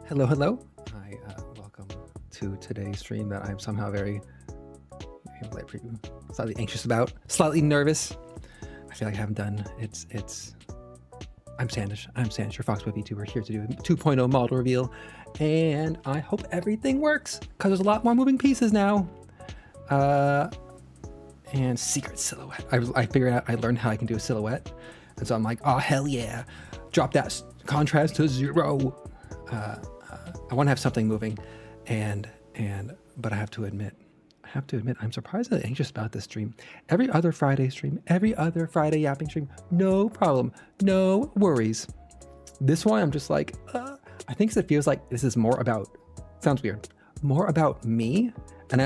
Hello, hello. Hi, welcome to today's stream that I'm somehow slightly anxious about, slightly nervous. I feel like I haven't done. I'm Sandish. Your Foxweb VTuber here to do a 2.0 model reveal, and I hope everything works because there's a lot more moving pieces now. And secret silhouette. I figured out. I learned how I can do a silhouette, and so I'm like, oh hell yeah, drop that contrast to 0. I want to have something moving, but I have to admit, I'm surprisingly anxious about this stream. Every other Friday stream, every other Friday yapping stream, no problem, no worries. This one, I'm just like, I think it feels like this is more about, sounds weird, more about me. And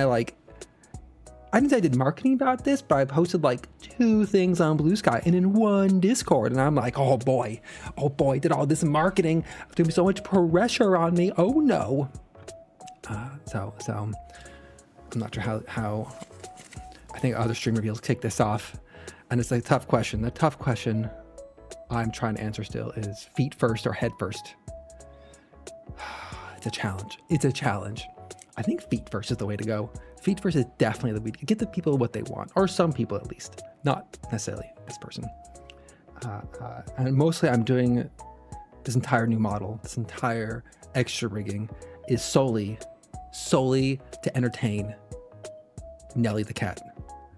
I didn't say I did marketing about this, but I posted like 2 things on Blue Sky and in 1 Discord. And I'm like, oh boy, did all this marketing. There's gonna be so much pressure on me. Oh no. So I'm not sure how I think other stream reveals kick this off. And it's a tough question. The tough question I'm trying to answer still is feet first or head first. It's a challenge. I think feet first is the way to go. Feet first is definitely the way to get the people what they want, or some people at least, not necessarily this person. And mostly I'm doing this entire new model, this entire extra rigging is solely to entertain Nelly the cat,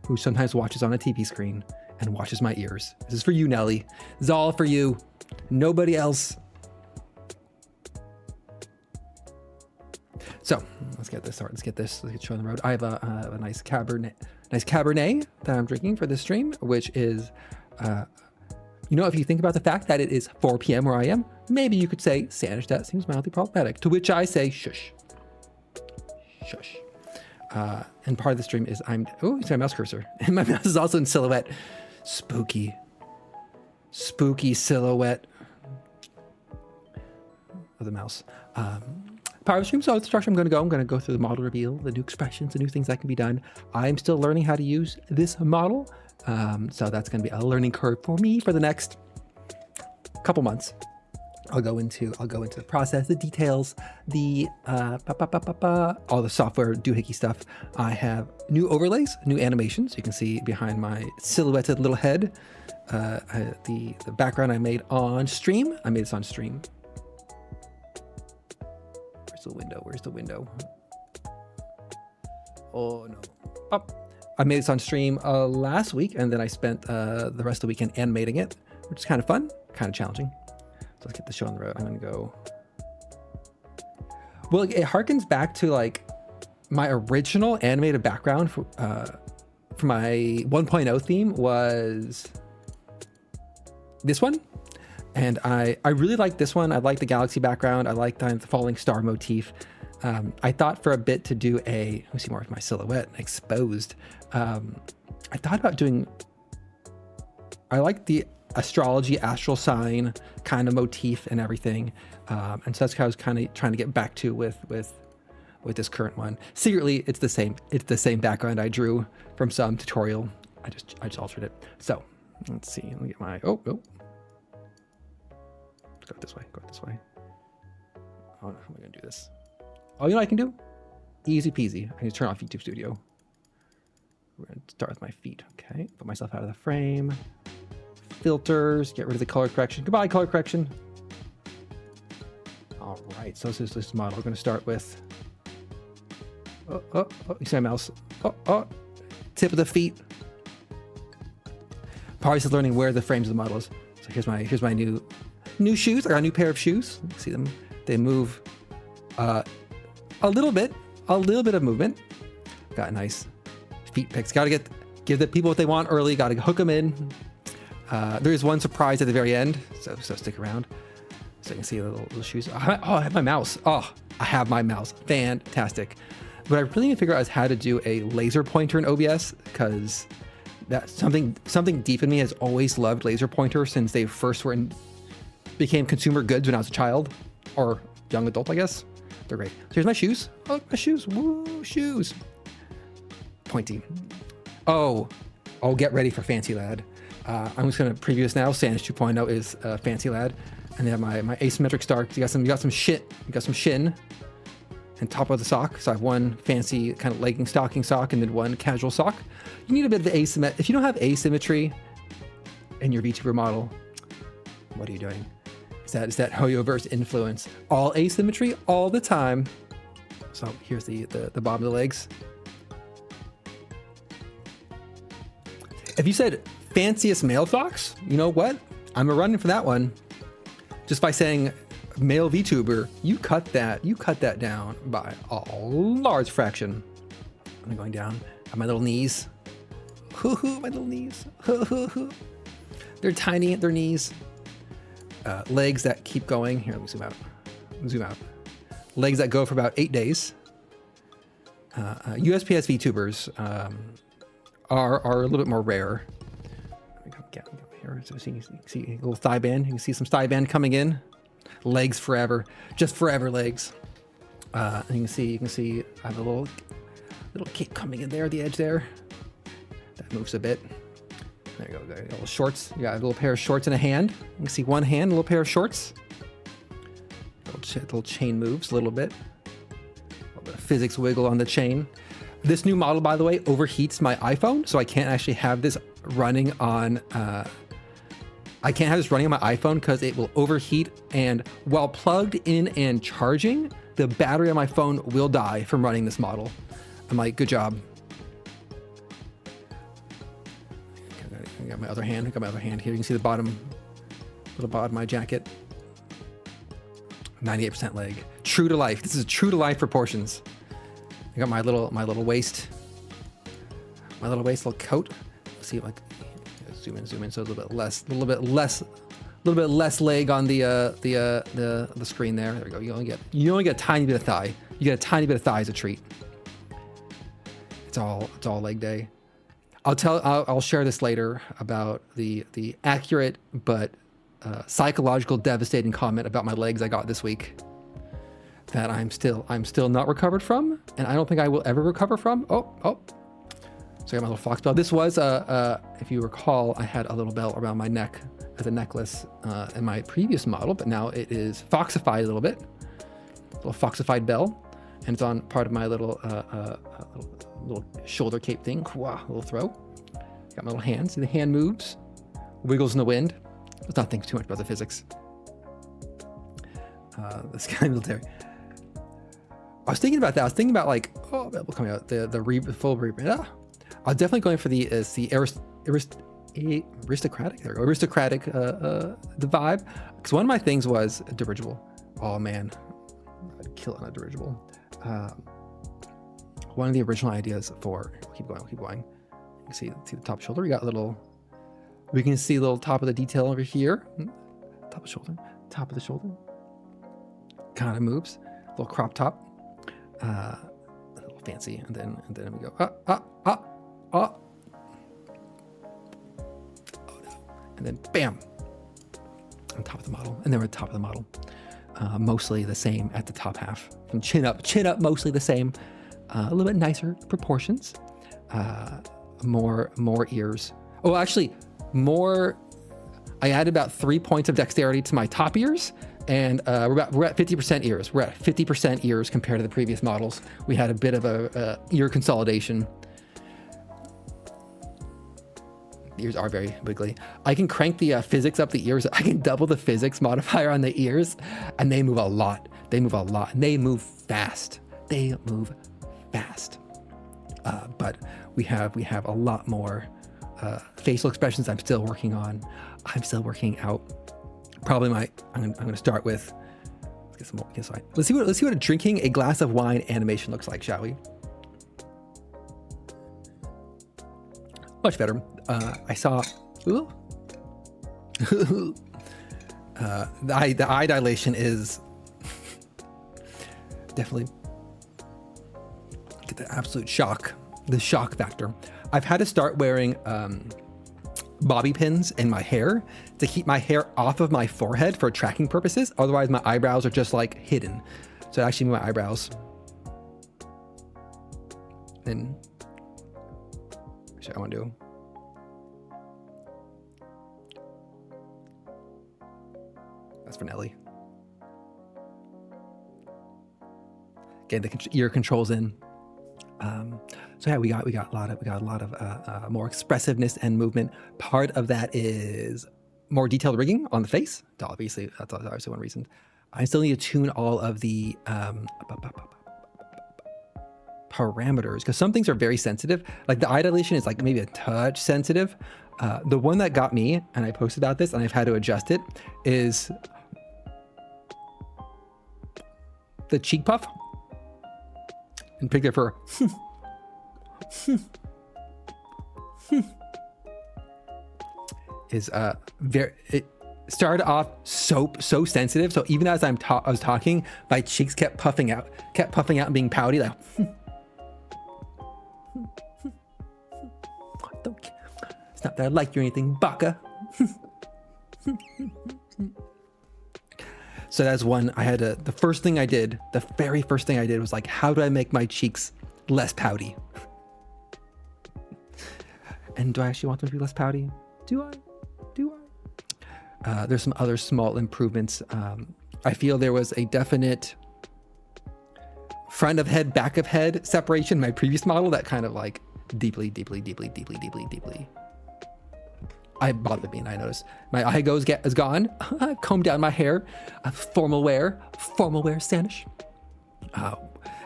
who sometimes watches on a TV screen and watches my ears. This is for you, Nelly. This is all for you. Nobody else. So let's get this started. Let's get show on the road. I have a nice Cabernet that I'm drinking for this stream, which is, if you think about the fact that it is 4 p.m. where I am, maybe you could say, Sandish, that seems mildly problematic. To which I say, shush. And part of the stream is you see my mouse cursor. And my mouse is also in silhouette. Spooky silhouette of the mouse. Part of the stream, so it's the structure I'm going to go through the model reveal, the new expressions, the new things that can be done. I'm still learning how to use this model. So that's going to be a learning curve for me for the next couple months. I'll go into the process, the details, the all the software doohickey stuff. I have new overlays, new animations. You can see behind my silhouetted little head, the background I made on stream. I made this on stream. Where's the window? Oh no. I made this on stream last week, and then I spent the rest of the weekend animating it, which is kind of fun, kind of challenging. So let's get the show on the road. I'm gonna go. Well, it harkens back to like my original animated background for my 1.0 theme was this one. And I really like this one. I like the galaxy background. I like the falling star motif. I thought for a bit to do let me see more of my silhouette exposed. I thought about doing, I like the astrology, astral sign kind of motif and everything. And so that's how I was kind of trying to get back to with this current one. Secretly, it's the same background I drew from some tutorial. I just altered it. So let's see. Let me get my, Go this way. Oh no, how am I gonna do this? Oh, you know what I can do? Easy peasy. I need to turn off YouTube Studio. We're gonna start with my feet. Okay, put myself out of the frame. Filters, get rid of the color correction. Goodbye, color correction. All right, so this model. We're gonna start with, you see my mouse? Tip of the feet. Part is learning where the frames of the model is. So here's my new shoes. I got a new pair of shoes. You see them? They move a little bit of movement. Got a nice feet pics. Got to give the people what they want early. Got to hook them in. There is one surprise at the very end, so stick around so you can see the little shoes. I have my mouse. I have my mouse. Fantastic. What I really need to figure out is how to do a laser pointer in OBS, because that's something deep in me has always loved laser pointers since they first became consumer goods when I was a child or young adult, I guess. They're great. So here's my shoes. Oh, my shoes. Woo, shoes. Pointy. Oh, get ready for Fancy Lad. I'm just going to preview this now. Sandish 2.0 is Fancy Lad. And then my asymmetric start. You got some shin and top of the sock. So I have one fancy kind of legging stocking sock and then one casual sock. You need a bit of asymmetry. If you don't have asymmetry in your VTuber model, what are you doing? Is that Hoyoverse influence? All asymmetry all the time. So here's the bottom of the legs. If you said fanciest male socks, you know what? I'm a running for that one. Just by saying male VTuber, you cut that down by a large fraction. I'm going down on my little knees. My little knees. They're tiny at their knees. Legs that keep going. Here, let me zoom out. Legs that go for about 8 days. USPS VTubers are a little bit more rare. Let me get here. So you can see a little thigh band. You can see some thigh band coming in. Legs forever, just forever legs. And you can see I have a little cape coming in there at the edge there. That moves a bit. There you go. There you go. Little shorts. You got a little pair of shorts in a hand. You can see one hand, a little pair of shorts. Little chain moves a little bit. A little bit of physics wiggle on the chain. This new model, by the way, overheats my iPhone, so I can't actually have this running on. I can't have this running on my iPhone because it will overheat, and while plugged in and charging, the battery on my phone will die from running this model. I'm like, good job. I got my other hand. Here. You can see the little bottom of my jacket. 98% leg. True to life. This is true to life proportions. I got my little waist. My little waist, little coat. Let's see, like, zoom in. So a little bit less leg on the screen there. There we go. You only get a tiny bit of thigh. You get a tiny bit of thigh as a treat. It's all leg day. I'll share this later about the accurate but psychological devastating comment about my legs I got this week that I'm still not recovered from, and I don't think I will ever recover from. So I got my little fox bell. This was if you recall, I had a little bell around my neck as a necklace in my previous model, but now it is foxified a little bit. Little foxified bell, and it's on part of my little shoulder cape thing. Wow, little throw. Got my little hand. See the hand moves, wiggles in the wind. Let's not think too much about the physics. The Sky Military. I was thinking about that. I was thinking about like, coming out the full reprint. I was definitely going for the aristocratic. There we go. Aristocratic the vibe. Because one of my things was a dirigible. Oh man, I'd kill it on a dirigible. One of the original ideas for keep going. You can see the top shoulder. We got a little. We can see a little top of the detail over here. Top of the shoulder. Kind of moves. A little crop top. A little fancy, and then we go oh no, and then bam on top of the model, and then we're at the top of the model. Mostly the same at the top half, from chin up, mostly the same. A little bit nicer proportions. More ears. Oh, actually, more. I added about 3 points of dexterity to my top ears. And we're at 50% ears. We're at 50% ears compared to the previous models. We had a bit of a ear consolidation. The ears are very wiggly. I can crank the physics up the ears. I can double the physics modifier on the ears, and they move a lot. And they move fast. But we have a lot more facial expressions. I'm still working out. Probably I'm going to start with. Let's get some more. Let's see what drinking a glass of wine animation looks like, shall we? Much better. I saw. The eye dilation is definitely get the absolute shock. The shock factor. I've had to start wearing bobby pins in my hair to keep my hair off of my forehead for tracking purposes. Otherwise, my eyebrows are just like hidden. So I actually move my eyebrows. And actually, I want to do. That's for Nelly. Getting the ear controls in. So yeah, we got a lot of more expressiveness and movement. Part of that is more detailed rigging on the face. Obviously, that's obviously one reason. I still need to tune all of the parameters because some things are very sensitive. Like the eye dilation is like maybe a touch sensitive. The one that got me, and I posted about this and I've had to adjust it, is the cheek puff. And picked it for is very, it started off so sensitive. So even as I was talking, my cheeks kept puffing out and being pouty, like it's not that I like you or anything, baka. So that's one I had to, the very first thing I did was like, how do I make my cheeks less pouty? And do I actually want them to be less pouty? Do I? There's some other small improvements. I feel there was a definite front of head, back of head separation in my previous model that kind of like deeply I bothered me, and I noticed my eye is gone. I've combed down my hair. Formal wear Stanish.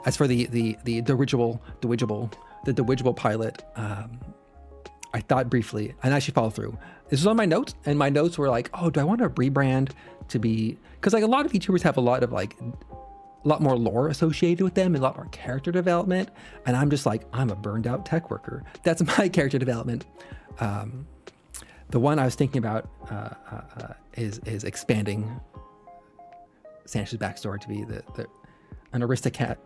As for the dirigible pilot, I thought briefly and actually followed through. This was on my notes, and my notes were like, oh, do I want to rebrand to be, because like a lot of VTubers have a lot more lore associated with them and a lot more character development, and I'm just like, I'm a burned out tech worker. That's my character development. The one I was thinking about is expanding Stanish's backstory to be an aristocrat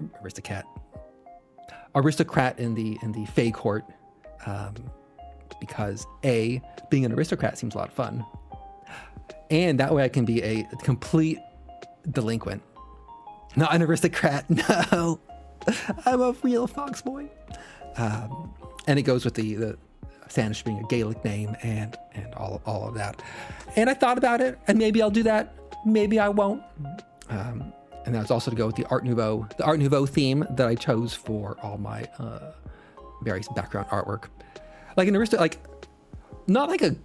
in the Fae court, because being an aristocrat seems a lot of fun, and that way I can be a complete delinquent, not an aristocrat. No, I'm a real fox boy, and it goes with the Stanish being a Gaelic name and all of that. And I thought about it, and maybe I'll do that, maybe I won't. And that was also to go with the Art Nouveau theme that I chose for all my various background artwork. Like an like not like a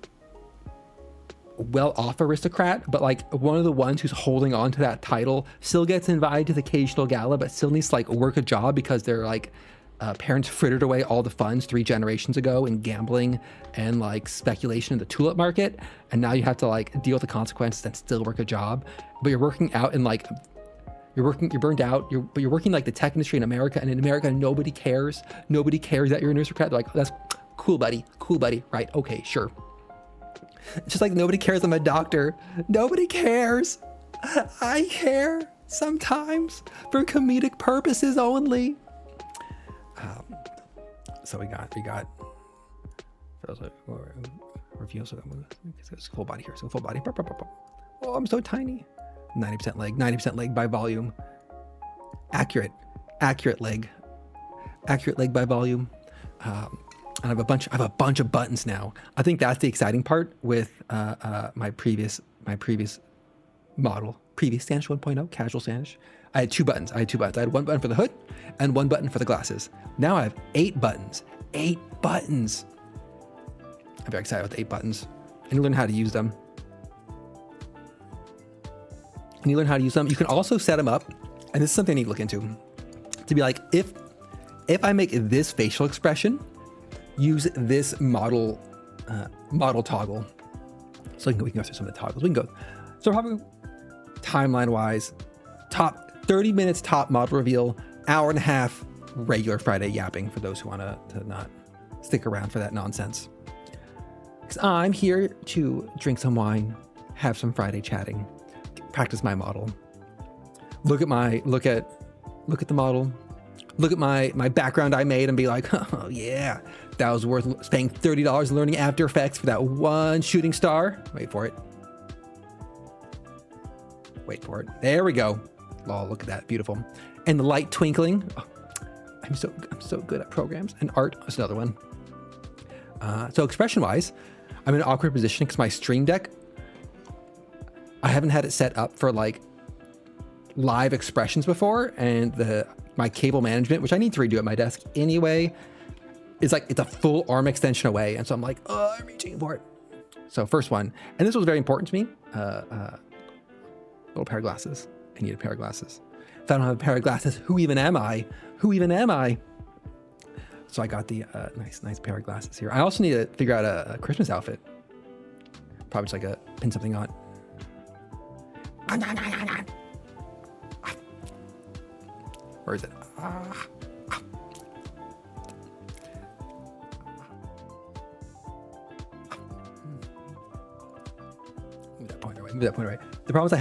well-off aristocrat, but like one of the ones who's holding on to that title, still gets invited to the occasional gala, but still needs to like work a job because they're like parents frittered away all the funds 3 generations ago in gambling and like speculation in the tulip market, and now you have to like deal with the consequences and still work a job. But you're working out and like you're burned out. But you're working like the tech industry in America, and in America nobody cares that you're an aristocrat. They're like, that's cool, buddy, right? Okay, sure. It's just like nobody cares I'm a doctor. Nobody cares. I care sometimes for comedic purposes only. So we got reviews. It's full body here. So full body. Oh, I'm so tiny. 90% leg by volume. Accurate leg by volume. And I have a bunch of buttons now. I think that's the exciting part with my previous model, previous Stanish 1.0, casual Stanish. I had 2 buttons. I had 1 button for the hood and 1 button for the glasses. Now I have 8 buttons. 8 buttons. I'm very excited with the 8 buttons. And you learn how to use them. You can also set them up, and this is something I need to look into, to be like, if I make this facial expression, use this model toggle. So we can go through some of the toggles. We can go. So probably timeline-wise, top 30 minutes top model reveal, hour and a half regular Friday yapping for those who want to not stick around for that nonsense. Because I'm here to drink some wine, have some Friday chatting, practice my model, look at the model, look at my background I made and be like, oh yeah, that was worth paying $30 learning After Effects for that one shooting star. Wait for it. There we go. Oh, look at that, beautiful. And the light twinkling. Oh, I'm so good at programs and art. That's another one. So expression wise, I'm in an awkward position because my Stream Deck, I haven't had it set up for like live expressions before, and my cable management, which I need to redo at my desk anyway, is like, it's a full arm extension away. And so I'm like, oh, I'm reaching for it. So first one, and this was very important to me, little pair of glasses. I need a pair of glasses. If I don't have a pair of glasses, who even am I? Who even am I? So I got the nice pair of glasses here. I also need to figure out a Christmas outfit. Probably just like pin something on. Where is it? Move that pointer away. Move that pointer away. The problem is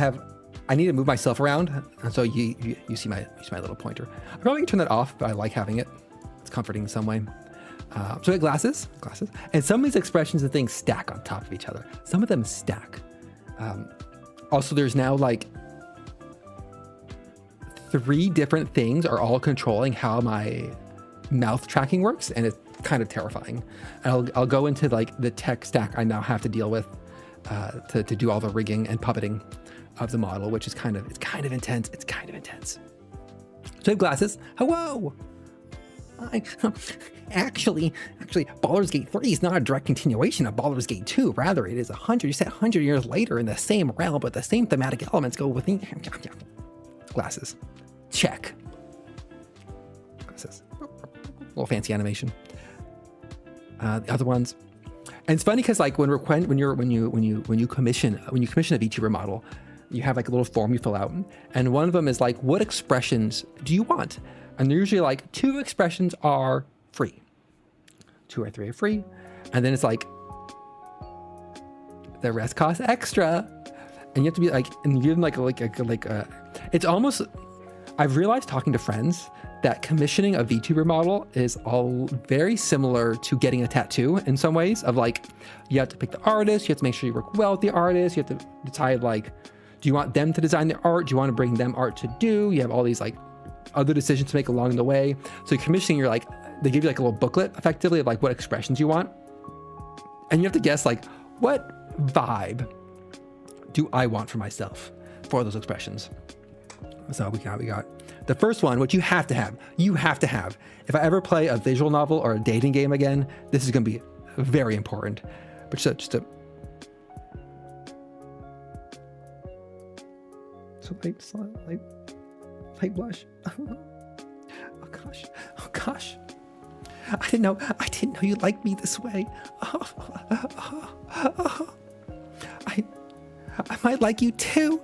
I need to move myself around, and so you see my little pointer. I probably can turn that off, but I like having it. It's comforting in some way. So I got glasses, and some of these expressions and things stack on top of each other. Some of them stack. Also, there's now like 3 different things are all controlling how my mouth tracking works, and it's kind of terrifying. And I'll go into like the tech stack I now have to deal with to do all the rigging and puppeting of the model, which is kind of intense. It's kind of intense. So I have glasses. Hello. Actually, Baldur's Gate 3 is not a direct continuation of Baldur's Gate 2. Rather, it is 100 years later in the same realm, but the same thematic elements go within. Glasses. Check. Glasses. A little fancy animation. The other ones. And it's funny because like when you commission a VTuber model, you have like a little form you fill out, and one of them is like, what expressions do you want? And they're usually like 2 expressions are free, 2 or 3 are free, and then it's like the rest costs extra, and you have to be like, and give them like it's almost. I've realized talking to friends that commissioning a VTuber model is all very similar to getting a tattoo in some ways. Of like, you have to pick the artist, you have to make sure you work well with the artist, you have to decide like, do you want them to design the art? Do you want to bring them art to do? You have all these like other decisions to make along the way. So commissioning, you're like, they give you like a little booklet effectively of like what expressions you want. And you have to guess like, what vibe do I want for myself for those expressions? So we got the first one, which you have to have. If I ever play a visual novel or a dating game again, this is going to be very important. But just a light blush. Oh gosh. I didn't know you liked me this way. I might like you too.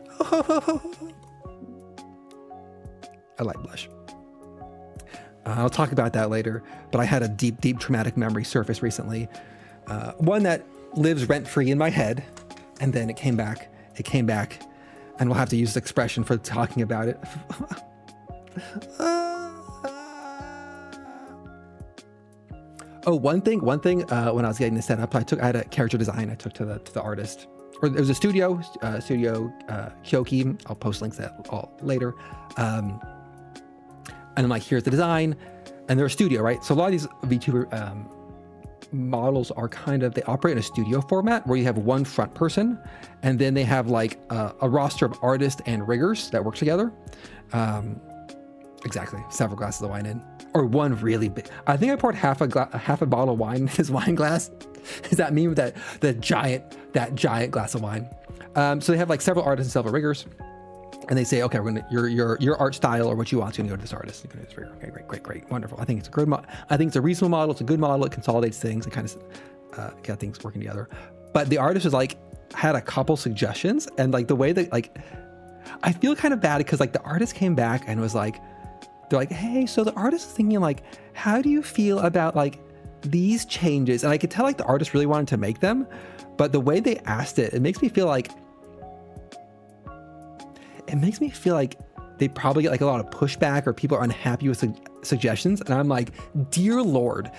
I like blush. I'll talk about that later, but I had a deep traumatic memory surface recently. One that lives rent-free in my head, and then it came back, and we'll have to use this expression for talking about it. Oh, one thing. When I was getting this set up, I had a character design I took to the artist, or it was a studio Kyoki. I'll post links to that all later. And I'm like, here's the design, and they're a studio, right? So a lot of these VTuber models are they operate in a studio format where you have one front person, and then they have like a roster of artists and riggers that work together. Exactly, several glasses of wine in, or one really big. I think I poured half a bottle of wine in his wine glass. Does that mean that giant glass of wine? So they have like several artists and several riggers. And they say, okay, we're gonna your art style or what you want is gonna go to this artist. Go to this rigger. Okay, great, wonderful. I think it's a good I think it's a reasonable model. It's a good model. It consolidates things. It kind of got things working together. But the artist was like had a couple suggestions, and like the way that like I feel kind of bad because like the artist came back and was like, they're like, hey, so the artist is thinking like, how do you feel about like these changes? And I could tell like the artist really wanted to make them, but the way they asked it makes me feel like. It makes me feel like they probably get like a lot of pushback or people are unhappy with suggestions. And I'm like, dear Lord,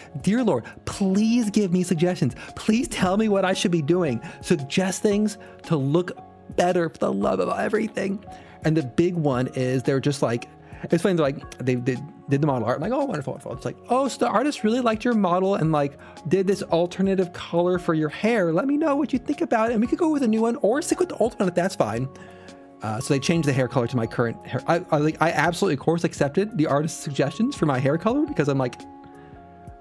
please give me suggestions. Please tell me what I should be doing. Suggest things to look better for the love of everything. And the big one is they're just like, it's funny. They're like, did the model art. I'm like, oh, wonderful, wonderful. It's like, oh, so the artist really liked your model and like did this alternative color for your hair. Let me know what you think about it. And we could go with a new one or stick with the old one if that's fine. So they changed the hair color to my current hair. I absolutely, of course, accepted the artist's suggestions for my hair color because I'm like,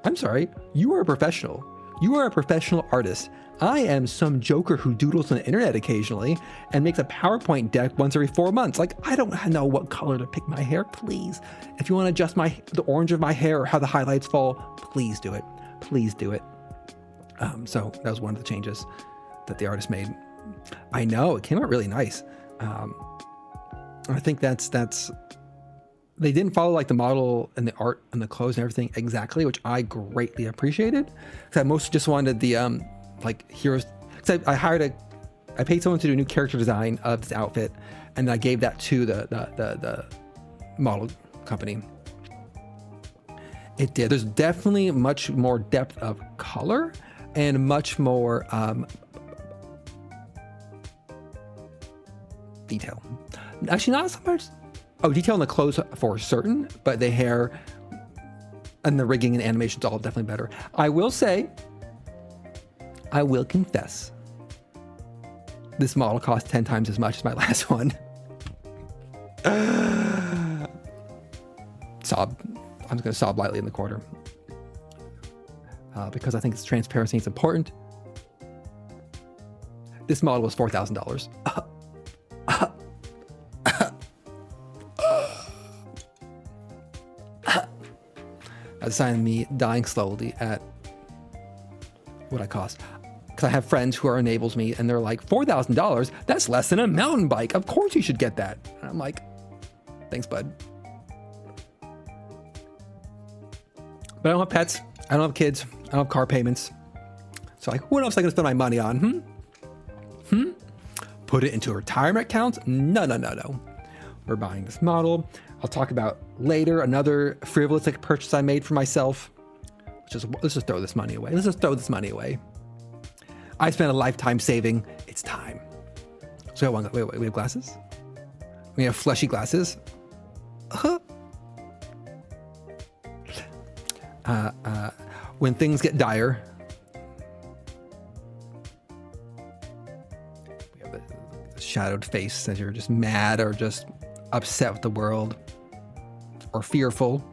I'm sorry, you are a professional. You are a professional artist. I am some joker who doodles on the internet occasionally and makes a PowerPoint deck once every 4 months. Like, I don't know what color to pick my hair, please. If you want to adjust the orange of my hair or how the highlights fall, please do it. Please do it. So that was one of the changes that the artist made. I know, it came out really nice. I think that's they didn't follow like the model and the art and the clothes and everything exactly, which I greatly appreciated. Because I mostly just wanted the like heroes. Because I paid someone to do a new character design of this outfit, and I gave that to the model company. It did. There's definitely much more depth of color and much more detail. Actually, not so much. Oh, detail in the clothes for certain, but the hair and the rigging and animation's all definitely better. I will say, I will confess, this model cost 10 times as much as my last one. Sob. I'm just going to sob lightly in the corner. Because I think it's transparency, it's important. This model was $4,000. That's a sign of me dying slowly at what I cost. Because I have friends who enables me and they're like, $4,000? That's less than a mountain bike. Of course you should get that. And I'm like, thanks, bud. But I don't have pets. I don't have kids. I don't have car payments. So like, what else am I going to spend my money on? Put it into a retirement account? No. We're buying this model. I'll talk about later another frivolous purchase I made for myself. Let's just throw this money away. Let's just throw this money away. I spent a lifetime saving. It's time. So we have glasses. We have fleshy glasses. When things get dire, we have the shadowed face as you're just mad or just upset with the world or fearful.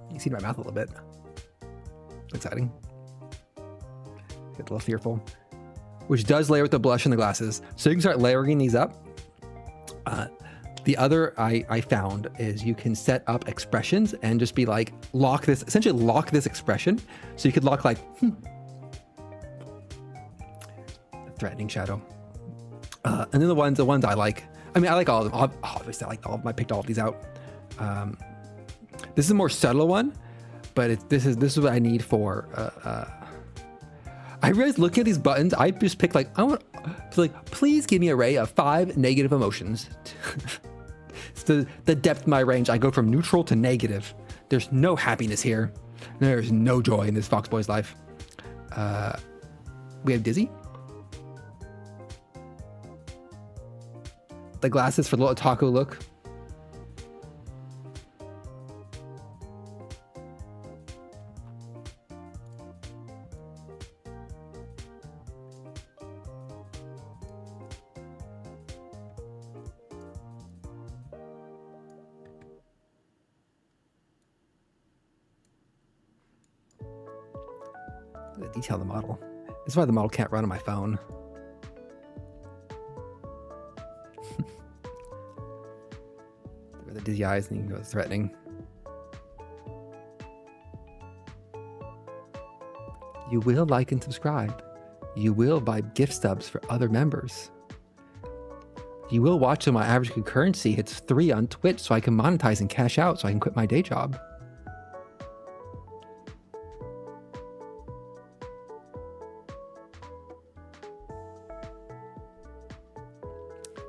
You can see my mouth a little bit. It's exciting. Get a little fearful, which does layer with the blush and the glasses. So you can start layering these up. The other I found is you can set up expressions and just be like, essentially lock this expression. So you could lock like, threatening shadow. And then the ones I like, I like all of them. Obviously I like all of them. I picked all of these out. This is a more subtle one, but this is what I need for, I realized looking at these buttons, I just picked please give me an array of 5 negative emotions. It's the depth of my range. I go from neutral to negative. There's no happiness here. There's no joy in this Fox Boy's life. We have Dizzy. The glasses for the little otaku look. The detail of the model. This is why the model can't run on my phone. The dizzy eyes, and you can go threatening. You will like and subscribe. You will buy gift stubs for other members. You will watch till my average concurrency hits 3 on Twitch so I can monetize and cash out so I can quit my day job.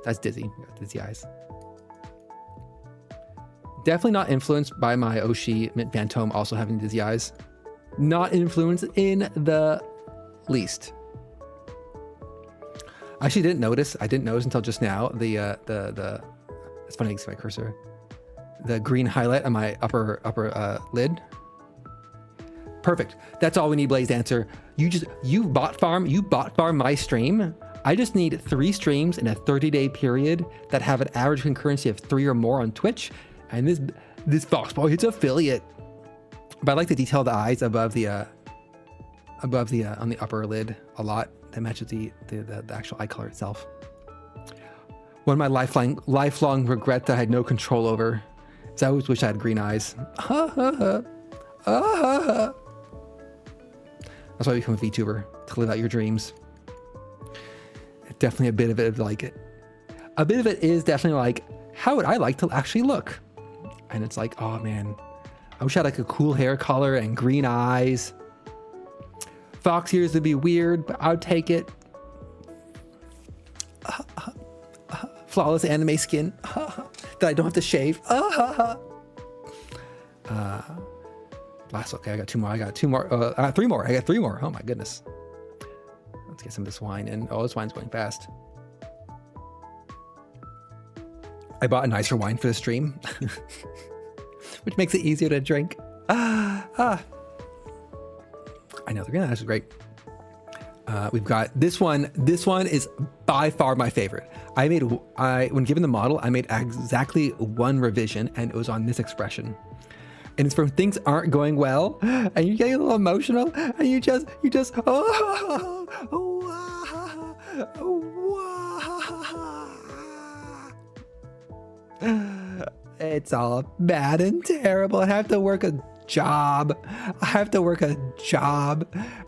That's Dizzy. Dizzy eyes. Definitely not influenced by my Oshi Mint Phantom also having dizzy eyes. Not influenced in the least. I actually didn't notice. I didn't notice until just now. It's funny to see my cursor. The green highlight on my upper lid. Perfect. That's all we need, Blaze Dancer. You bot farm my stream. I just need 3 streams in a 30-day period that have an average concurrency of 3 or more on Twitch, and this Foxball hits affiliate. But I like to detail the eyes above the on the upper lid a lot. That matches the actual eye color itself. One of my lifelong regret that I had no control over is I always wish I had green eyes. That's why I become a VTuber, to live out your dreams. Definitely a bit of it is definitely like, how would I like to actually look? And it's like, oh man, I wish I had like a cool hair color and green eyes. Fox ears would be weird, but I would take it. Flawless anime skin that I don't have to shave. Last, okay, I got 2 more. I got 3 more. I got 3 more. Oh my goodness. Let's get some of this wine in. Oh, this wine's going fast. I bought a nicer wine for the stream, which makes it easier to drink. I know, the green eyes is great. We've got this one. This one is by far my favorite. When given the model, I made exactly 1 revision, and it was on this expression. And it's from things aren't going well, and you're getting a little emotional, and you just it's all bad and terrible. I have to work a job.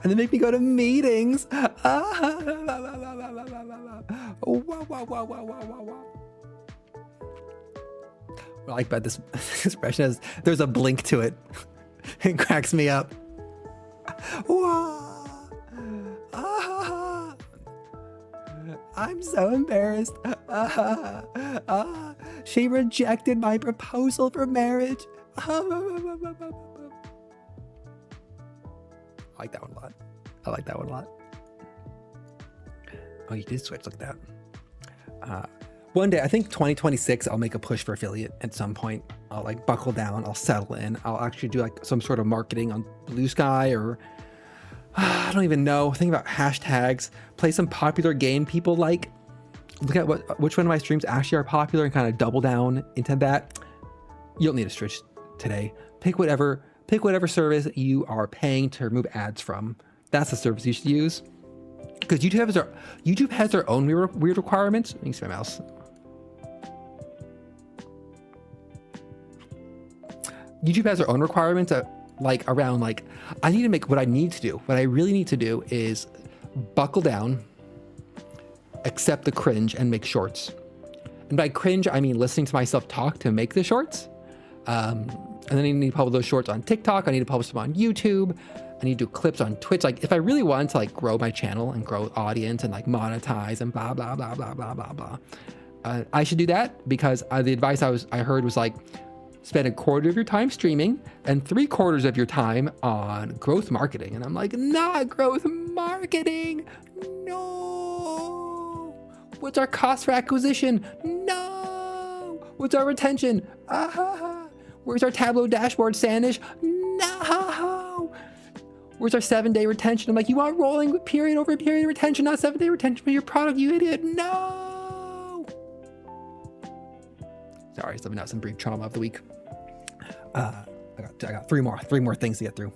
And they make me go to meetings. What I like about this expression is there's a blink to it. It cracks me up. I'm so embarrassed. She rejected my proposal for marriage. I like that one a lot. Oh, you did switch. Look at that. One day, I think 2026, I'll make a push for affiliate at some point. I'll like buckle down. I'll settle in. I'll actually do like some sort of marketing on Blue Sky, or I don't even know. Think about hashtags. Play some popular game people like. Look at which one of my streams actually are popular and kind of double down into that. You don't need a switch today. Pick whatever service you are paying to remove ads from. That's the service you should use. Because YouTube has their own weird requirements. You can see my mouse. YouTube has their own requirements around I need to make what I really need to do is buckle down, accept the cringe, and make shorts. And by cringe, I mean listening to myself talk to make the shorts. And then I need to publish those shorts on TikTok. I need to publish them on YouTube. I need to do clips on Twitch. Like if I really want to grow my channel and grow audience and monetize and blah, blah, blah, blah, blah, blah, blah. I should do that because the advice I heard was spend a quarter of your time streaming and 3/4 of your time on growth marketing. And I'm like, not growth marketing. No. What's our cost for acquisition? No. What's our retention? Where's our Tableau dashboard, Sanish? No. Where's our 7-day retention? I'm like, you want rolling period over period retention, not 7-day retention for your product, you idiot. No. Sorry, it's living out some brief trauma of the week. I got three more things to get through.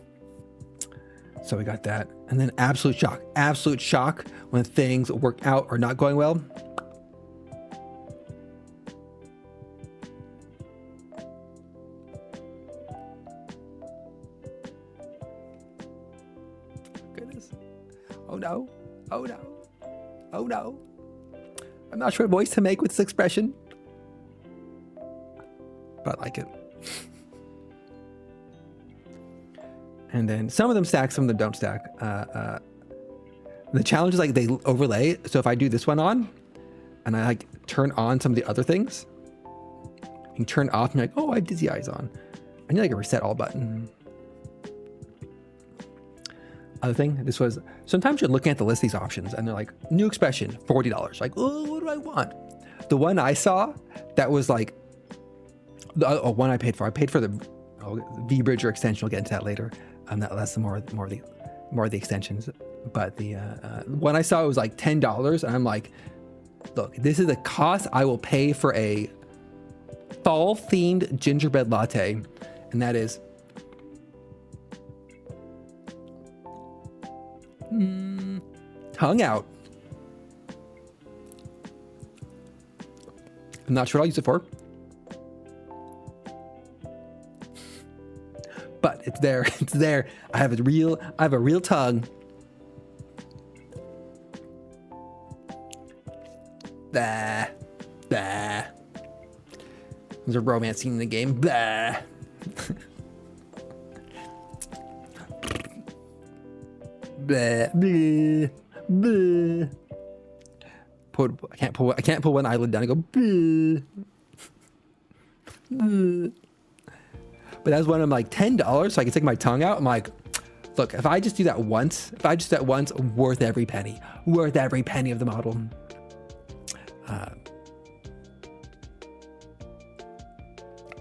So we got that. And then absolute shock when things work out or not going well. Goodness. Oh no. I'm not sure what voice to make with this expression, but I like it. And then some of them stack, some of them don't stack. The challenge is they overlay. So if I do this one on and I turn on some of the other things, you can turn off and you're like, oh, I have dizzy eyes on. I need a reset all button. other thing. This was, sometimes you're looking at the list of these options and they're like, new expression, $40. Like, oh, what do I want? The one I saw that was like, the one I paid for the V-Bridger extension. We'll get into that later. That's more of the extensions. But the one I saw was like $10, and I'm like, look, this is the cost I will pay for a fall-themed gingerbread latte, and that is tongue out. I'm not sure what I'll use it for, but it's there. It's there. I have a real tongue. Bah. Bah. There's a romance scene in the game. Bah. Blah, blah, blah. I can't pull one eyelid down and go blah. Blah. But that's when I'm like $10, so I can take my tongue out. I'm like, look, if I just do that once, worth every penny of the model.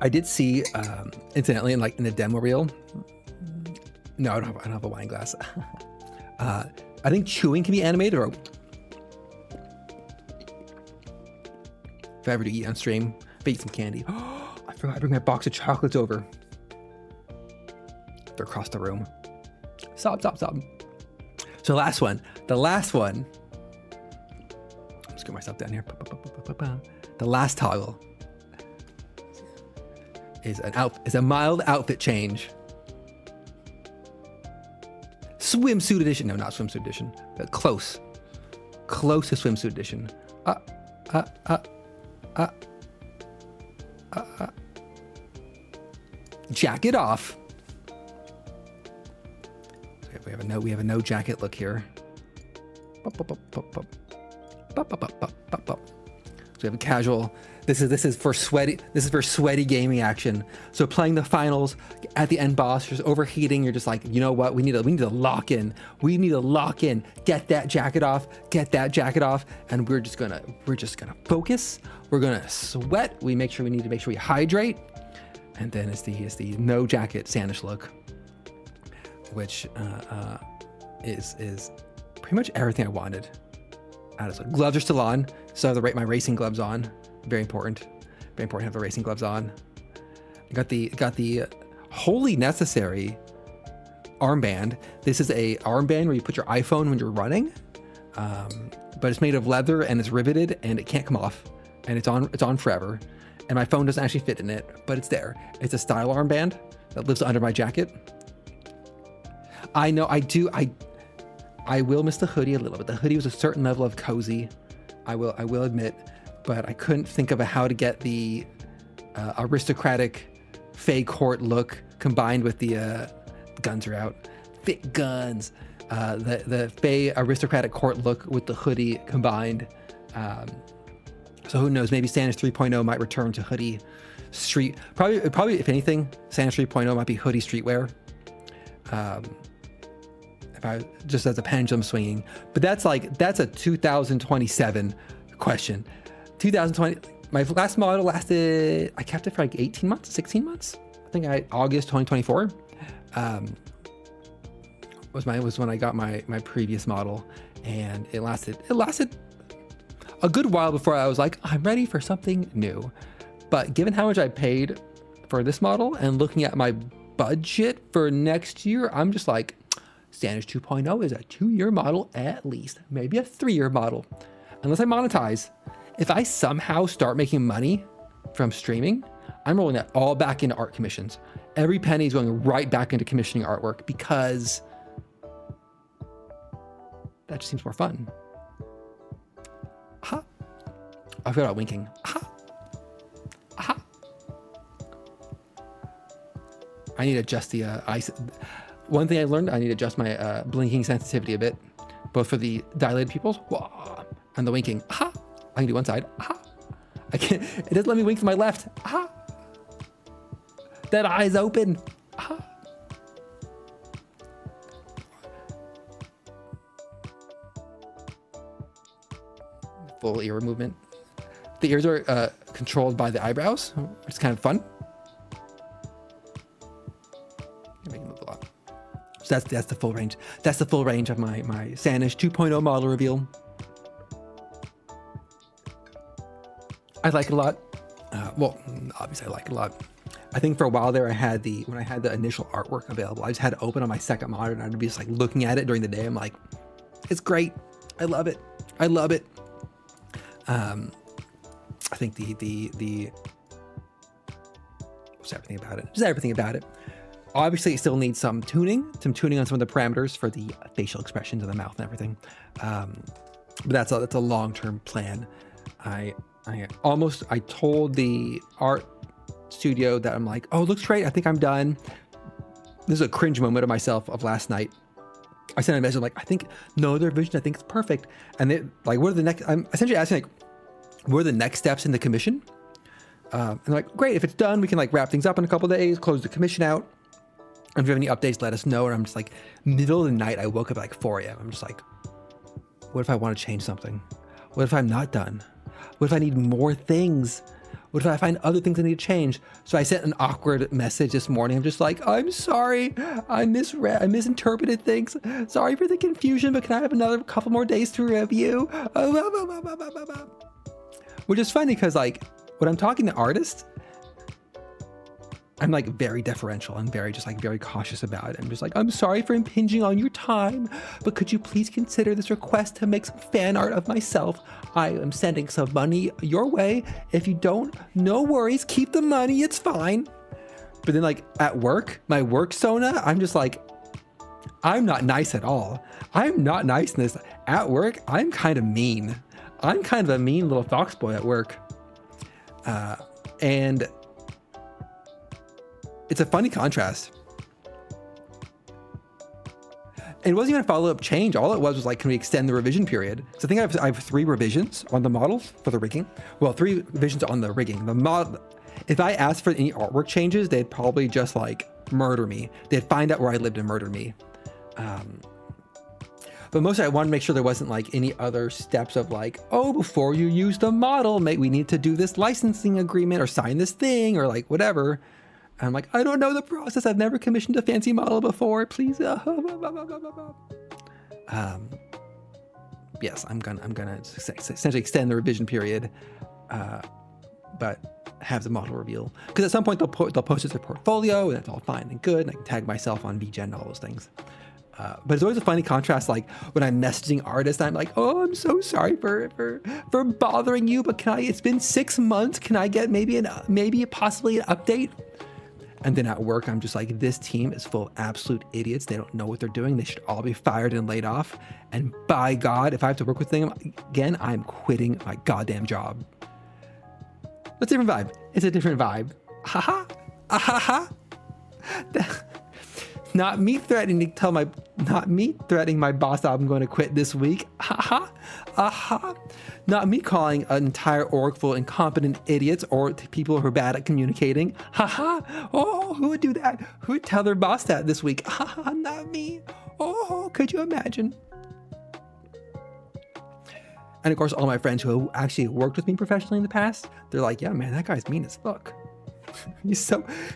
I did see, incidentally, in the demo reel. No, I don't have a wine glass. I think chewing can be animated, or if I ever do eat on stream, eat some candy. I forgot to bring my box of chocolates over. They're across the room. Stop. So the last one. Let's get myself down here. The last toggle is a mild outfit change. Swimsuit edition. No, not swimsuit edition. Close to swimsuit edition. Jacket off. We have a no jacket look here. So we have a casual. This is for sweaty gaming action. So playing the finals at the end boss, you're just overheating. You're just like, you know what? We need to lock in. Get that jacket off. And we're just gonna focus. We're gonna sweat. We need to make sure we hydrate. And then it's the no jacket Sanish look, which is pretty much everything I wanted. Gloves are still on, so I have my racing gloves on. Very important to have the racing gloves on. I got the wholly necessary armband. This is a armband where you put your iPhone when you're running, but it's made of leather and it's riveted and it can't come off, and it's on forever. And my phone doesn't actually fit in it, but it's there. It's a style armband that lives under my jacket. I know I will miss the hoodie a little bit. The hoodie was a certain level of cozy, I will admit, but I couldn't think of how to get the aristocratic Fae Court look combined with the guns are out. Thick guns. The Fae aristocratic court look with the hoodie combined. So who knows, maybe Sanish 3.0 might return to hoodie street. Probably if anything, Sanish 3.0 might be hoodie streetwear. Just as a pendulum swinging, but that's a 2027 question. 2020, my last model lasted, I kept it for 18 months, 16 months. I think August 2024 was when I got my previous model, and it lasted a good while before I was like, I'm ready for something new. But given how much I paid for this model and looking at my budget for next year, I'm just like, Sanish 2.0 is a 2-year model at least, maybe a 3-year model. Unless I monetize. If I somehow start making money from streaming, I'm rolling that all back into art commissions. Every penny is going right back into commissioning artwork, because that just seems more fun. Aha. I forgot about winking. Aha. Aha. I need to adjust the ice. One thing I learned, I need to adjust my blinking sensitivity a bit, both for the dilated pupils and the winking. Aha! I can do one side. Aha! I can't. It doesn't let me wink to my left. Aha! That eye's open. Aha! full ear movement. The ears are controlled by the eyebrows, which is kind of fun. Make it move a lot. So that's the full range. That's the full range of my Sanish 2.0 model reveal. I like it a lot. Well, obviously I like it a lot. I think for a while there, when I had the initial artwork available, I just had it open on my second monitor and I'd be just like looking at it during the day. I'm like, it's great. I love it. I love it. I think the what's everything about it? Just everything about it. Obviously, it still needs some tuning on some of the parameters for the facial expressions of the mouth and everything. But that's a long-term plan. I told the art studio that I'm like, oh, it looks great. I think I'm done. This is a cringe moment of myself of last night. I sent a message like, I think no, their vision, I think it's perfect. And they like, what are the next? I'm essentially asking like, what are the next steps in the commission? And they're like, great, if it's done, we can like wrap things up in a couple of days, close the commission out. And if you have any updates, let us know. And I'm just like, middle of the night, I woke up at like 4 a.m. I'm just like, what if I want to change something? What if I'm not done? What if I need more things? What if I find other things I need to change? So I sent an awkward message this morning. I'm just like, I'm sorry. I misinterpreted things. Sorry for the confusion, but can I have another couple more days to review? Which is funny because like when I'm talking to artists, I'm like very deferential and very cautious about it. I'm just like, I'm sorry for impinging on your time, but could you please consider this request to make some fan art of myself? I am sending some money your way. If you don't, no worries, keep the money, it's fine. But then like at work, my work Sona, I'm just like, I'm not nice at all. I'm not nice in this. At work, I'm kind of mean. I'm kind of a mean little fox boy at work. And it's a funny contrast. It wasn't even a follow-up change. All it was like, can we extend the revision period? So I think I have 3 revisions on the models for the rigging. Well, 3 revisions on the rigging. The mod, if I asked for any artwork changes, they'd probably just like murder me. They'd find out where I lived and murder me. But mostly I wanted to make sure there wasn't like any other steps of like, oh, before you use the model, we need to do this licensing agreement or sign this thing or like whatever. And I'm like, I don't know the process. I've never commissioned a fancy model before. Please. Yes, I'm gonna essentially extend the revision period, but have the model reveal. Because at some point they'll post it to their portfolio, and that's all fine and good. And I can tag myself on VGen and all those things. But it's always a funny contrast, like when I'm messaging artists, I'm like, oh, I'm so sorry for bothering you, but it's been 6 months. Can I get maybe possibly an update? And then at work, I'm just like, this team is full of absolute idiots. They don't know what they're doing. They should all be fired and laid off. And by God, if I have to work with them again, I'm quitting my goddamn job. It's a different vibe. It's a different vibe. Ha ha. Not me threatening my boss that I'm going to quit this week. Not me calling an entire org full of incompetent idiots or people who are bad at communicating. Oh, who would do that? Who would tell their boss that this week? Not me. Oh, could you imagine? And of course, all my friends who actually worked with me professionally in the past, they're like, yeah, man, that guy's mean as fuck.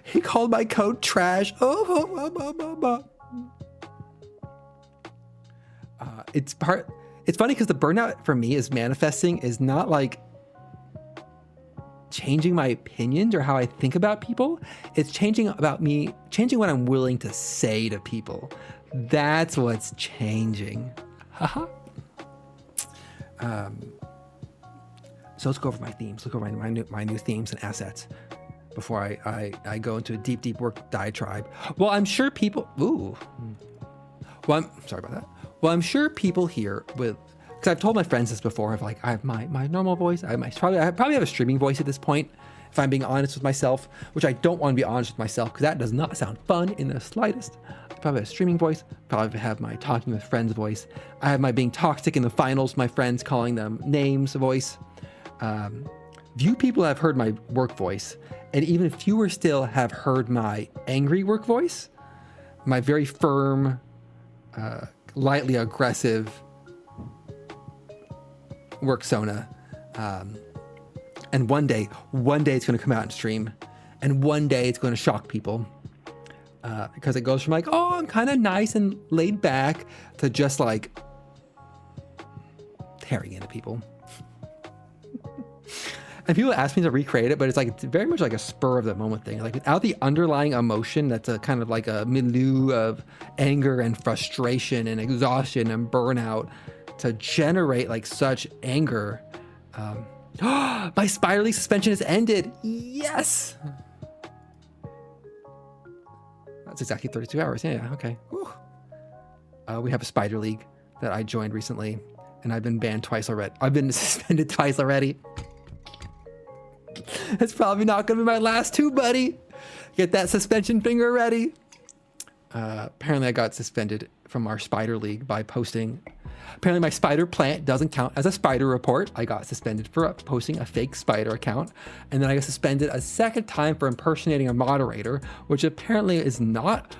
He called my code trash. It's funny because the burnout for me is manifesting is not like changing my opinions or how I think about people. It's changing what I'm willing to say to people. That's what's changing. So let's go over my themes. Let's go over my new themes and assets before I go into a deep work diatribe. Well, I'm sure people. Sorry about that. Well, I'm sure people here because I've told my friends this before. I have my normal voice. I probably have a streaming voice at this point, if I'm being honest with myself, which I don't want to be honest with myself because that does not sound fun in the slightest. I probably have a streaming voice. Probably have my talking with friends voice. I have my being toxic in the finals, my friends calling them names voice. Few people have heard my work voice, and even fewer still have heard my angry work voice, my very firm, lightly aggressive work Sona. And one day it's going to come out and stream, and one day it's going to shock people, because it goes from like, oh, I'm kind of nice and laid back, to just like tearing into people. And people ask me to recreate it, but it's very much like a spur of the moment thing. Like without the underlying emotion, that's a kind of like a milieu of anger and frustration and exhaustion and burnout to generate like such anger. My Spider League suspension has ended. Yes. That's exactly 32 hours. Yeah. Okay. We have a Spider League that I joined recently, and I've been banned twice already. I've been suspended twice already. It's probably not going to be my last two, buddy. Get that suspension finger ready. Apparently I got suspended from our Spider League by posting. Apparently my spider plant doesn't count as a spider report. I got suspended for posting a fake spider account. And then I got suspended a second time for impersonating a moderator, which apparently is not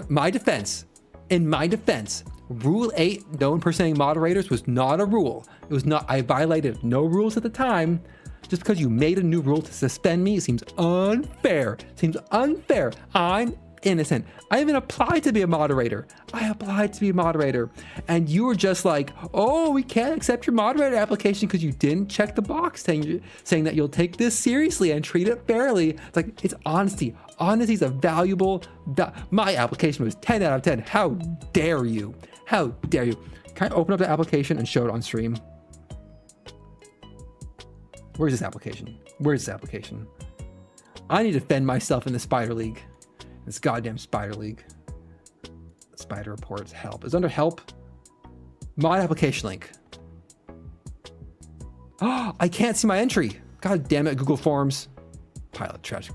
my defense. In my defense, Rule 8, no impersonating moderators, was not a rule. It was not, I violated no rules at the time. Just because you made a new rule to suspend me, it seems unfair. Seems unfair. I'm innocent. I even applied to be a moderator. And you were just like, oh, we can't accept your moderator application because you didn't check the box saying that you'll take this seriously and treat it fairly. It's like, it's honesty. Honesty is a valuable, my application was 10 out of 10. How dare you? How dare you? Can I open up the application and show it on stream? Where's this application? I need to defend myself in the Spider League. This goddamn Spider League. Spider reports, help. Is under help? Mod application link. Oh, I can't see my entry. God damn it, Google Forms. Pilot trash.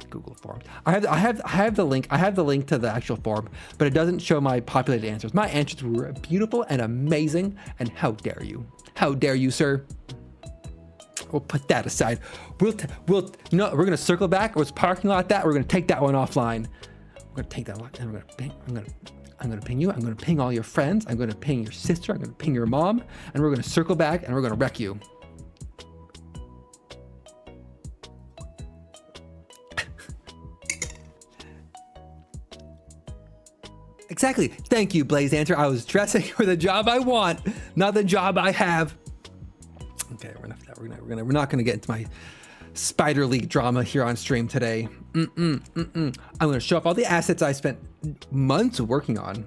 Google Forms. I have the link. I have the link to the actual form, but it doesn't show my populated answers. My answers were beautiful and amazing, and how dare you? How dare you, sir? We'll put that aside. We're gonna circle back. Let's parking lot that. We're gonna take that one offline. We're gonna take that one, and I'm gonna ping you. I'm gonna ping all your friends. I'm gonna ping your sister. I'm gonna ping your mom, and we're gonna circle back and we're gonna wreck you. Exactly. Thank you, Blaze Answer. I was dressing for the job I want, not the job I have. Okay, enough of that. We're not gonna get into my Spider League drama here on stream today. I'm gonna show off all the assets I spent months working on.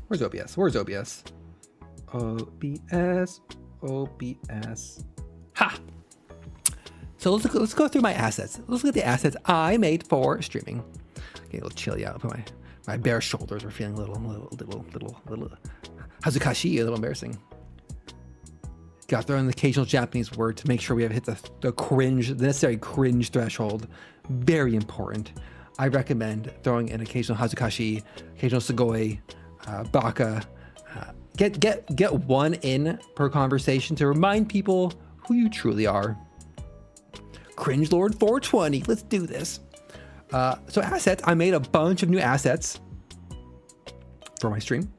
Where's OBS? OBS. Ha! So let's go through my assets. Let's look at the assets I made for streaming. Okay, a little chilly out. My bare shoulders are feeling a little hazukashi, a little embarrassing. Got to throw in the occasional Japanese word to make sure we have hit the necessary cringe threshold. Very important. I recommend throwing in occasional hazukashi, occasional sugoi, baka. Get one in per conversation to remind people who you truly are. Cringe Lord 420. Let's do this. So assets. I made a bunch of new assets for my stream.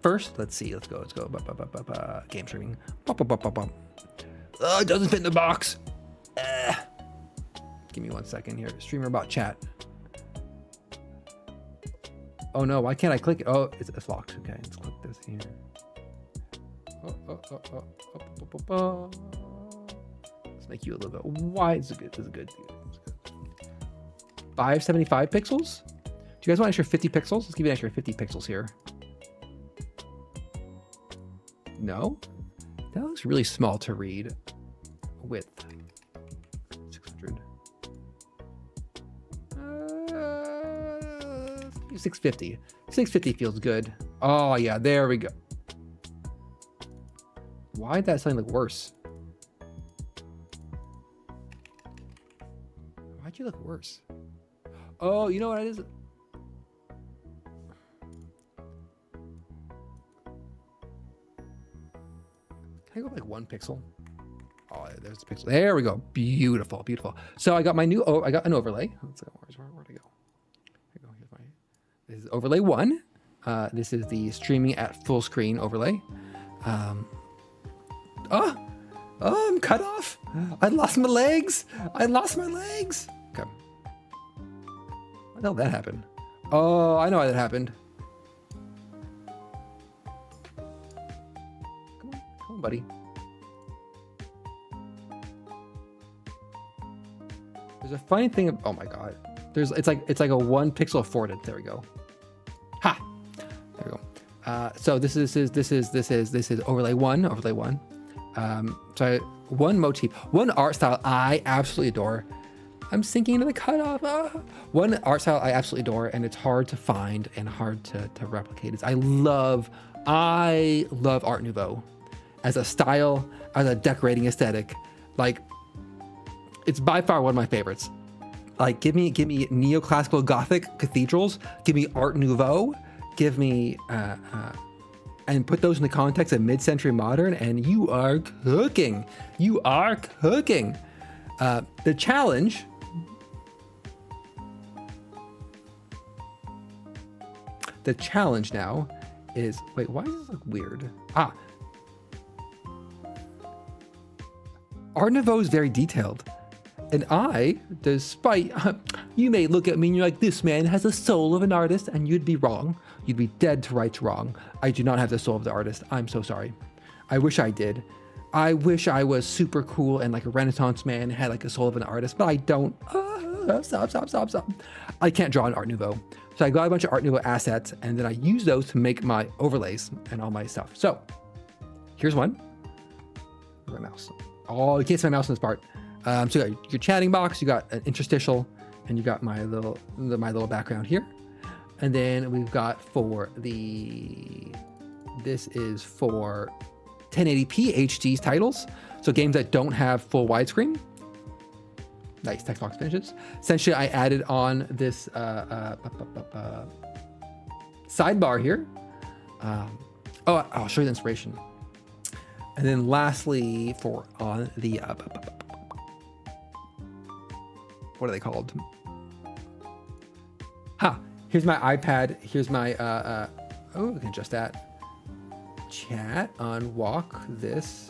First, let's see. Let's go. Game streaming. It doesn't fit in the box. Give me 1 second here. Streamer bot chat. Oh no, why can't I click it? Oh, it's locked. Okay, let's click this here. Let's make you a little bit wide. This is good. 575 pixels? Do you guys want an extra 50 pixels? Let's give you an extra 50 pixels here. No? That looks really small to read. Width. 600. 650. 650 feels good. Oh yeah, there we go. Why did that suddenly look worse? Why'd you look worse? Oh, you know what it is? Can I go like 1 pixel? Oh, there's the pixel. There we go. Beautiful. So I got my new, I got an overlay. Let's go. Where'd it go? Here we go. This is overlay 1. This is the streaming at full screen overlay. Oh, I'm cut off. I lost my legs. I lost my legs. Okay. What the hell did that happen? Oh, I know why that happened. Come on, buddy. There's a funny thing. Oh my God. It's like a 1 pixel afforded. There we go. Ha. There we go. So this is overlay one. So one motif, one art style I absolutely adore. I'm sinking into the cutoff. One art style I absolutely adore, and it's hard to find and hard to replicate. I love Art Nouveau as a style, as a decorating aesthetic. Like, it's by far one of my favorites. Like, give me neoclassical Gothic cathedrals. Give me Art Nouveau. Give me and put those in the context of mid-century modern, and you are cooking. You are cooking. The challenge. The challenge now is, wait, why does this look weird? Art Nouveau is very detailed. And I, despite, you may look at me and you're like, this man has the soul of an artist, and you'd be wrong. You'd be dead to rights wrong. I do not have the soul of the artist. I'm so sorry. I wish I did. I wish I was super cool and like a Renaissance man, had like a soul of an artist, but I don't. Stop. I can't draw an Art Nouveau. So I got a bunch of Art Nouveau assets, and then I use those to make my overlays and all my stuff. So here's one. Where's my mouse? Oh, you can't see my mouse in this part. So you got your chatting box, you got an interstitial, and you got my little background here. And then we've got this is for 1080p HD titles. So games that don't have full widescreen. Nice text box finishes. Essentially, I added on this sidebar here. I'll show you the inspiration. And then lastly, for on the what are they called? Here's my iPad. Here's my we can adjust that. Chat on walk this.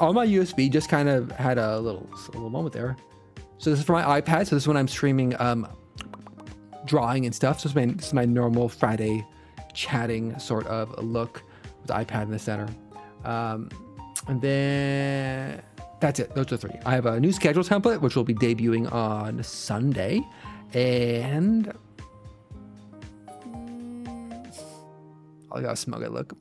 On my USB just kind of had a little moment there. So this is for my iPad. So this is when I'm streaming drawing and stuff. So this is my normal Friday chatting sort of look with the iPad in the center. And then that's it. Those are three. I have a new schedule template, which will be debuting on Sunday. And I got a smug it look.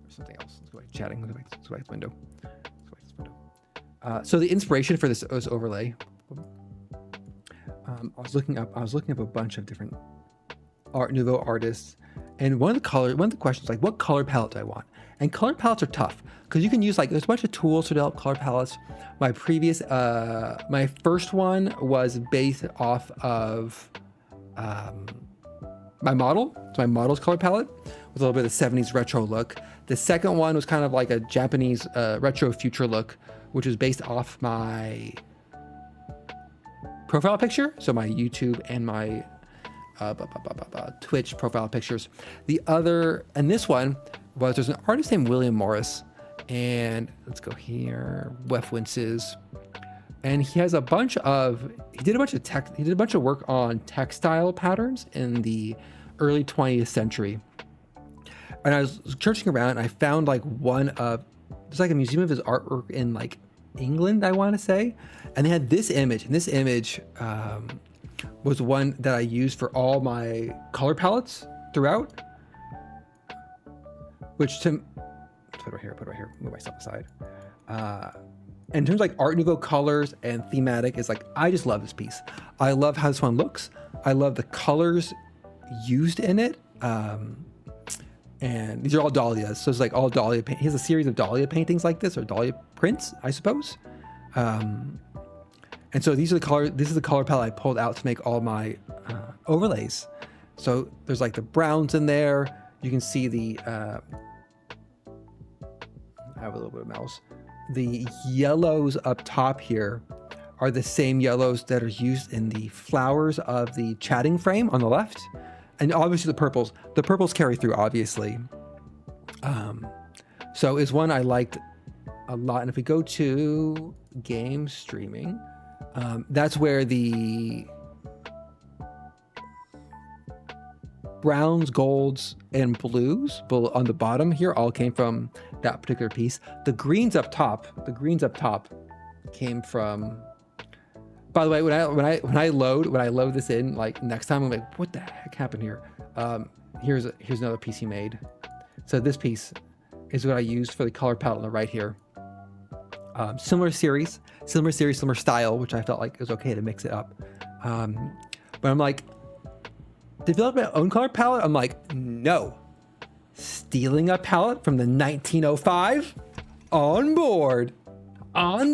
Something else. Let's go back to chatting. Let's go back to the window. So the inspiration for this overlay, I was looking up a bunch of different Art Nouveau artists, and one of the questions like, what color palette do I want? And color palettes are tough because you can use there's a bunch of tools to develop color palettes. My first one was based off of my model. So my model's color palette with a little bit of 70s retro look. The second one was kind of like a Japanese retro future look, which was based off my profile picture. So my YouTube and my Twitch profile pictures. This one was, there's an artist named William Morris, and let's go here, Wef Winces. And he did a bunch of work on textile patterns in the early 20th century. And I was searching around and I found there's a museum of his artwork in England, I want to say. And they had this image, and this image was one that I used for all my color palettes throughout. Put it right here, move myself aside. In terms of Art Nouveau colors and thematic, I just love this piece. I love how this one looks. I love the colors used in it. And these are all Dahlias. So it's all Dahlia. He has a series of Dahlia paintings like this, or Dahlia prints, I suppose. And And so this is the color palette I pulled out to make all my overlays. So there's like the browns in there. You can see the, I have a little bit of mouse. The yellows up top here are the same yellows that are used in the flowers of the chatting frame on the left. And obviously the purples carry through, obviously. So is one I liked a lot. And if we go to game streaming, that's where the browns, golds, and blues on the bottom here all came from that particular piece. The greens up top came from, by the way, when I load this in, like next time I'm like, what the heck happened here? Here's another piece he made. So this piece is what I used for the color palette on the right here. Similar series, similar style, which I felt like it was okay to mix it up. But I'm like, develop my own color palette? I'm like, no. Stealing a palette from the 1905? On board. A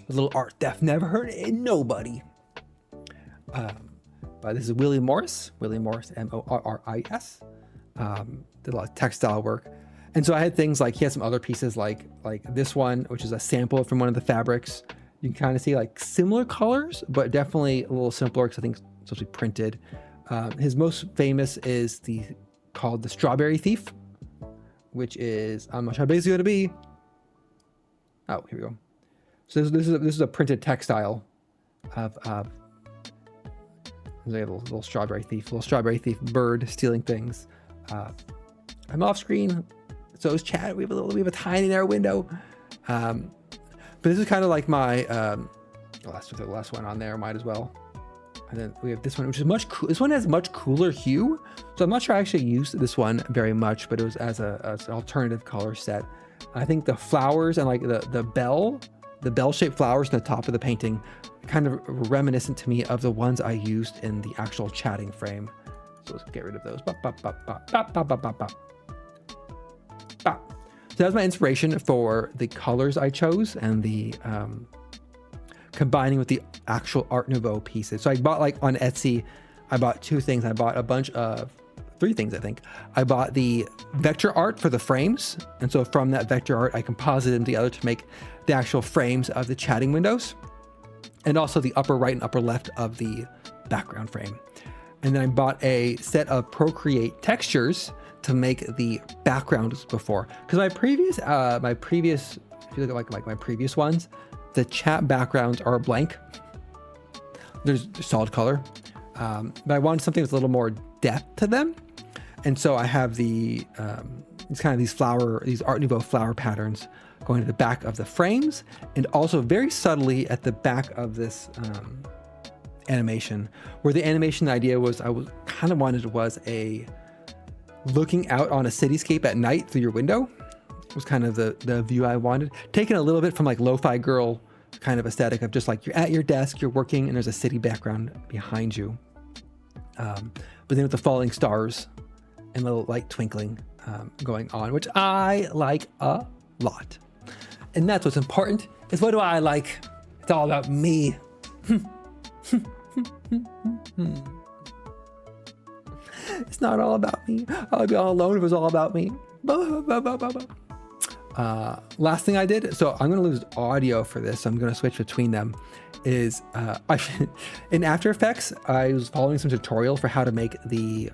little art theft never hurt nobody. But this is Willie Morris, Morris. Did a lot of textile work. And so I had things like, he had some other pieces like this one, which is a sample from one of the fabrics. You can kind of see like similar colors, but definitely a little simpler because I think it's supposed to be printed. His most famous is called the Strawberry Thief, which is, I'm not sure how big it's going to be. Oh, here we go. So this is a printed textile of there's a little strawberry thief bird stealing things. I'm off screen, so is chat. We have a tiny narrow window. But this is kind of like my the last one on there, might as well. And then we have this one, which is this one has much cooler hue. So I'm not sure I actually used this one very much, but it was as an alternative color set. I think the flowers and like the bell-shaped flowers in the top of the painting, kind of reminiscent to me of the ones I used in the actual chatting frame. So let's get rid of those. So that was my inspiration for the colors I chose and the combining with the actual Art Nouveau pieces. So I bought, like on Etsy, I bought two things. I bought three things, I think. I bought the vector art for the frames. And so from that vector art, I composited them together to make the actual frames of the chatting windows, and also the upper right and upper left of the background frame. And then I bought a set of Procreate textures to make the backgrounds before. Because my previous, if you look at like my previous ones, the chat backgrounds are blank. There's solid color. But I wanted something with a little more depth to them. And so I have these Art Nouveau flower patterns going to the back of the frames, and also very subtly at the back of this animation, where the animation idea was a looking out on a cityscape at night through your window. It was kind of the view I wanted, taken a little bit from like Lo-Fi Girl kind of aesthetic of just like you're at your desk, you're working, and there's a city background behind you. But then with the falling stars and little light twinkling going on, which I like a lot. And that's what's important, is what do I like? It's all about me. It's not all about me. I'd be all alone if it was all about me. Last thing I did, so I'm going to lose audio for this, so I'm going to switch between them, is in After Effects, I was following some tutorial for how to make the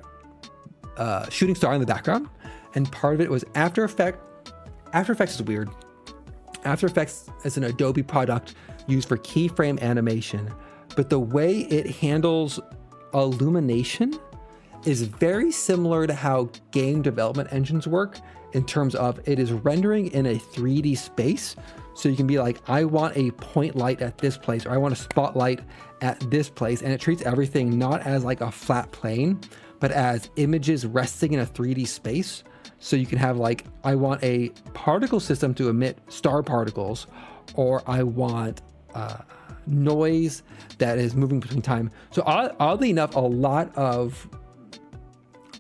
shooting star in the background. And part of it was After Effects. After Effects is weird. After Effects is an Adobe product used for keyframe animation, but the way it handles illumination is very similar to how game development engines work, in terms of it is rendering in a 3D space. So you can be like, I want a point light at this place, or I want a spotlight at this place. And it treats everything not as like a flat plane, but as images resting in a 3D space. So you can have like, I want a particle system to emit star particles, or I want noise that is moving between time. So oddly enough, a lot of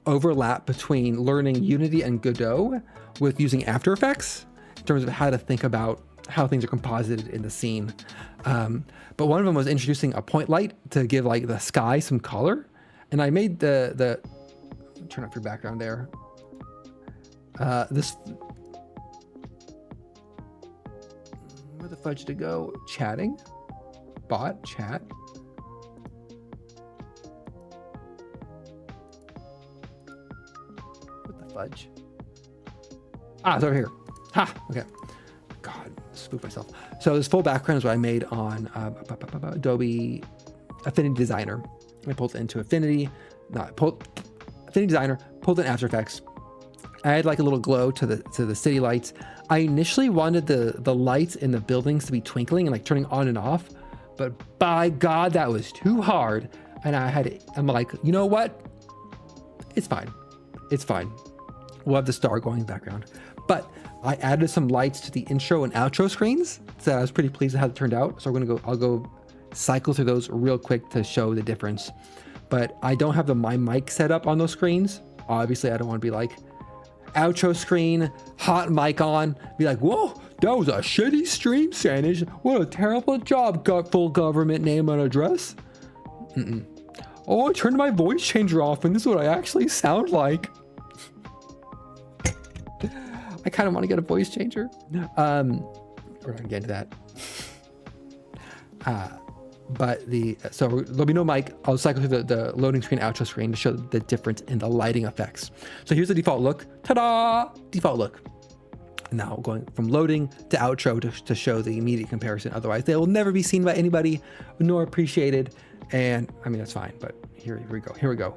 overlap between learning Unity and Godot with using After Effects in terms of how to think about how things are composited in the scene. But one of them was introducing a point light to give like the sky some color. And I made the turn off your background there. This, where the fudge to go? Chatting, bot, chat. What the fudge? Ah, it's over here. Ha, okay. God, spooked myself. So this full background is what I made on Adobe Affinity Designer. I pulled it into Affinity Designer, pulled in After Effects. I had like a little glow to the city lights. I initially wanted the lights in the buildings to be twinkling and like turning on and off, but by God, that was too hard. And I'm like, you know what? It's fine. It's fine. We'll have the star going in the background. But I added some lights to the intro and outro screens, so I was pretty pleased with how it turned out. So I'll go cycle through those real quick to show the difference. But I don't have my mic set up on those screens. Obviously, I don't want to be like outro screen, hot mic on, be like, whoa, that was a shitty stream, Sanish. What a terrible job, full government name and address. Oh, I turned my voice changer off and this is what I actually sound like. I kind of want to get a voice changer. We're not gonna get into that. But so there'll be no mic. I'll cycle through the loading screen, outro screen to show the difference in the lighting effects. So here's the default look. Ta-da! Default look. Now going from loading to outro to show the immediate comparison. Otherwise, they will never be seen by anybody nor appreciated. And I mean, that's fine, but here we go. Here we go.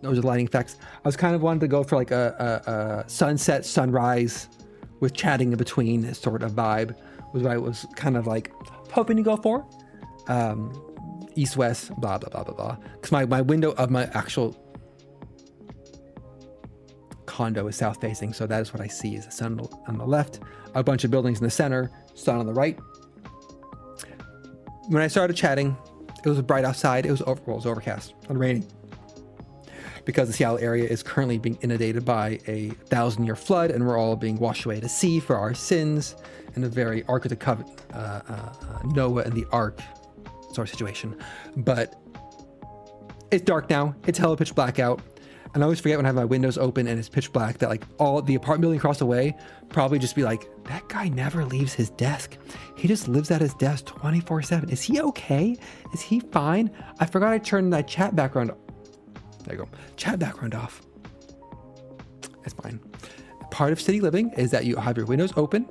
Those are lighting effects. I was kind of wanting to go for like a sunset, sunrise with chatting in between sort of vibe was what I was kind of like hoping to go for. East, west, blah, blah, blah, blah, blah. Because my window of my actual condo is south facing. So that is what I see is the sun on the left, a bunch of buildings in the center, sun on the right. When I started chatting, it was bright outside. It was overcast and raining. Because the Seattle area is currently being inundated by a 1,000-year flood, and we're all being washed away to sea for our sins in a very Ark of the Covenant, Noah and the Ark sort of situation. But it's dark now. It's hella pitch black out. And I always forget when I have my windows open and it's pitch black that like all the apartment building across the way probably just be like, that guy never leaves his desk. He just lives at his desk 24/7. Is he okay? Is he fine? I forgot I turned that chat background. There you go. Chat background off. It's fine. Part of city living is that you have your windows open.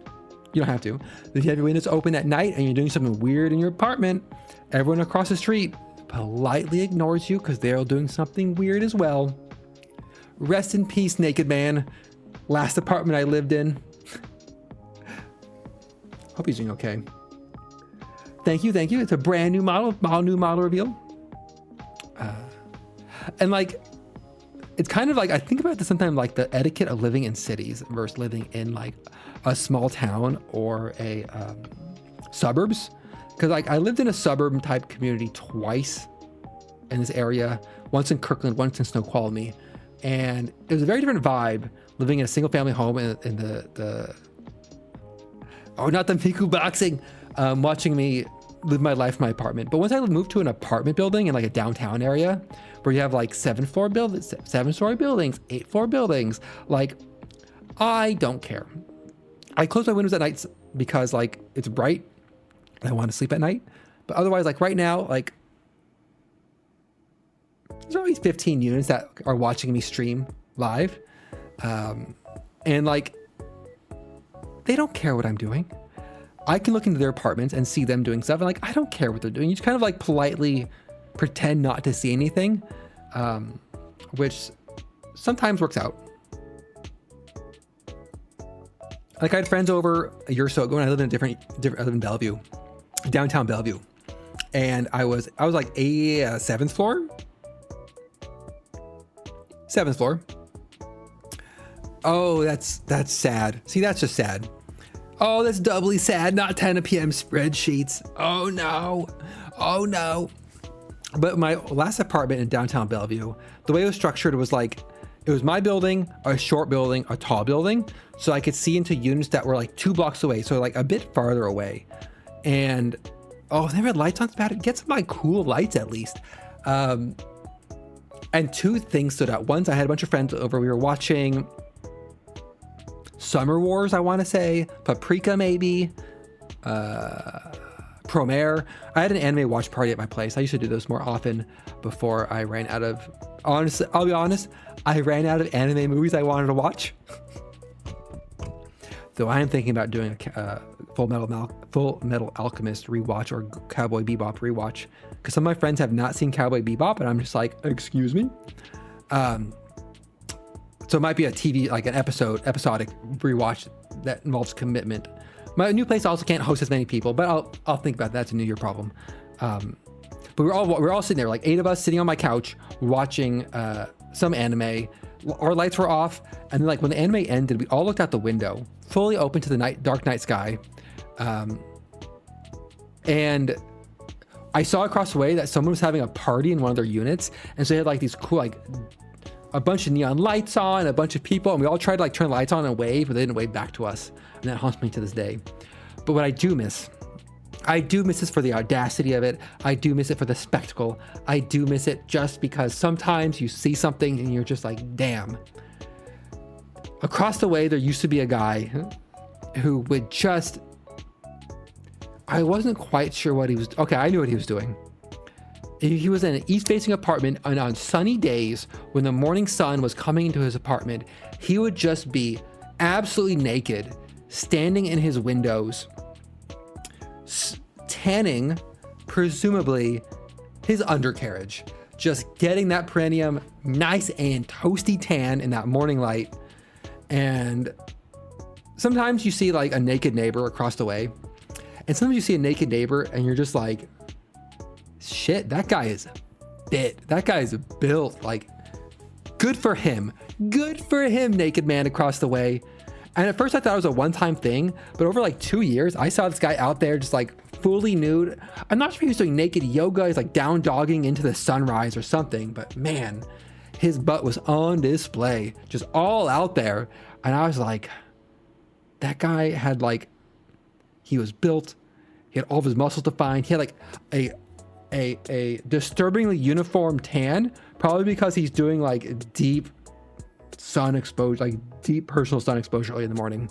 You don't have to. If you have your windows open at night and you're doing something weird in your apartment, everyone across the street politely ignores you because they're doing something weird as well. Rest in peace, naked man. Last apartment I lived in. Hope he's doing okay. Thank you, thank you. It's a brand new model, all new model reveal. And like, it's kind of like, I think about this sometimes, like the etiquette of living in cities versus living in like a small town or a suburbs. Cause like I lived in a suburb type community twice in this area, once in Kirkland, once in Snoqualmie. And it was a very different vibe living in a single family home in the oh, not the Miku boxing, watching me live my life in my apartment. But once I moved to an apartment building in like a downtown area where you have like 7-story buildings, 8-floor buildings, like I don't care. I close my windows at night because like it's bright and I want to sleep at night. But otherwise, like right now, like there's always 15 units that are watching me stream live. And like, they don't care what I'm doing. I can look into their apartments and see them doing stuff. And like, I don't care what they're doing. You just kind of like politely pretend not to see anything, which sometimes works out. Like I had friends over a year or so ago and I lived in I live in Bellevue, downtown Bellevue. And I was like a seventh floor. Oh, that's sad. See, that's just sad. Oh, that's doubly sad. Not 10 p.m. spreadsheets. Oh no. But my last apartment in downtown Bellevue, the way it was structured was like, it was my building, a short building, a tall building. So I could see into units that were like 2 blocks away. So like a bit farther away. And, oh, they had lights on. Get some like cool lights at least. And 2 things stood out. One, I had a bunch of friends over. We were watching Summer Wars, I want to say. Paprika, maybe. Promare. I had an anime watch party at my place. I used to do those more often before I ran out of, honestly, I'll be honest, I ran out of anime movies I wanted to watch. Though I am thinking about doing a Full Metal Alchemist rewatch or Cowboy Bebop rewatch, because some of my friends have not seen Cowboy Bebop, and I'm just like, excuse me. So it might be a TV, like an episodic rewatch that involves commitment. My new place also can't host as many people, but I'll think about that. It's a New Year problem. But we're all sitting there, like 8 of us sitting on my couch watching some anime. Our lights were off, and then like when the anime ended, we all looked out the window, fully open to the dark night sky, and I saw across the way that someone was having a party in one of their units, and so they had like these cool, like a bunch of neon lights on, a bunch of people, and we all tried to like turn the lights on and wave, but they didn't wave back to us, and that haunts me to this day. But what I do miss this for the audacity of it. I do miss it for the spectacle. I do miss it just because sometimes you see something and you're just like, damn. Across the way, there used to be a guy who would just, I wasn't quite sure what he was, okay, I knew what he was doing. He was in an east-facing apartment, and on sunny days, when the morning sun was coming into his apartment, he would just be absolutely naked, standing in his windows, tanning, presumably, his undercarriage. Just getting that perineum nice and toasty tan in that morning light. And sometimes you see like a naked neighbor across the way, and sometimes you see a naked neighbor and you're just like, shit, that guy is fit. That guy is built. Like, good for him. Good for him, naked man across the way. And at first I thought it was a one-time thing, but over like 2 years, I saw this guy out there just like fully nude. I'm not sure if he was doing naked yoga. He's like down dogging into the sunrise or something, but man, his butt was on display, just all out there. And I was like, that guy had like, he was built. He had all of his muscles defined. He had like a disturbingly uniform tan, probably because he's doing like deep sun exposure, like deep personal sun exposure early in the morning.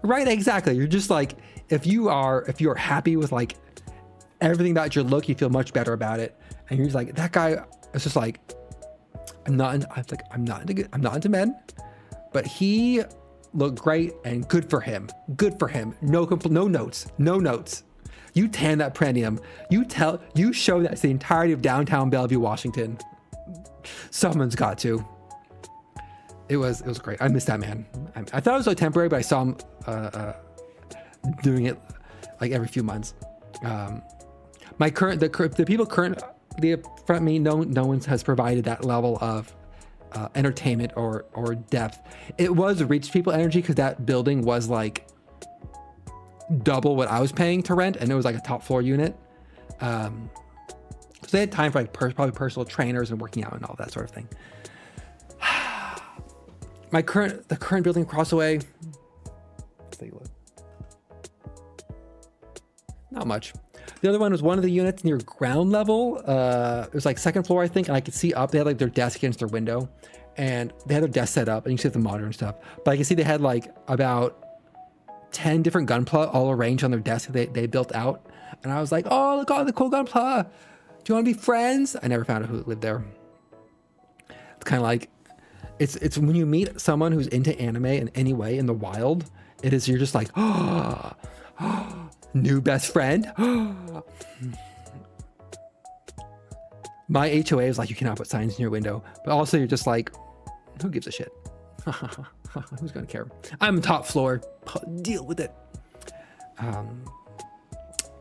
Right, exactly. You're just like, if you're happy with like everything about your look, you feel much better about it. And you're just like, that guy is just like, I'm not into men, but he looked great and good for him. Good for him. No notes. You tan that perineum. You show that to the entirety of downtown Bellevue, Washington. Someone's got to. It was great. I missed that man. I thought it was like temporary, but I saw him doing it like every few months. The people currently in front of me, no one has provided that level of entertainment or depth. It was Rich People energy, because that building was like double what I was paying to rent, and it was like a top floor unit. So they had time for like probably personal trainers and working out and all that sort of thing. The current building across the way, let's take a look. Not much. The other one was one of the units near ground level. It was like second floor, I think, and I could see up. They had like their desk against their window, and they had their desk set up, and you can see the monitor and stuff. But I can see they had like about 10 different Gunpla all arranged on their desk they built out. And I was like, oh, look, all the cool Gunpla. Do you want to be friends? I never found out who lived there. It's kind of like, it's when you meet someone who's into anime in any way in the wild, you're just like, oh, new best friend. My HOA was like, you cannot put signs in your window. But also you're just like, who gives a shit? Who's gonna care? I'm top floor. Deal with it.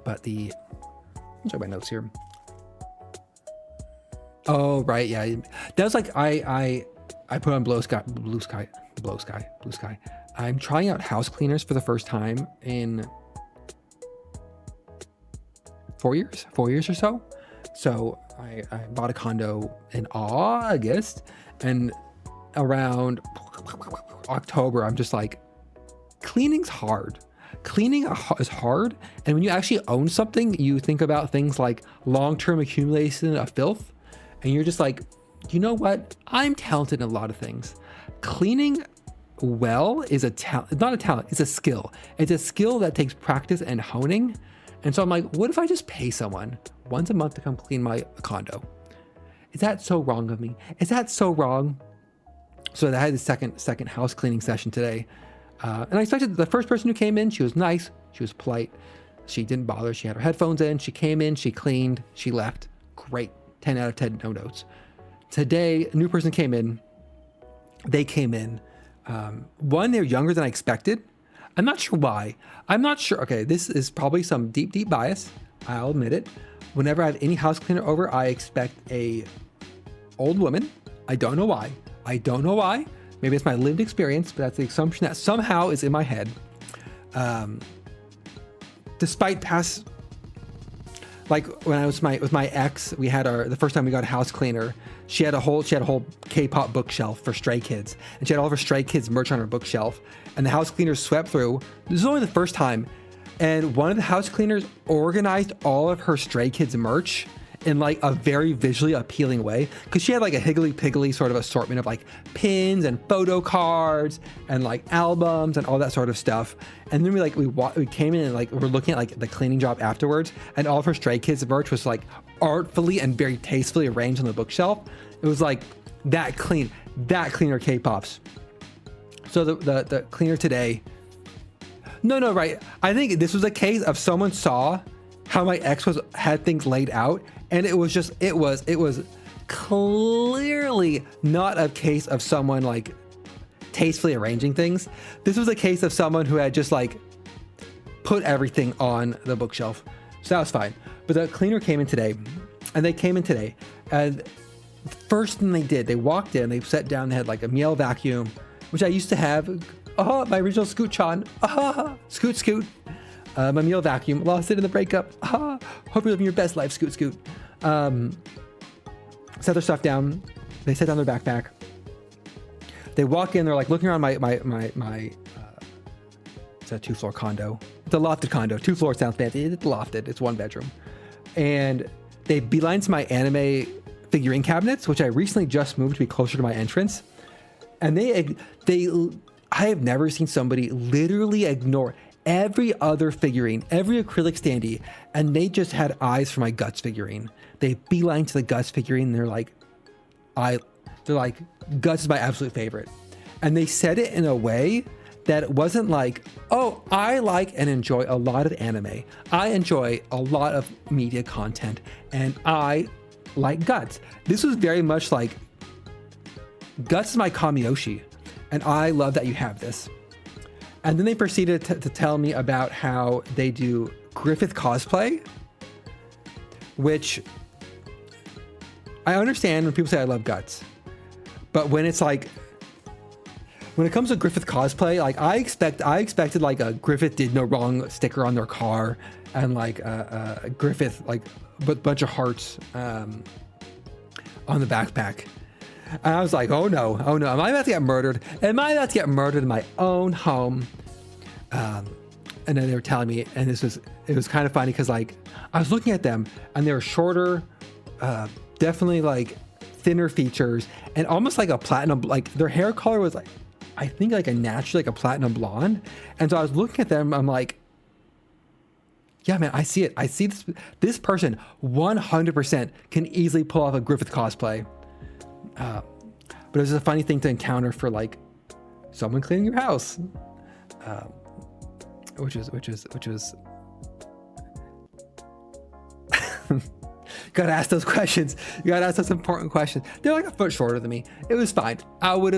But enjoy my notes here. Oh right, yeah. That was like I put on blue sky. I'm trying out house cleaners for the first time in 4 years or so. So I bought a condo in August, and around October, I'm just like, cleaning's hard. Cleaning is hard. And when you actually own something, you think about things like long-term accumulation of filth. And you're just like, you know what? I'm talented in a lot of things. Cleaning well is a talent. It's not a talent. It's a skill. It's a skill that takes practice and honing. And so I'm like, what if I just pay someone once a month to come clean my condo? Is that so wrong of me? Is that so wrong? So I had the second house cleaning session today. And I expected the first person who came in, she was nice, she was polite, she didn't bother, she had her headphones in, she came in, she cleaned, she left. Great, 10 out of 10, no notes. Today, a new person came in, they came in. One, they're younger than I expected. I'm not sure why. I'm not sure. Okay, this is probably some deep bias. I'll admit it. Whenever I have any house cleaner over, I expect a old woman. I don't know why. Maybe it's my lived experience, but that's the assumption that somehow is in my head. Despite past, like when I was with my ex, we had the first time we got a house cleaner. She had a whole K-pop bookshelf for Stray Kids, and she had all of her Stray Kids merch on her bookshelf. And the house cleaner swept through. This is only the first time, and one of the house cleaners organized all of her Stray Kids merch in like a very visually appealing way, because she had like a higgly-piggly sort of assortment of like pins and photo cards and like albums and all that sort of stuff. And then we came in and like we're looking at like the cleaning job afterwards, and all of her Stray Kids merch was like artfully and very tastefully arranged on the bookshelf. It was like that cleaner K-pops. So the cleaner today, no, right. I think this was a case of someone saw how my ex had things laid out, and it was clearly not a case of someone like tastefully arranging things. This was a case of someone who had just like put everything on the bookshelf. So that was fine. But the cleaner came in today, and the first thing they did, they walked in, they sat down, they had like a Miele vacuum, which I used to have. My original Scoot-chan. Scoot. My Miele vacuum, lost it in the breakup. Hope you're living your best life, Scoot. Set their stuff down. They set down their backpack. They walk in, they're like looking around my it's a 2-floor condo. It's a lofted condo. 2 floors sounds fancy. It's lofted. It's 1 bedroom. And they beeline to my anime figurine cabinets, which I recently just moved to be closer to my entrance. And I have never seen somebody literally ignore every other figurine, every acrylic standee, and they just had eyes for my Guts figurine. They beeline to the Guts figurine, and they're like, Guts is my absolute favorite. And they said it in a way that it wasn't like, oh, I like and enjoy a lot of anime. I enjoy a lot of media content, and I like Guts. This was very much like, Guts is my Kamiyoshi, and I love that you have this. And then they proceeded to tell me about how they do Griffith cosplay, which I understand when people say I love Guts, but when it's like, when it comes to Griffith cosplay, like I expected like a Griffith did no wrong sticker on their car, and like a Griffith like a bunch of hearts on the backpack. And I was like, oh no, am I about to get murdered? Am I about to get murdered in my own home? And then they were telling me, and it was kind of funny because like I was looking at them, and they were shorter, definitely like thinner features, and almost like a platinum, like their hair color was like, I think like a naturally like a platinum blonde. And so I was looking at them, I'm like, yeah, man, I see it. I see this person 100% can easily pull off a Griffith cosplay. But it was a funny thing to encounter for like someone cleaning your house, which was gotta ask those questions. You gotta ask those important questions. They're like a foot shorter than me. It was fine. I would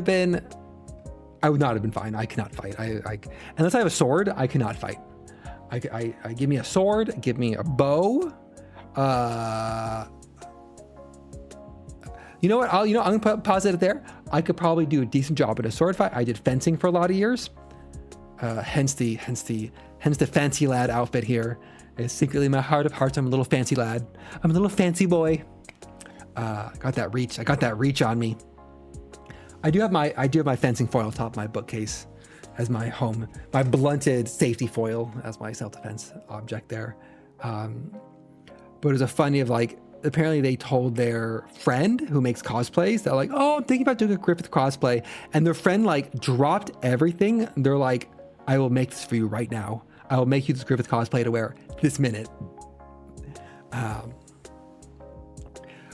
not have been fine. I cannot fight. I unless I have a sword, I cannot fight. I give me a sword, give me a bow. You know what? I'm gonna pause it there. I could probably do a decent job at a sword fight. I did fencing for a lot of years. Hence the Hence the fancy lad outfit here. Is secretly in my heart of hearts, I'm a little fancy lad. I'm a little fancy boy. Got that reach. I got that reach on me. I do have my fencing foil on top of my bookcase as my blunted safety foil as my self-defense object there. But it was a funny of like, apparently they told their friend who makes cosplays, they're like, oh, I'm thinking about doing a Griffith cosplay. And their friend like dropped everything. They're like, I will make this for you right now. I will make you this Griffith cosplay to wear this minute.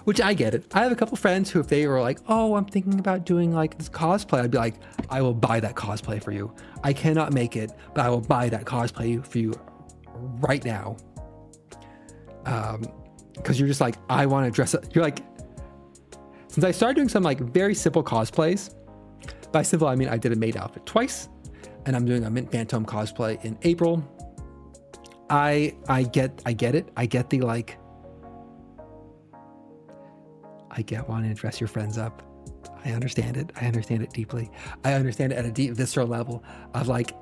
Which I get it. I have a couple friends who, if they were like, oh, I'm thinking about doing like this cosplay, I'd be like, I will buy that cosplay for you. I cannot make it, but I will buy that cosplay for you right now. Because you're just like, I want to dress up. You're like, since I started doing some like very simple cosplays, by simple, I mean, I did a maid outfit twice, and I'm doing a Mint Phantom cosplay in April. I get it. I get the like, I get wanting to dress your friends up. I understand it. I understand it deeply. I understand it at a deep visceral level of like,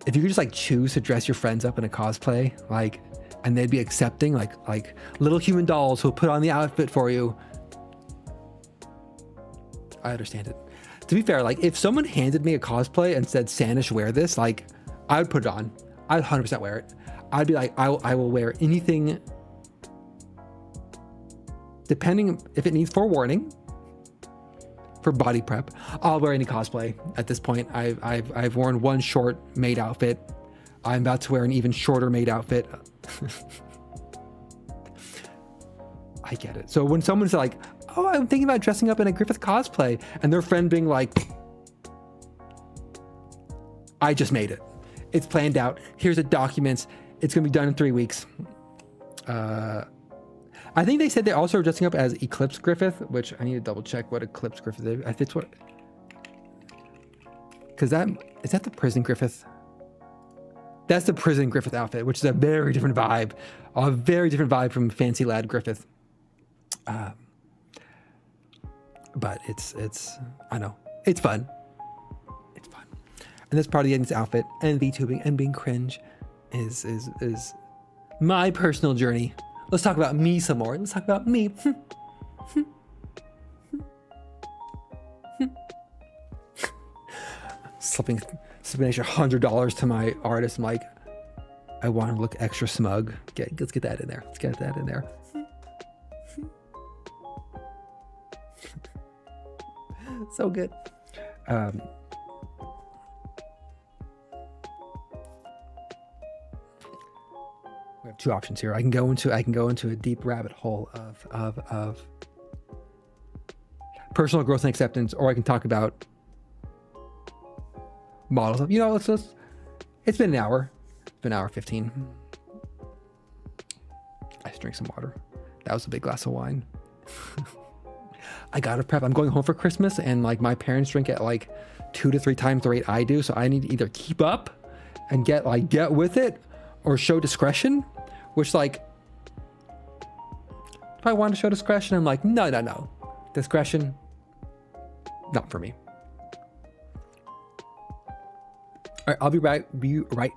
if you could just like choose to dress your friends up in a cosplay, like, and they'd be accepting, like little human dolls who'll put on the outfit for you. I understand it. To be fair, like if someone handed me a cosplay and said, Sanish, wear this, like I would put it on. I'd 100% wear it. I'd be like, I will wear anything, depending if it needs forewarning, for body prep. I'll wear any cosplay at this point. I've worn one short maid outfit. I'm about to wear an even shorter maid outfit. I get it. So when someone's like, oh, I'm thinking about dressing up in a Griffith cosplay, and their friend being like, I just made it. It's planned out. Here's the documents. It's going to be done in 3 weeks. I think they said they also are dressing up as Eclipse Griffith, which I need to double check what Eclipse Griffith is. I think it's what, because is that the prison Griffith? That's the prison Griffith outfit, which is a very different vibe. A very different vibe from Fancy Lad Griffith. But it's I know. It's fun. It's fun. And that's part of getting this outfit and VTubing and being cringe is my personal journey. Let's talk about me some more. Let's talk about me. Slipping an extra $100 to my artist. I'm like, I want to look extra smug. Let's get that in there. Let's get that in there. So good. We have two options here. I can go into a deep rabbit hole of personal growth and acceptance, or I can talk about models of, it's been an hour. It's been an hour 15. I should drink some water. That was a big glass of wine. I gotta prep. I'm going home for Christmas, and like my parents drink at like 2 to 3 times the rate I do. So I need to either keep up and get with it, or show discretion, which like, if I want to show discretion, I'm like, no. Discretion, not for me. All right, I'll be right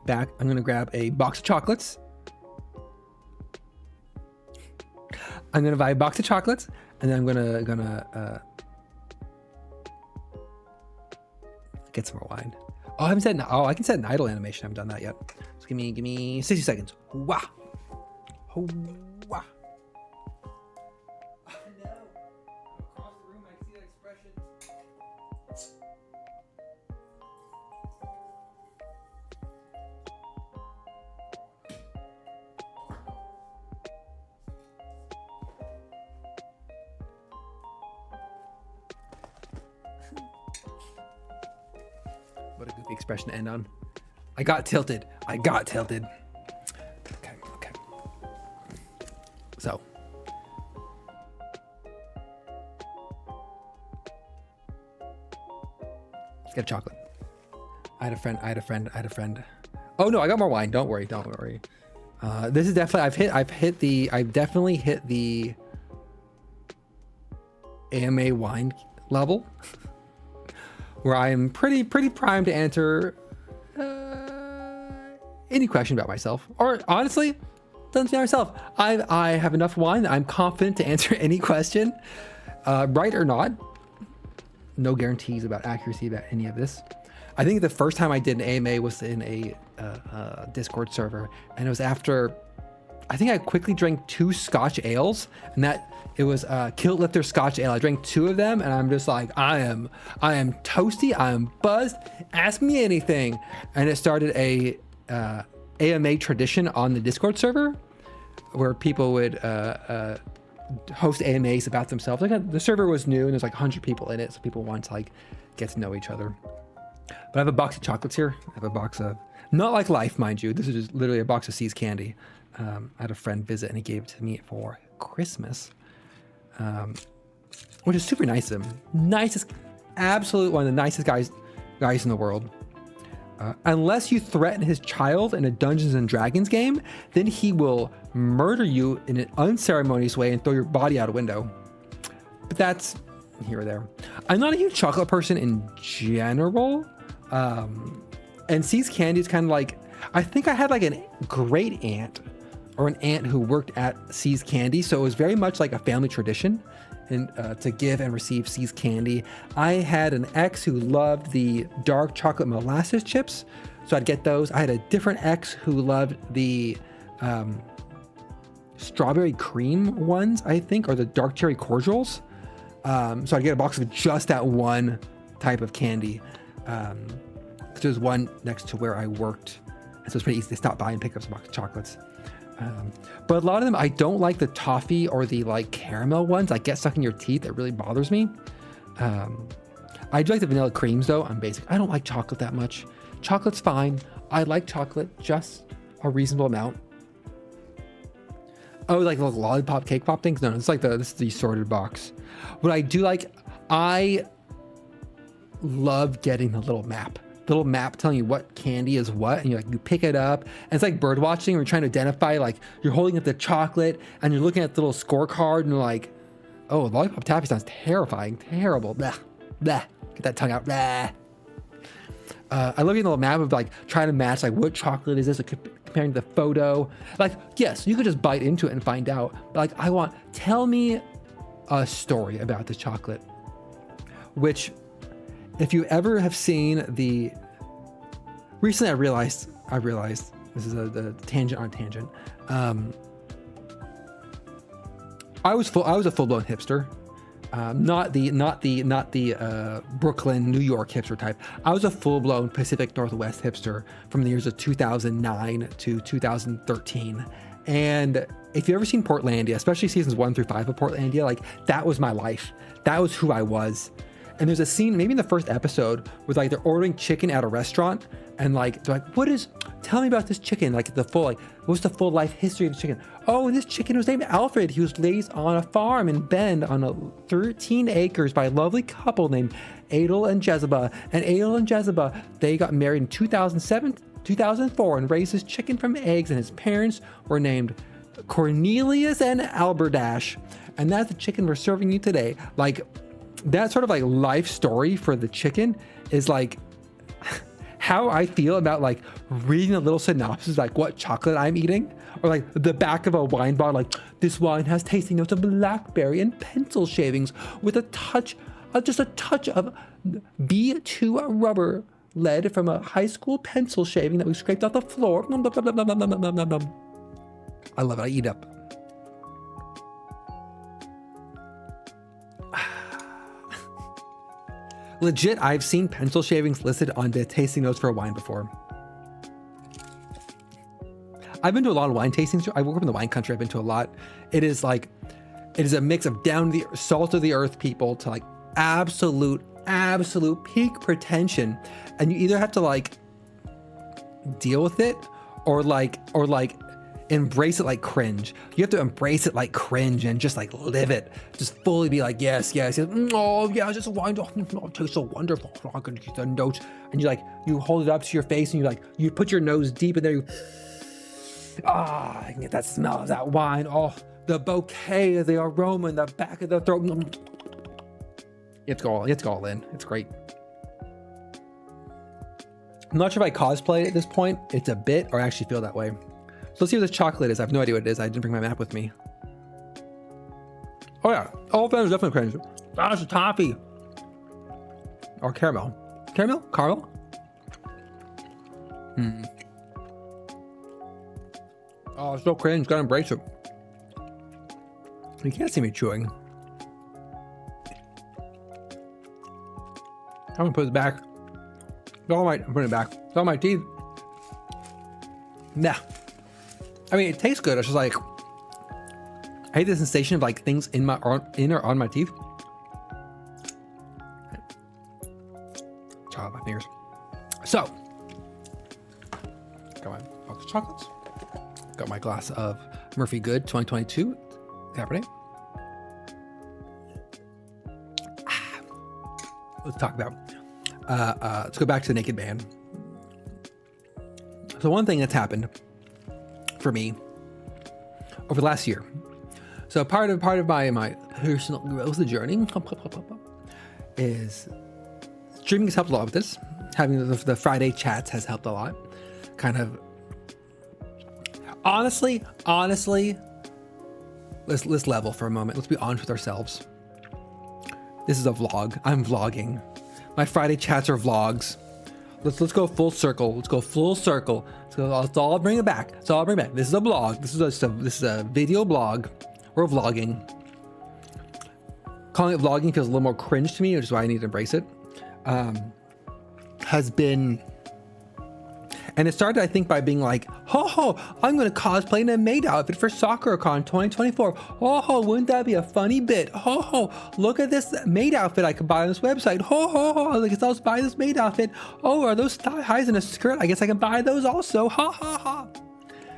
back. I'm gonna grab a box of chocolates. I'm gonna buy a box of chocolates, and then I'm gonna get some more wine. Oh, I haven't said. Oh, I can set an idle animation. I haven't done that yet. So give me 60 seconds. Wah. Oh, wah. Oh no! Across the room, I see that expression. What a goofy expression to end on. I got tilted. Okay. So. Let's get a chocolate. I had a friend. Oh no, I got more wine. Don't worry. This is definitely, I've definitely hit the AMA wine level. Where I am pretty primed to enter any question about myself, or honestly, doesn't see myself. I have enough wine that I'm confident to answer any question, right or not. No guarantees about accuracy about any of this. I think the first time I did an AMA was in a Discord server, and it was after, I think I quickly drank 2 Scotch ales, and that it was Kilt Lifter Scotch Ale. I drank 2 of them, and I'm just like, I am toasty, I am buzzed. Ask me anything, and it started a AMA tradition on the Discord server, where people would host AMAs about themselves. Like the server was new, and there's like 100 people in it, so people want to like get to know each other. But I have a box of chocolates here. I have a box of, not like Life, mind you. This is just literally a box of See's candy. I had a friend visit, and he gave it to me for Christmas, which is super nice of him. Nicest, absolute one of the nicest guys in the world. Unless you threaten his child in a Dungeons and Dragons game, then he will murder you in an unceremonious way and throw your body out a window. But that's here or there. I'm not a huge chocolate person in general. And See's candy is kind of like, I think I had like a great aunt or an aunt who worked at See's candy. So it was very much like a family tradition and to give and receive See's candy. I had an ex who loved the dark chocolate molasses chips, so I'd get those. I had a different ex who loved the strawberry cream ones, I think, or the dark cherry cordials. So I'd get a box of just that one type of candy. Because there's one next to where I worked, and so it's pretty easy to stop by and pick up some box of chocolates. But a lot of them, I don't like the toffee or the like caramel ones. Like get stuck in your teeth. It really bothers me. I do like the vanilla creams though. I'm basic. I don't like chocolate that much. Chocolate's fine. I like chocolate, just a reasonable amount. Oh, like the lollipop cake pop things? No, it's like this is the sorted box. What I do like, I love getting the little map telling you what candy is what, and you pick it up, and it's like bird watching. We're trying to identify, like you're holding up the chocolate and you're looking at the little scorecard and you're like, oh, lollipop taffy sounds terrifying, terrible, blah, blah. Get that tongue out, blah. I love getting the little map of like trying to match like what chocolate is this, like, comparing to the photo. Like, yes, you could just bite into it and find out, but like tell me a story about the chocolate. Which, if you ever have seen recently I realized this is a tangent on tangent. I was a full-blown hipster. Not the Brooklyn, New York hipster type. I was a full-blown Pacific Northwest hipster from the years of 2009 to 2013. And if you've ever seen Portlandia, especially seasons 1 through 5 of Portlandia, like that was my life. That was who I was. And there's a scene, maybe in the first episode, where like they're ordering chicken at a restaurant, and like they're like, tell me about this chicken, like what's the full life history of the chicken? Oh, this chicken was named Alfred. He was raised on a farm in Bend on 13 acres by a lovely couple named Adel and Jezebah. And Adel and Jezebah, they got married in 2004 and raised his chicken from eggs, and his parents were named Cornelius and Alberdash. And that's the chicken we're serving you today. Like, that sort of like life story for the chicken is like how I feel about like reading a little synopsis, like what chocolate I'm eating, or like the back of a wine bottle, like this wine has tasting notes of blackberry and pencil shavings with a touch, just a touch of B2 rubber lead from a high school pencil shaving that we scraped off the floor. I love it. I eat up. Legit, I've seen pencil shavings listed on the tasting notes for a wine before. I've been to a lot of wine tastings. I work up in the wine country. I've been to a lot. It is a mix of down to the salt of the earth people to like absolute peak pretension. And you either have to like deal with it or like embrace it like cringe. You have to embrace it like cringe and just like live it. Just fully be like, yes. Oh yeah, just wine. Oh, it tastes so wonderful. I'm gonna get the notes. And you hold it up to your face and you put your nose deep in there. I can get that smell of that wine. Oh, the bouquet, the aroma in the back of the throat. It's all in. It's great. I'm not sure if I cosplay at this point. It's a bit, or I actually feel that way. So let's see what this chocolate is. I have no idea what it is. I didn't bring my map with me. Oh yeah, all of them is definitely cringe. That's a toffee. Or caramel. Caramel? Caramel? Oh, it's so cringe. Gotta embrace it. You can't see me chewing. I'm gonna put it back. I'm putting it back. It's all my teeth. Nah. I mean, it tastes good. It's just like, I hate the sensation of like things in or on my teeth. My fingers. So, got my box of chocolates. Got my glass of Murphy Good 2022 Cabernet. Let's talk about. Let's go back to the Naked Band. So one thing that's happened for me over the last year. So part of my personal growth journey is streaming has helped a lot with this. Having the Friday chats has helped a lot. Kind of honestly, let's level for a moment. Let's be honest with ourselves. This is a vlog. I'm vlogging. My Friday chats are vlogs. Let's go full circle. Let's go full circle. Let's all bring it back. Let's all bring it back. This is a blog. This is a video blog. We're vlogging. Calling it vlogging feels a little more cringe to me, which is why I need to embrace it. Has been, and it started, I think, by being like, I'm going to cosplay in a maid outfit for SoccerCon 2024. Wouldn't that be a funny bit? Look at this maid outfit I could buy on this website. I guess I'll buy this maid outfit. Are those thigh highs in a skirt? I guess I can buy those also.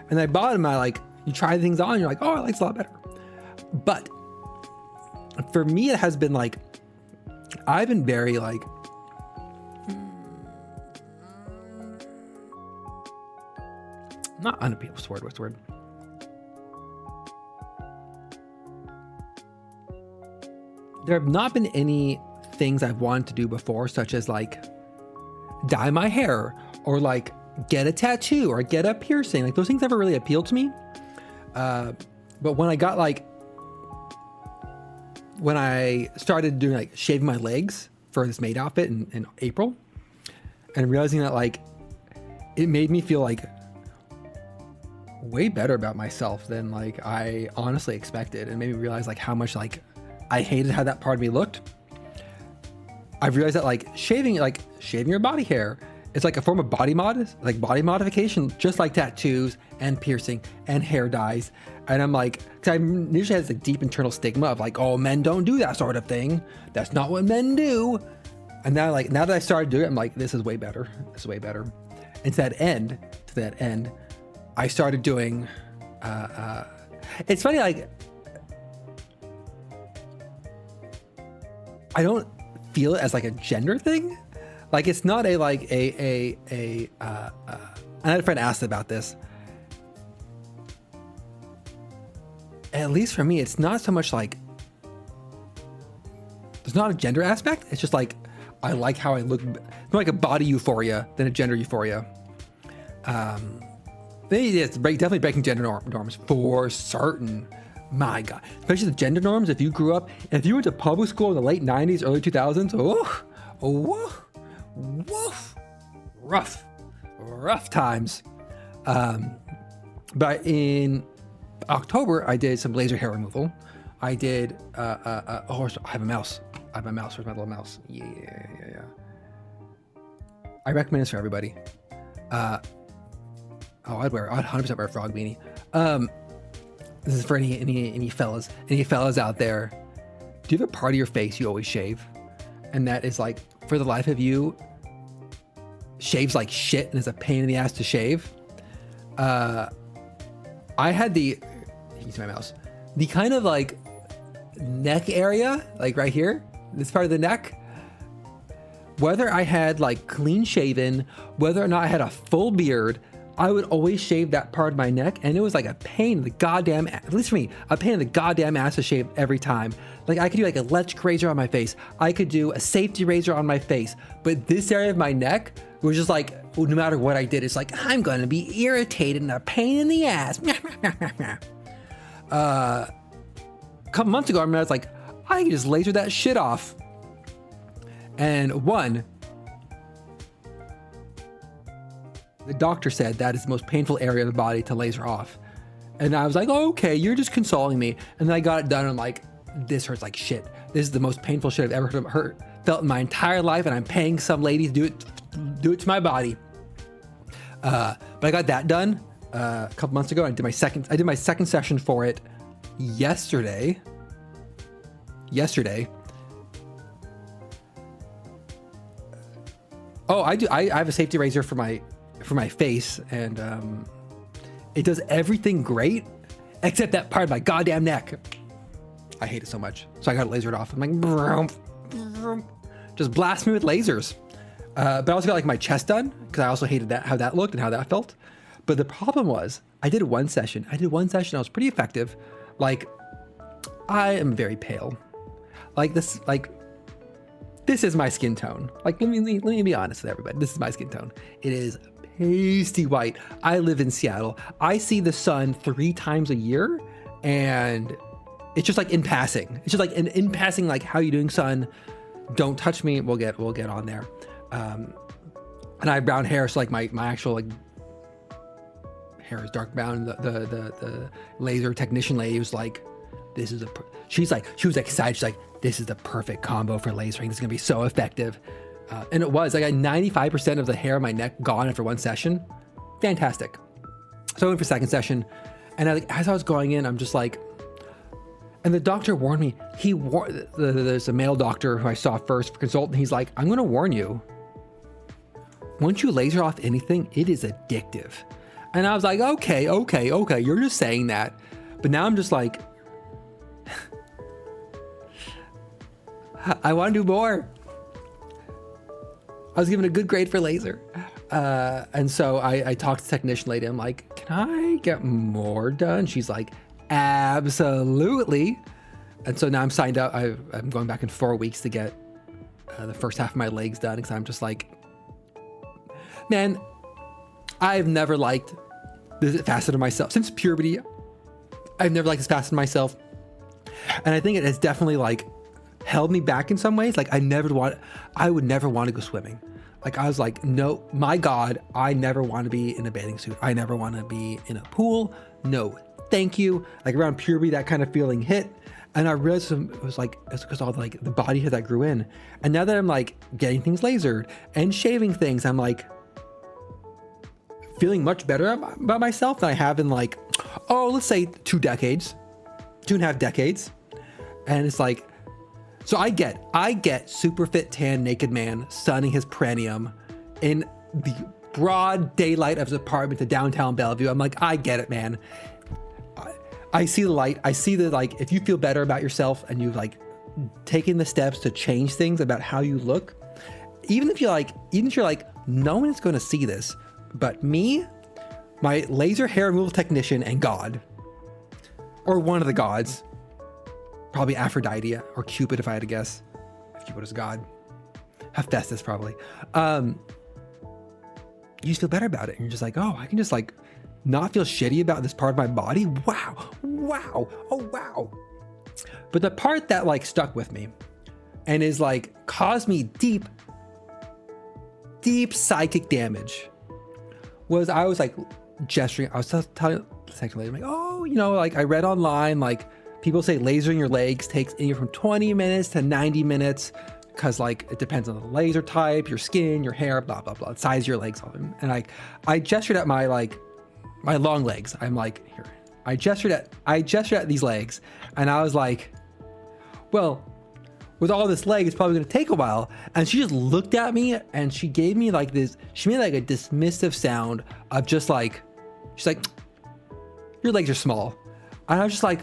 And I bought them. You try things on, you're like, I like this a lot better. But for me, it has been like, I've been very like, not unappealing. What's the word? There have not been any things I've wanted to do before, such as like dye my hair or like get a tattoo or get a piercing. Like those things never really appealed to me. But when I started doing like shaving my legs for this maid outfit in April, and realizing that like it made me feel like way better about myself than like I honestly expected, and made me realize like how much like I hated how that part of me looked. I've realized that like shaving your body hair is like a form of body modification, just like tattoos and piercing and hair dyes. And I'm like, cause I usually had this deep internal stigma of like, men don't do that sort of thing. That's not what men do. And now that I started doing it, I'm like, this is way better. This is way better. And to that end, I started doing, it's funny, like, I don't feel it as like a gender thing. Like, it's not I had a friend ask about this. At least for me, it's not so much like, there's not a gender aspect. It's just like, I like how I look, more like a body euphoria than a gender euphoria. It's definitely breaking gender norms for certain. My God, especially the gender norms. If you went to public school in the late 90s, early 2000s, rough times. But in October, I did some laser hair removal. I did, I have a mouse. Where's my little mouse? Yeah. I recommend this for everybody. I'd 100% wear a frog beanie. This is for any fellas out there. Do you have a part of your face you always shave? And that is like, for the life of you, shaves like shit and is a pain in the ass to shave. I had you can see my mouse. The kind of like neck area, like right here, this part of the neck, whether I had like clean shaven, whether or not I had a full beard, I would always shave that part of my neck, and it was like a pain in the goddamn, at least for me, a pain in the goddamn ass to shave every time. Like I could do like a electric razor on my face. I could do a safety razor on my face, but this area of my neck was just like, well, no matter what I did, it's like, I'm going to be irritated and a pain in the ass. A couple months ago, I was like, I can just laser that shit off. And one, the doctor said that is the most painful area of the body to laser off. And I was like, oh, okay, you're just consoling me. And then I got it done and I'm like, this hurts like shit. This is the most painful shit I've ever felt in my entire life. And I'm paying some lady to do it to my body. But I got that done a couple months ago. I did my second session for it yesterday. Oh, I have a safety razor for my face, and it does everything great except that part of my goddamn neck. I hate it so much. So I got it lasered off. I'm like, vroom, vroom. Just blast me with lasers. But I also got like my chest done because I also hated how that looked and how that felt. But the problem was I did one session. I was pretty effective. Like, I am very pale. This is my skin tone. Like, let me be honest with everybody. This is my skin tone. It is pasty white. I live in Seattle. I see the sun 3 times a year, and it's just like in passing. It's just like in passing, like, how you doing, sun? Don't touch me. We'll get on there. And I have brown hair, so like my actual like hair is dark brown. The laser technician lady was like, this is she was excited. She's like, this is the perfect combo for lasering. This is gonna be so effective. And it was. I got 95% of the hair on my neck gone after one session. Fantastic. So I went for second session, and as I was going in, I'm just like, and the doctor warned me. There's a male doctor who I saw first for consultant. He's like, I'm gonna warn you. Once you laser off anything, it is addictive. And I was like, okay, you're just saying that. But now I'm just like, I want to do more. I was given a good grade for laser. And so I talked to the technician lady. I'm like, can I get more done? She's like, absolutely. And so now I'm signed up. I'm going back in 4 weeks to get the first half of my legs done, because I'm just like, man, I've never liked this facet of myself since puberty. I've never liked this facet of myself, and I think it has definitely like held me back in some ways. Like I would never want to go swimming. Like I was like, no, my God, I never want to be in a bathing suit. I never want to be in a pool. No, thank you. Like around puberty, that kind of feeling hit. And I realized it was like, it's because all like the body hair that grew in. And now that I'm like getting things lasered and shaving things, I'm like feeling much better about myself than I have in like, let's say 2.5 decades. And it's like, so I get super fit tan naked man sunning his perineum in the broad daylight of his apartment to downtown Bellevue. I'm like, I get it, man. I see the light. I see that, like, if you feel better about yourself and you've like taken the steps to change things about how you look, even if you're like, no one is going to see this, but me, my laser hair removal technician, and God, or one of the gods, probably Aphrodite or Cupid, if I had to guess. If Cupid is God, Hephaestus probably. You just feel better about it, and you're just like, oh, I can just like not feel shitty about this part of my body. Wow. Oh, wow. But the part that like stuck with me and is like caused me deep psychic damage was I was like gesturing. I was telling the second lady, I'm like, oh, like I read online, like people say lasering your legs takes anywhere from 20 minutes to 90 minutes because like it depends on the laser type, your skin, your hair, blah, blah, blah, size of your legs. And I gestured at my long legs. I'm like, here. I gestured at these legs, and I was like, well, with all this leg, it's probably gonna take a while. And she just looked at me and she gave me like this, she made like a dismissive sound of just like, she's like, your legs are small. And I was just like,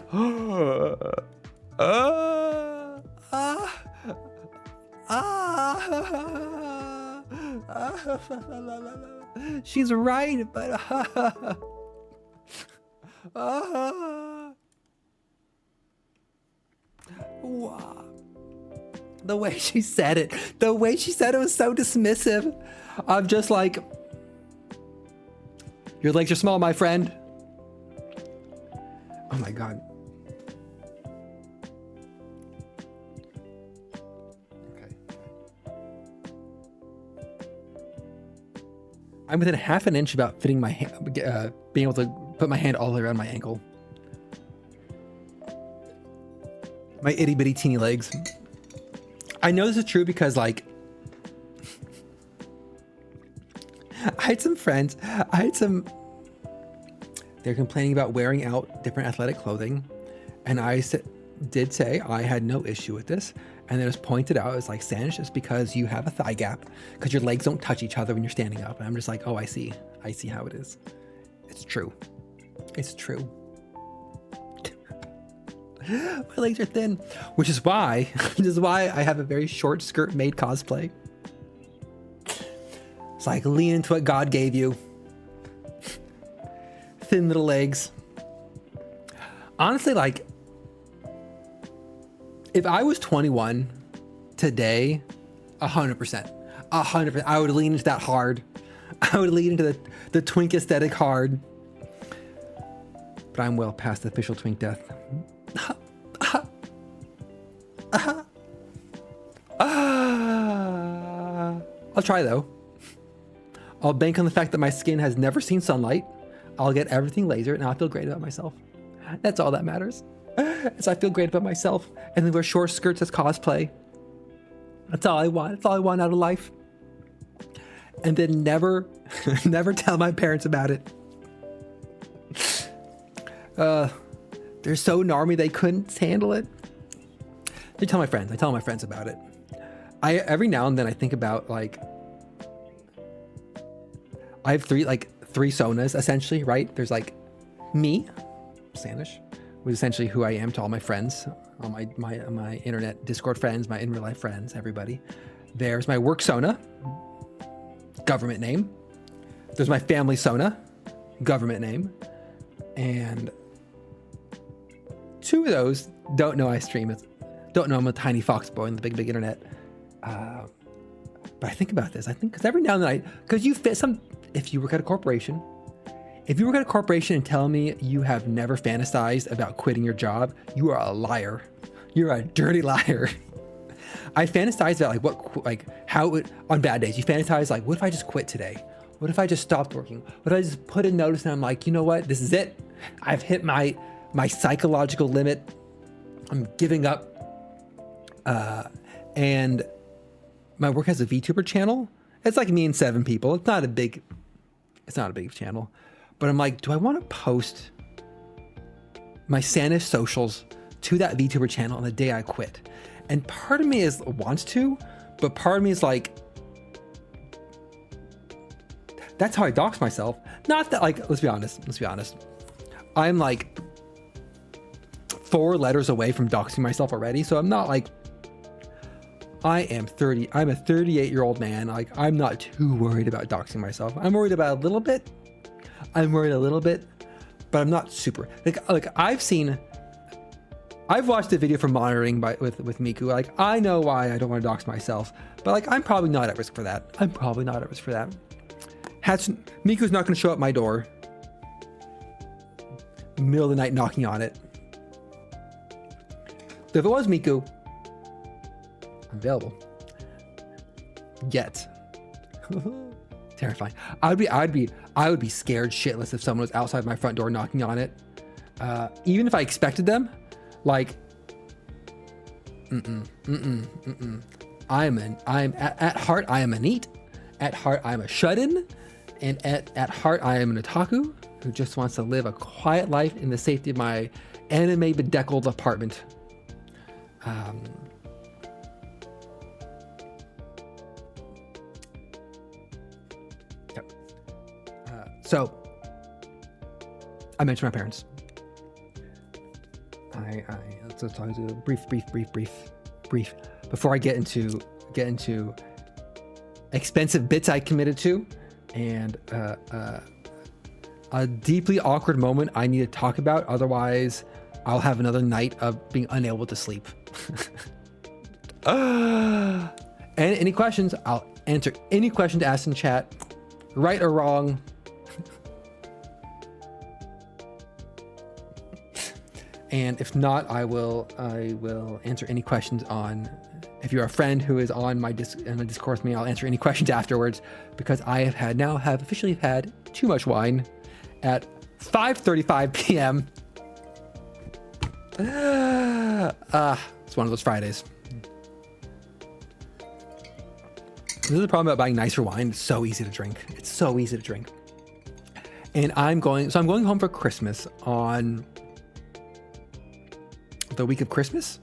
She's right, but wow. The way she said it, was so dismissive. I'm just like, your legs are small, my friend. Oh my God. Okay. I'm within half an inch about fitting my hand, being able to put my hand all the way around my ankle. My itty bitty teeny legs. I know this is true because, like, I had some friends, they're complaining about wearing out different athletic clothing. And I did say I had no issue with this. And it was pointed out, it was like, Sanish, it's because you have a thigh gap because your legs don't touch each other when you're standing up. And I'm just like, oh, I see how it is. It's true. It's true. My legs are thin, which is why I have a very short skirt made cosplay. It's like, lean into what God gave you. Thin little legs. Honestly, like, if I was 21 today, 100%, I would lean into that hard. I would lean into the twink aesthetic hard. But I'm well past the official twink death. I'll try though. I'll bank on the fact that my skin has never seen sunlight. I'll get everything lasered and I'll feel great about myself. That's all that matters. Is I feel great about myself and then wear short skirts as cosplay. That's all I want. That's all I want out of life. And then never tell my parents about it. They're so normy they couldn't handle it. I tell my friends about it. Every now and then I think about, like, I have three personas essentially, right? There's like me, Sanish, which is essentially who I am to all my friends, all my internet Discord friends, my in real life friends, everybody. There's my work Sona, government name. There's my family Sona, government name. And two of those don't know I stream, don't know I'm a tiny fox boy in the big internet. But I think about this. I think because every now and then because you fit some. If you work at a corporation, and tell me you have never fantasized about quitting your job, you are a liar. You're a dirty liar. I fantasize about on bad days, you fantasize like, what if I just quit today? What if I just stopped working? What if I just put a notice and I'm like, you know what? This is it. I've hit my psychological limit. I'm giving up. And my work has a VTuber channel. It's like me and 7 people. It's not a big channel, but I'm like, do I want to post my Sanish socials to that VTuber channel on the day I quit? And part of me wants to, but part of me is like, that's how I dox myself. Not that, like, let's be honest. I'm like 4 letters away from doxing myself already. So I'm not like, I'm a 38-year-old man. Like, I'm not too worried about doxing myself. I'm worried about a little bit, but I'm not super. Like I've watched a video for monitoring with Miku. Like, I know why I don't want to dox myself, but like, I'm probably not at risk for that. Miku's not going to show up my door middle of the night knocking on it. But if it was Miku, available. Yet. Terrifying. I would be scared shitless if someone was outside my front door knocking on it. Even if I expected them, like, I'm at heart, I am a NEET. At heart, I'm a shut-in. And at heart, I am an otaku who just wants to live a quiet life in the safety of my anime bedeckled apartment. So, I mentioned my parents. Let's talk a brief before I get into expensive bits I committed to. and a deeply awkward moment I need to talk about. Otherwise, I'll have another night of being unable to sleep. And any questions, I'll answer any questions asked in chat, right or wrong. And if not, I will answer any questions on. If you're a friend who is on my Discord with me, I'll answer any questions afterwards, because I have officially had too much wine at 5:35 p.m. It's one of those Fridays. This is the problem about buying nicer wine. It's so easy to drink. It's so easy to drink. And I'm going home for Christmas on the week of Christmas.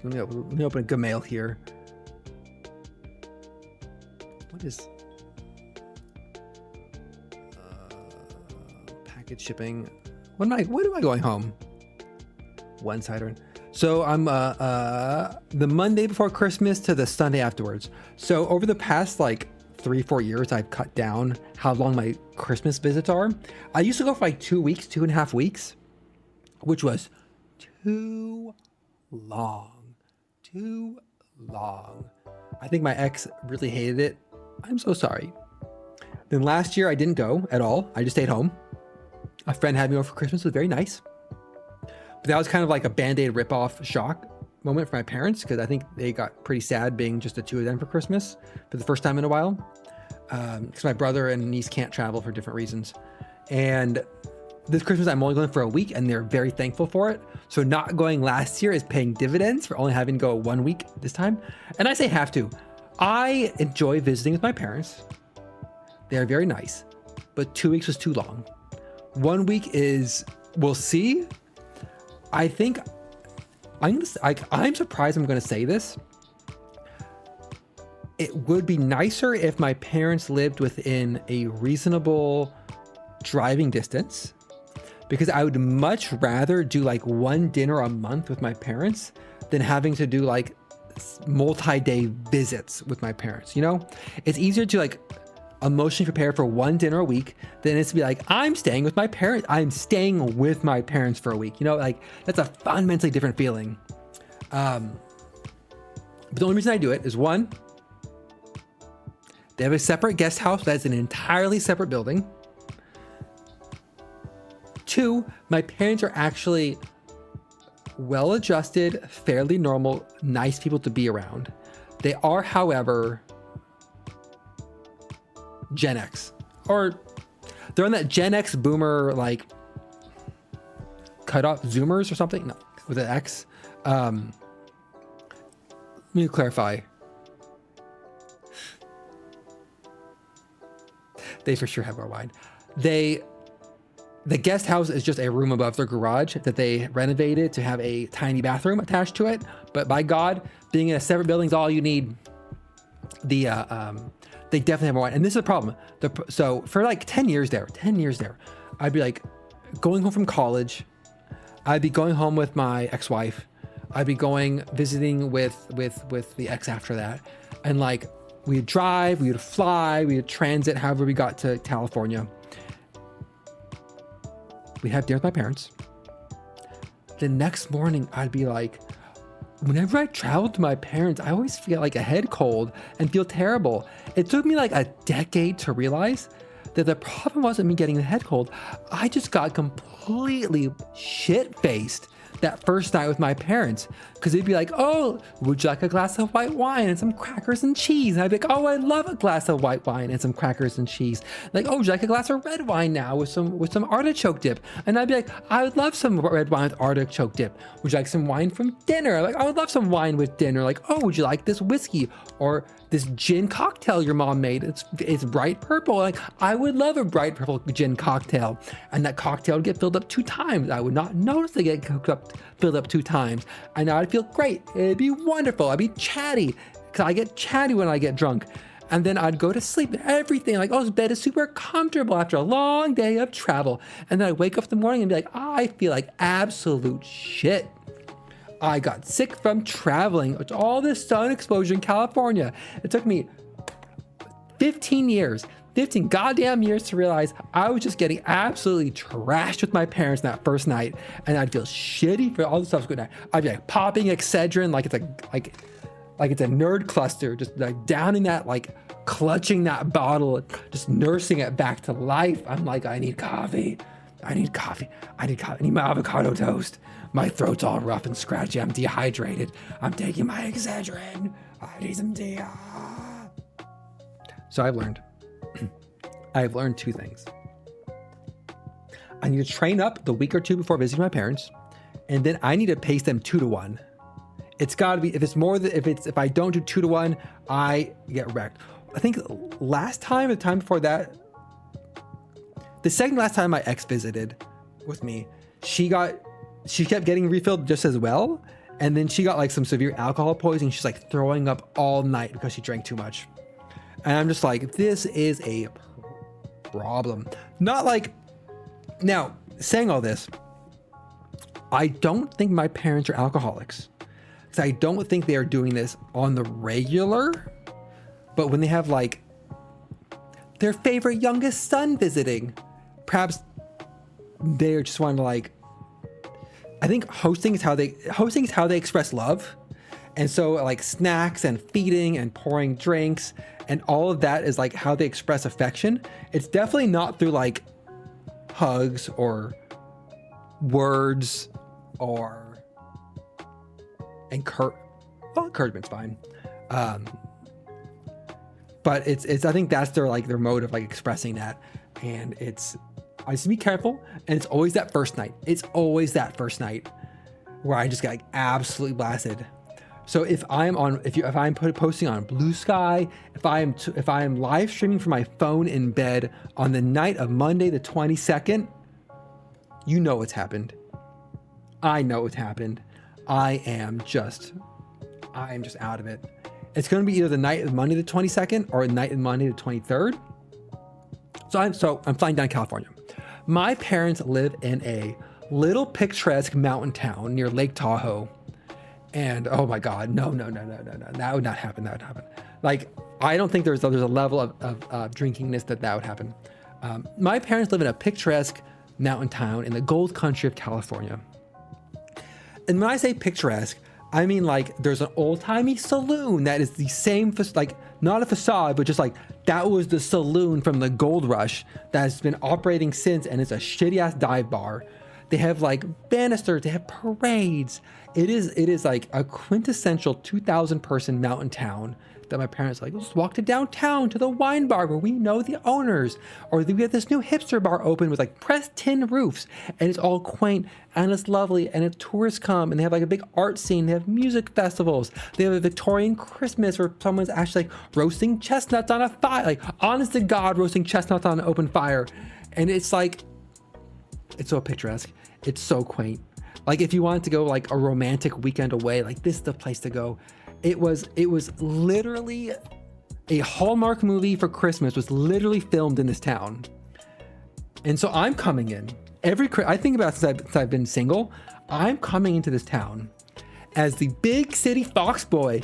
Let me open a good mail here. What is package shipping? When am I going home? One cider. So I'm the Monday before Christmas to the Sunday afterwards. So over the past like 3-4 years, I've cut down how long my Christmas visits are. I used to go for like 2 weeks, 2.5 weeks, which was too long. I think my ex really hated it. I'm so sorry. Then last year I didn't go at all. I just stayed home. A friend had me over for Christmas. It was very nice. But that was kind of like a Band-Aid ripoff shock moment for my parents, because I think they got pretty sad being just the two of them for Christmas for the first time in a while. Because my brother and niece can't travel for different reasons. And this Christmas, I'm only going for a week, and they're very thankful for it. So not going last year is paying dividends for only having to go 1 week this time. And I say have to. I enjoy visiting with my parents. They're very nice. But 2 weeks was too long. 1 week is, we'll see. I think I'm surprised I'm going to say this. It would be nicer if my parents lived within a reasonable driving distance, because I would much rather do like one dinner a month with my parents than having to do like multi-day visits with my parents. You know, it's easier to like emotionally prepare for one dinner a week than it's to be like, I'm staying with my parents. I'm staying with my parents for a week. You know, like that's a fundamentally different feeling. But the only reason I do it is, one, they have a separate guest house that's an entirely separate building. Two, my parents are actually well-adjusted, fairly normal, nice people to be around. They are, however, Gen X, or they're on that Gen X boomer, like cut off Zoomers or something. No, with an X. Let me clarify. They for sure have more wine. The guest house is just a room above their garage that they renovated to have a tiny bathroom attached to it. But by God, being in a separate building is all you need. They definitely have more wine. And this is a problem. So for like 10 years there, I'd be like going home from college. I'd be going home with my ex-wife. I'd be visiting with the ex after that. And like we'd drive, we would fly, we would transit, however we got to California. We'd have dinner with my parents. The next morning, I'd be like, whenever I travel to my parents, I always feel like a head cold and feel terrible. It took me like a decade to realize that the problem wasn't me getting the head cold. I just got completely shit-faced that first night with my parents, because they'd be like, oh, would you like a glass of white wine and some crackers and cheese? And I'd be like, oh, I love a glass of white wine and some crackers and cheese. Like, oh, would you like a glass of red wine now with some artichoke dip? And I'd be like, I would love some red wine with artichoke dip. Would you like some wine from dinner? Like, I would love some wine with dinner. Like, oh, would you like this whiskey or this gin cocktail your mom made? It's bright purple. Like, I would love a bright purple gin cocktail. And that cocktail would get filled up 2 times. I would not notice it get filled up 2 times. And I'd feel great. It'd be wonderful. I'd be chatty, because I get chatty when I get drunk. And then I'd go to sleep. Everything, like, oh, this bed is super comfortable after a long day of travel. And then I'd wake up in the morning and be like, I feel like absolute shit. I got sick from traveling. It's all this sun exposure in California. It took me 15 years, 15 goddamn years to realize I was just getting absolutely trashed with my parents that first night, and I'd feel shitty for all the subsequent night. I'd be like popping Excedrin like it's a nerd cluster, just like downing that, like clutching that bottle, just nursing it back to life. I'm like, I need coffee. I need my avocado toast. My throat's all rough and scratchy. I'm dehydrated. I'm taking my Excedrin. I need some tea. So I've learned two things. I need to train up the week or two before visiting my parents, and then I need to pace them 2 to 1. It's got to be, if I don't do 2 to 1, I get wrecked. I think the time before that, the second last time my ex visited with me, she kept getting refilled just as well. And then she got like some severe alcohol poisoning. She's like throwing up all night because she drank too much. And I'm just like, this is a problem. Not like, now saying all this, I don't think my parents are alcoholics. Because I don't think they are doing this on the regular. But when they have like their favorite youngest son visiting, perhaps they're just wanting to like, I think hosting is how they express love. And so like snacks and feeding and pouring drinks and all of that is like how they express affection. It's definitely not through like hugs or words or encouragement's fine. But it's I think that's their mode of like expressing that. And I just be careful, and it's always that first night. It's always that first night where I just get like absolutely blasted. So if I'm posting on Blue Sky, if I'm live streaming from my phone in bed on the night of Monday the 22nd, you know what's happened. I know what's happened. I am just out of it. It's going to be either the night of Monday the 22nd or the night of Monday the 23rd. So I'm flying down to California. My parents live in a little picturesque mountain town near Lake Tahoe. And oh my God, no. That would not happen. Like, I don't think there's a level of drinkingness that would happen. My parents live in a picturesque mountain town in the gold country of California. And when I say picturesque, I mean like there's an old-timey saloon that is the same, like not a facade, but just like that was the saloon from the gold rush that has been operating since, and it's a shitty-ass dive bar. They have like banisters, they have parades. It is like a quintessential 2,000 person mountain town that my parents like, let's walk to downtown to the wine bar where we know the owners. Or we get this new hipster bar open with like pressed tin roofs, and it's all quaint and it's lovely, and tourists come, and they have like a big art scene. They have music festivals. They have a Victorian Christmas where someone's actually like roasting chestnuts on a fire, like honest to God, roasting chestnuts on an open fire. And it's like, it's so picturesque. It's so quaint. Like if you wanted to go like a romantic weekend away, like this is the place to go. It was literally a Hallmark movie for Christmas was literally filmed in this town. And so I'm coming in I think about since I've been single, I'm coming into this town as the big city fox boy,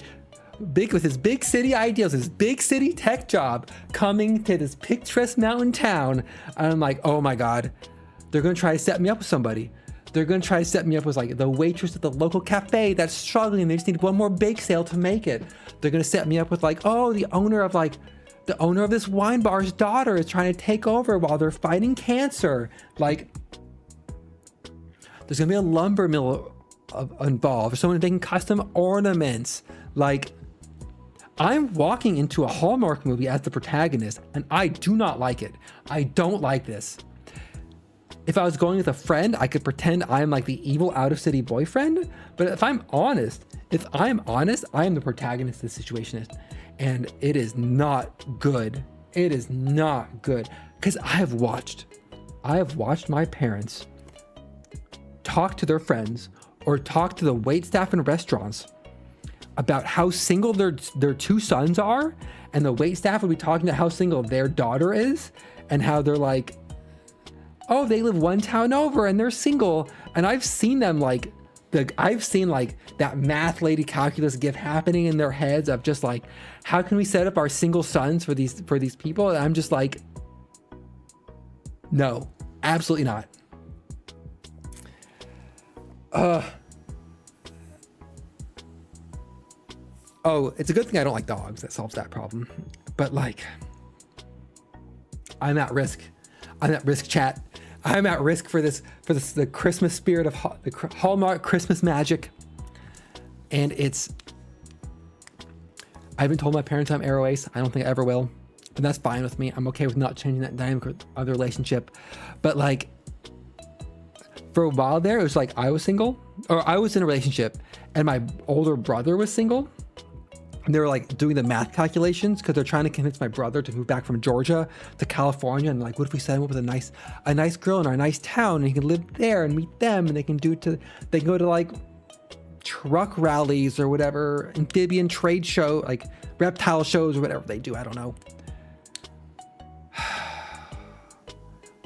with his big city ideals, his big city tech job, coming to this picturesque mountain town. And I'm like, oh my God, they're going to try to set me up with somebody. They're going to try to set me up with like the waitress at the local cafe that's struggling. They just need one more bake sale to make it. They're going to set me up with like, oh, the owner of this wine bar's daughter is trying to take over while they're fighting cancer. Like, there's going to be a lumber mill involved, someone making custom ornaments. Like, I'm walking into a Hallmark movie as the protagonist, and I do not like it. I don't like this. If I was going with a friend, I could pretend I'm like the evil out-of-city boyfriend. But if I'm honest, I am the protagonist of the situation. And it is not good. It is not good. Because I have watched my parents talk to their friends or talk to the waitstaff in restaurants about how single their two sons are. And the waitstaff would be talking to how single their daughter is. And how they're like, oh, they live one town over and they're single. And I've seen them like I've seen like that math lady calculus gif happening in their heads of just like, how can we set up our single sons for these people? And I'm just like, no, absolutely not. Oh, it's a good thing I don't like dogs. That solves that problem. But like, I'm at risk. I'm at risk, chat. I'm at risk for the Christmas spirit of the Hallmark Christmas magic. And I haven't told my parents I'm aro ace. I don't think I ever will. And that's fine with me. I'm okay with not changing that dynamic of the relationship. But like, for a while there, it was like I was single, or I was in a relationship, and my older brother was single. And they were like doing the math calculations because they're trying to convince my brother to move back from Georgia to California. And like, what if we set him up with a nice girl in our nice town, and he can live there and meet them, and they can go to like truck rallies or whatever, amphibian trade show, like reptile shows or whatever they do. I don't know.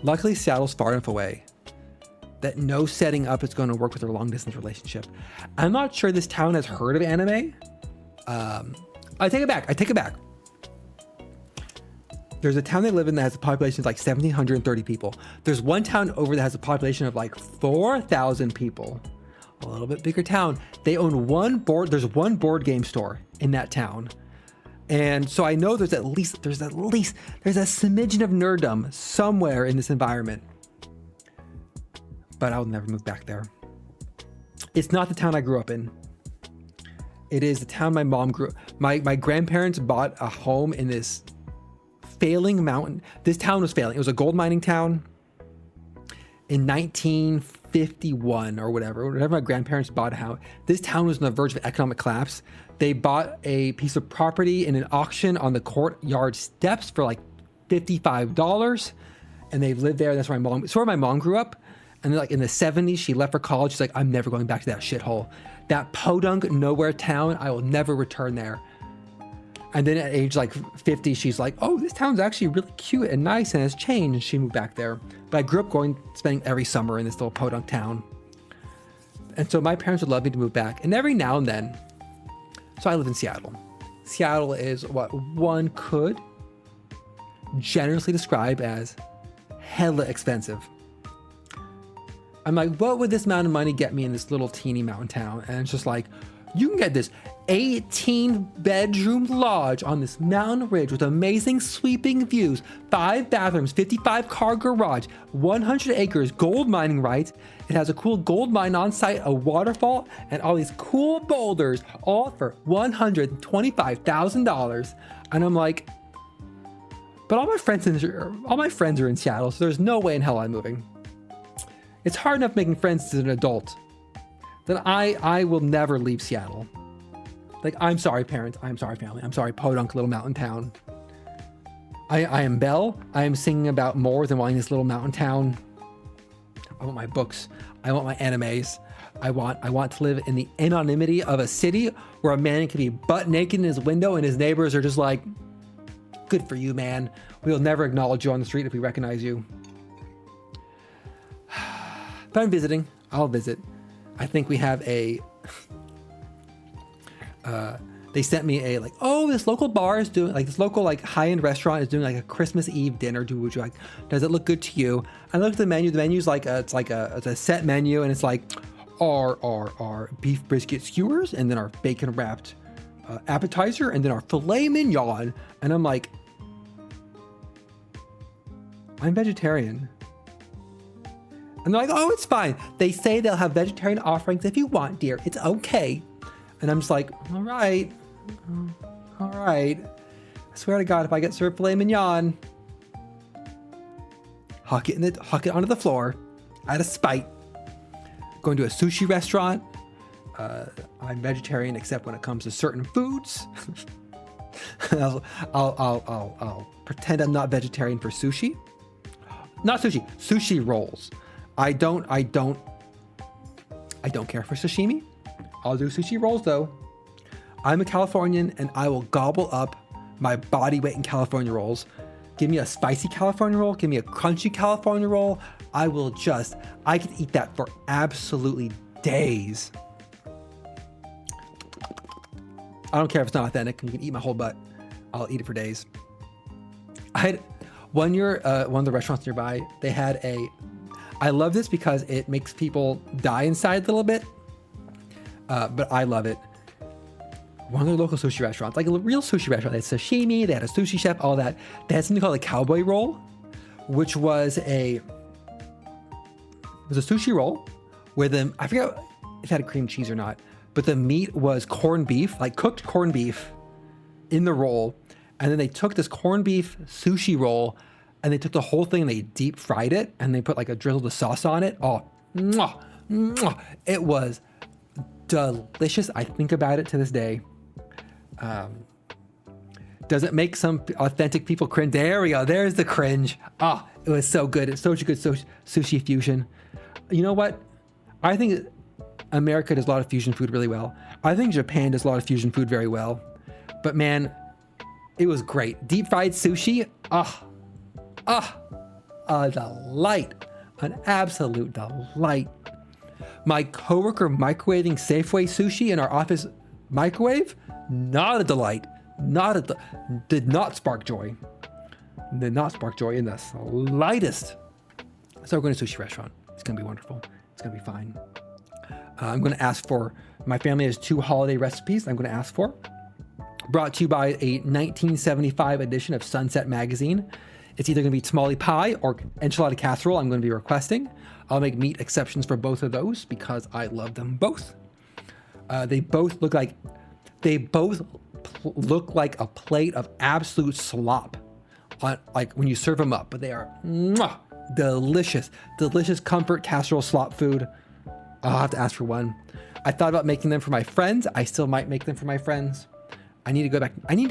Luckily, Seattle's far enough away that no setting up is going to work with their long distance relationship. I'm not sure this town has heard of anime. I take it back. There's a town they live in that has a population of like 1,730 people. There's one town over that has a population of like 4,000 people. A little bit bigger town. They own there's one board game store in that town. And so I know there's a smidgen of nerddom somewhere in this environment. But I'll never move back there. It's not the town I grew up in. It is the town my mom grew up. My grandparents bought a home in this failing mountain. This town was failing. It was a gold mining town in 1951 or whatever. Whenever my grandparents bought a house, this town was on the verge of economic collapse. They bought a piece of property in an auction on the courtyard steps for like $55, and they lived there. That's where my mom grew up. And then like in the 70s, she left for college. She's like, I'm never going back to that shithole. That podunk nowhere town, I will never return there. And then at age like 50, she's like, oh, this town's actually really cute and nice and has changed. And she moved back there. But I grew up spending every summer in this little podunk town. And so my parents would love me to move back. And every now and then, so I live in Seattle. Seattle is what one could generously describe as hella expensive. I'm like, what would this amount of money get me in this little teeny mountain town? And it's just like, you can get this 18-bedroom lodge on this mountain ridge with amazing sweeping views, 5 bathrooms, 55-car garage, 100 acres, gold mining rights. It has a cool gold mine on site, a waterfall, and all these cool boulders, all for $125,000. And I'm like, but all my friends are in Seattle, so there's no way in hell I'm moving. It's hard enough making friends as an adult. That I will never leave Seattle. Like, I'm sorry, parents. I'm sorry, family. I'm sorry, podunk little mountain town. I am Belle. I am singing about more than wanting this little mountain town. I want my books. I want my animes. I want to live in the anonymity of a city where a man can be butt naked in his window and his neighbors are just like, good for you, man. We'll never acknowledge you on the street if we recognize you. But I'm visiting. I'll visit. I think we have they sent me a like, oh, this local bar is doing like this local like high-end restaurant is doing like a Christmas Eve dinner. Would you like? Does it look good to you? I looked at the menu. The menu's like it's a set menu, and it's like our beef brisket skewers, and then our bacon wrapped appetizer, and then our filet mignon. And I'm like, I'm vegetarian. And they're like, oh, it's fine. They say they'll have vegetarian offerings if you want, dear. It's okay. And I'm just like, all right. I swear to God, if I get served filet mignon, huck it onto the floor out of spite. Going to a sushi restaurant. I'm vegetarian except when it comes to certain foods. I'll pretend I'm not vegetarian for sushi. Not sushi, sushi rolls. I don't care for sashimi. I'll do sushi rolls though. I'm a Californian and I will gobble up my body weight in California rolls. Give me a spicy California roll. Give me a crunchy California roll. I can eat that for absolutely days. I don't care if it's not authentic. You can eat my whole butt. I'll eat it for days. I had one year, one of the restaurants nearby, they had I love this because it makes people die inside a little bit. But I love it. One of their local sushi restaurants, like a real sushi restaurant, they had sashimi, they had a sushi chef, all that. They had something called a cowboy roll, which was a sushi roll with I forget if it had a cream cheese or not, but the meat was corned beef, like cooked corned beef in the roll. And then they took this corned beef sushi roll and they took the whole thing and they deep fried it and they put like a drizzle of sauce on it. Oh, mwah, mwah. It was delicious. I think about it to this day. Does it make some authentic people cringe? There we go. There's the cringe. Ah, it was so good. It's such a good sushi fusion. You know what? I think America does a lot of fusion food really well. I think Japan does a lot of fusion food very well. But man, it was great. Deep fried sushi. A delight. An absolute delight. My coworker microwaving Safeway sushi in our office microwave, not a delight. Did not spark joy. Did not spark joy in the slightest. So we're going to a sushi restaurant. It's going to be wonderful. It's going to be fine. I'm going to ask for, my family has 2 holiday recipes I'm going to ask for. Brought to you by a 1975 edition of Sunset Magazine. It's either going to be tamale pie or enchilada casserole I'm going to be requesting. I'll make meat exceptions for both of those because I love them both. They both look like a plate of absolute slop, like when you serve them up. But they are delicious comfort casserole slop food. I'll have to ask for one. I thought about making them for my friends. I still might make them for my friends. I need to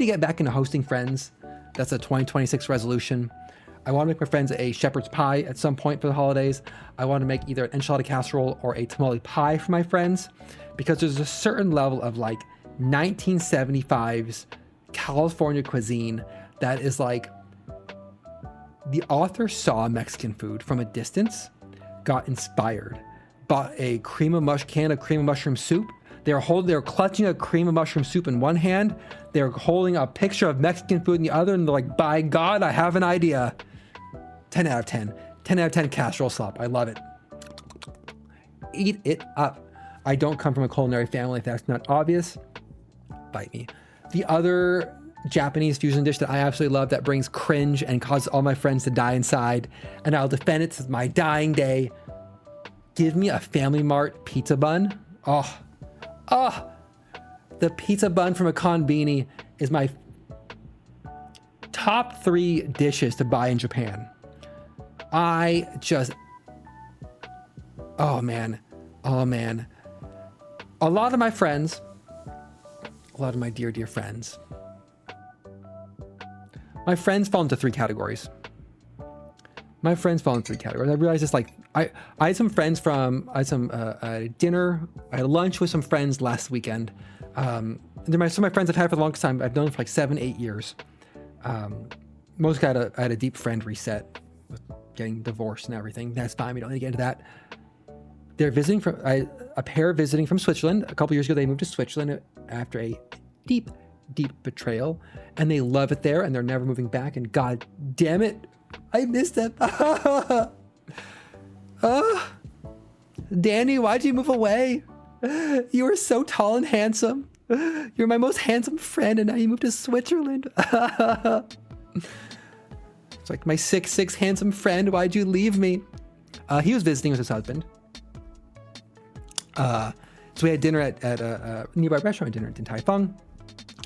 get back into hosting friends. That's a 2026 resolution. I want to make my friends a shepherd's pie at some point for the holidays. I want to make either an enchilada casserole or a tamale pie for my friends, because there's a certain level of like 1975's California cuisine that is like, the author saw Mexican food from a distance, got inspired, bought a can of cream of mushroom soup. They're clutching a cream of mushroom soup in one hand. They're holding a picture of Mexican food in the other, and they're like, by God, I have an idea. 10 out of 10. 10 out of 10 casserole slop. I love it. Eat it up. I don't come from a culinary family, if that's not obvious. Bite me. The other Japanese fusion dish that I absolutely love that brings cringe and causes all my friends to die inside, and I'll defend it to my dying day. Give me a Family Mart pizza bun. The pizza bun from a Konbini is my top 3 dishes to buy in Japan. Oh man. A lot of my friends, a lot of my dear friends, my friends fall into 3 categories. I realized it's like, I had some friends dinner. I had lunch with some friends last weekend. Some of my friends I've had for the longest time. I've known them for like 7-8 years. Most I had a deep friend reset with getting divorced and everything. That's fine. We don't need to get into that. They're visiting a pair visiting from Switzerland. A couple years ago, they moved to Switzerland after a deep betrayal, and they love it there, and they're never moving back. And God damn it, I missed them. Danny, why'd you move away? You were so tall and handsome. You're my most handsome friend, and now you moved to Switzerland. It's like, my 6'6" handsome friend, why'd you leave me? He was visiting with his husband. So we had dinner at a nearby restaurant, dinner at Din Tai Fung.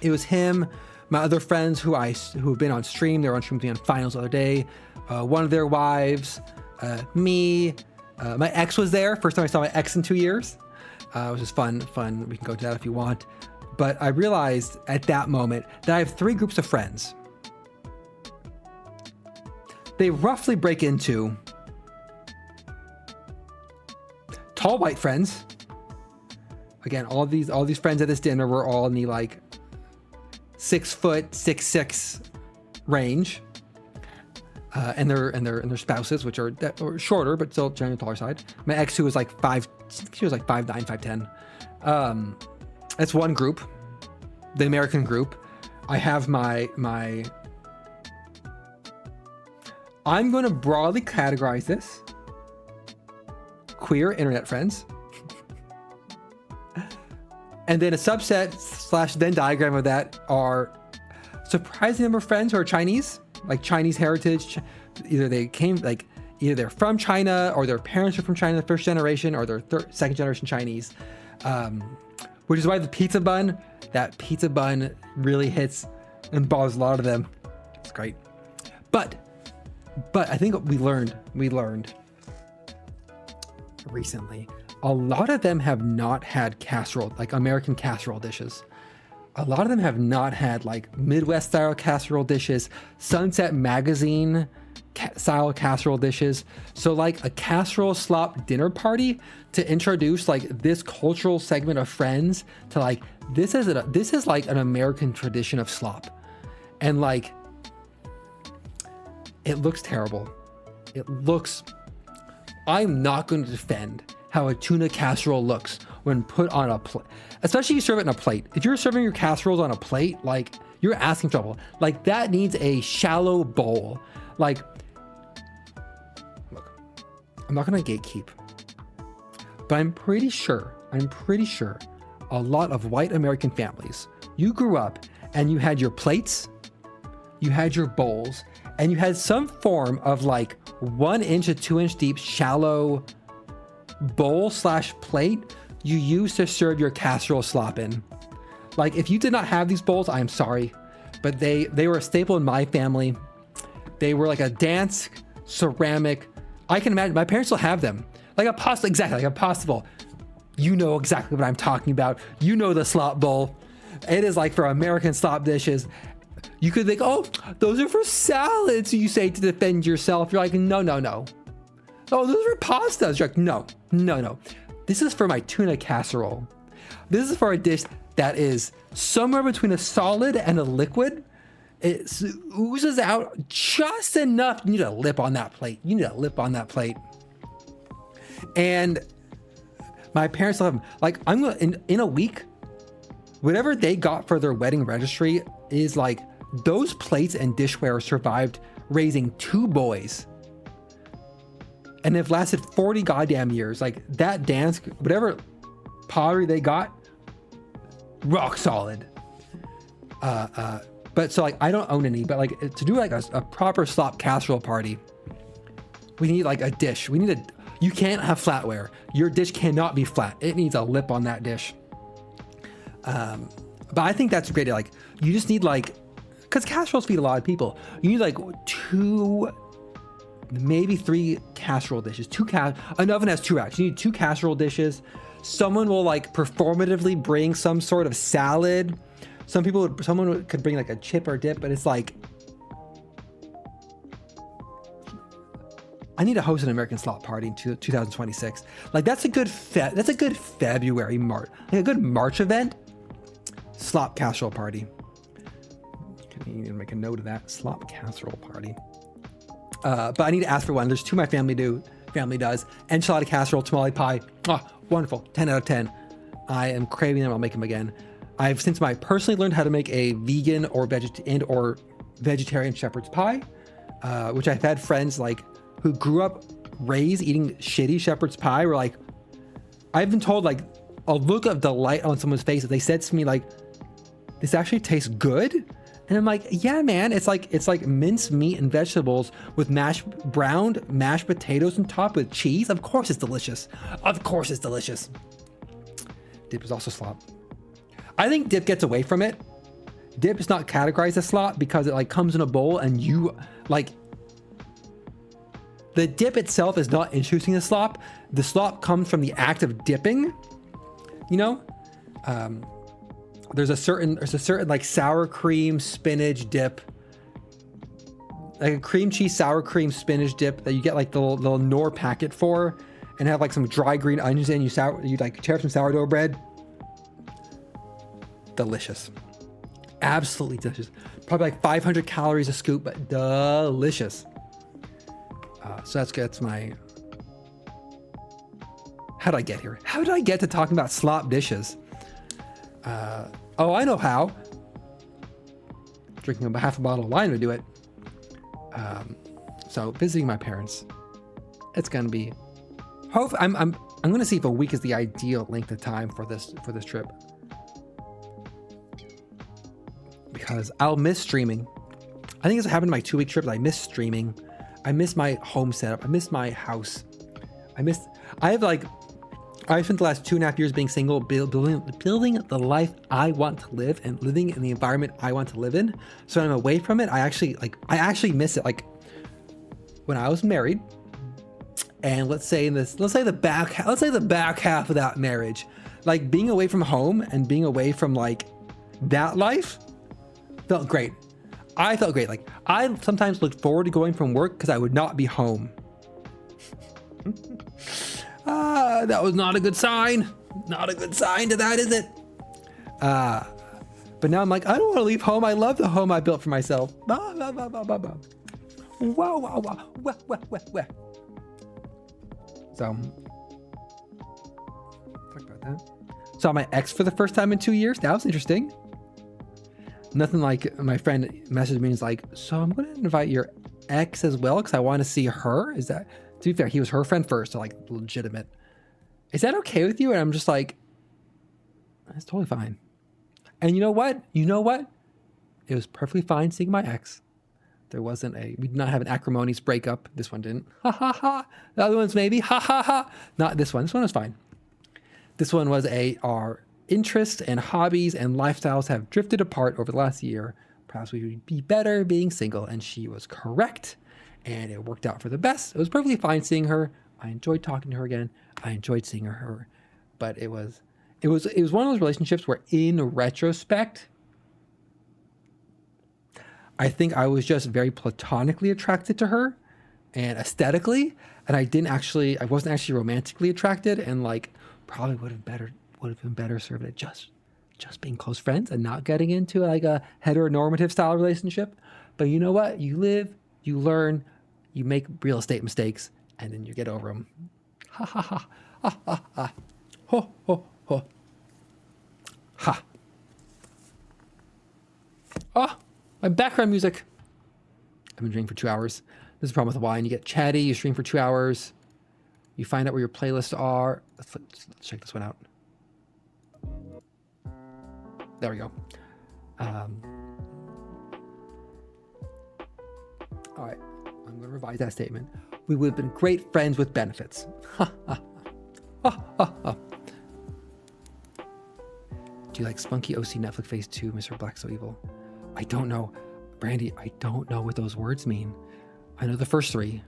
It was him, my other friends who have been on stream. They were on stream with me on finals the other day. One of their wives, me, my ex was there. First time I saw my ex in 2 years. It was just fun. We can go to that if you want. But I realized at that moment that I have 3 groups of friends. They roughly break into tall white friends. Again, all these friends at this dinner were all in the like 6'6" range. and their spouses, which are shorter but still generally taller side. My ex, who was like she was like 5'9", 5'10". That's one group, the American group. I have my. I'm going to broadly categorize this: queer internet friends, and then a subset / Venn diagram of that are surprising number of friends who are Chinese, like Chinese heritage. Either they're from China, or their parents are from China, the first generation, or they're second generation Chinese. Which is why that pizza bun really hits and bothers a lot of them. It's great. But I think we learned recently, a lot of them have not had casserole, like American casserole dishes. A lot of them have not had like Midwest style casserole dishes, Sunset Magazine style casserole dishes. So like a casserole slop dinner party to introduce like this cultural segment of friends to like, this is like an American tradition of slop. And like, it looks terrible. I'm not going to defend how a tuna casserole looks when put on a plate, especially if you serve it in a plate. If you're serving your casseroles on a plate, like you're asking for trouble. Like that needs a shallow bowl. Like, look, I'm not going to gatekeep, but I'm pretty sure a lot of white American families, you grew up and you had your plates, you had your bowls, and you had some form of like 1 inch to 2 inch deep, shallow bowl / plate you used to serve your casserole slop in. Like if you did not have these bowls, I'm sorry, but they were a staple in my family. They were like a dance ceramic. I can imagine my parents still have them. Like a pasta, exactly like a pasta bowl. You know exactly what I'm talking about. You know the slop bowl. It is like for American slop dishes. You could think, oh, those are for salads, you say to defend yourself. You're like, no. Oh, those are pastas. You're like, no. This is for my tuna casserole. This is for a dish that is somewhere between a solid and a liquid. It oozes out just enough. You need a lip on that plate. And my parents love them. Like I'm gonna in a week, whatever they got for their wedding registry is like those plates and dishware survived raising 2 boys. And they've lasted 40 goddamn years. Like that dance, whatever pottery they got, rock solid. But so like I don't own any, but like to do like a proper slop casserole party, we need like a dish. You can't have flatware. Your dish cannot be flat. It needs a lip on that dish. But I think that's great. Like you just need like, because casseroles feed a lot of people. You need like 2, maybe 3 casserole dishes. An oven has 2 racks. You need 2 casserole dishes. Someone will like performatively bring some sort of salad. Someone could bring like a chip or dip, but it's like, I need to host an American slop party in 2026. Like that's a good February, March, like a good March event. Slop casserole party. You need to make a note of that. Slop casserole party. But I need to ask for one. There's 2 my family does. Enchilada casserole, tamale pie. Oh, wonderful. 10 out of 10. I am craving them. I'll make them again. I've since personally learned how to make a vegan or vegetarian shepherd's pie, which I've had friends like who grew up raised eating shitty shepherd's pie were like, I've been told like a look of delight on someone's face that they said to me like, this actually tastes good. And I'm like, yeah, man, it's like minced meat and vegetables with browned mashed potatoes on top with cheese. Of course it's delicious. Dip is also slop. I think dip gets away from it. Dip is not categorized as slop because it like comes in a bowl and you like, the dip itself is not introducing the slop. The slop comes from the act of dipping, you know? There's a certain like sour cream spinach dip, like a cream cheese sour cream spinach dip that you get like the little Knorr packet for, and have like some dry green onions in. You like tear up some sourdough bread. Delicious, absolutely delicious. Probably like 500 calories a scoop, but delicious. So that's good. That's my... How did I get here? How did I get to talking about slop dishes? Oh, I know how. Drinking about half a bottle of wine would do it. So visiting my parents. It's gonna be. I'm gonna see if a week is the ideal length of time for this trip. Because I'll miss streaming. I think this happened to my 2-week trip. I miss streaming. I miss my home setup. I miss my house. I spent the last 2.5 years being single, building the life I want to live and living in the environment I want to live in. So when I'm away from it, I actually miss it. Like when I was married, and let's say the back half of that marriage, like being away from home and being away from like that life felt great. I felt great. Like I sometimes looked forward to going from work because I would not be home. That was not a good sign. Not a good sign to that, is it? But now I'm like, I don't want to leave home. I love the home I built for myself. Wow, wow, wow, wow. So, talk about that. Saw my ex for the first time in 2 years. That was interesting. Nothing like my friend messaged me and was like, so I'm going to invite your ex as well because I want to see her. Is that, to be fair, he was her friend first, so like legitimate. Is that okay with you? And I'm just like, that's totally fine. And you know what? It was perfectly fine seeing my ex. We did not have an acrimonious breakup. This one didn't. Ha ha ha. The other ones maybe. Ha ha ha. Not this one. This one was fine. This one was our interests and hobbies and lifestyles have drifted apart over the last year. Perhaps we would be better being single. And she was correct. And it worked out for the best. It was perfectly fine seeing her. I enjoyed talking to her again. I enjoyed seeing her. But it was one of those relationships where in retrospect, I think I was just very platonically attracted to her and aesthetically. And I wasn't actually romantically attracted, and like probably would have been better served at just being close friends and not getting into like a heteronormative style relationship. But you know what? You live, you learn, you make real estate mistakes, and then you get over them. Ha ha ha ha ha ha. Ho ho ho. Ha. Oh, my background music. I've been drinking for 2 hours. This is the problem with wine. You get chatty, you stream for 2 hours. You find out where your playlists are. Let's check this one out. There we go. All right, I'm going to revise that statement. We would have been great friends with benefits. Ha ha ha ha ha. Do you like Spunky OC Netflix Phase 2, Mr. Black So Evil? I don't know. Brandy, I don't know what those words mean. I know the first three.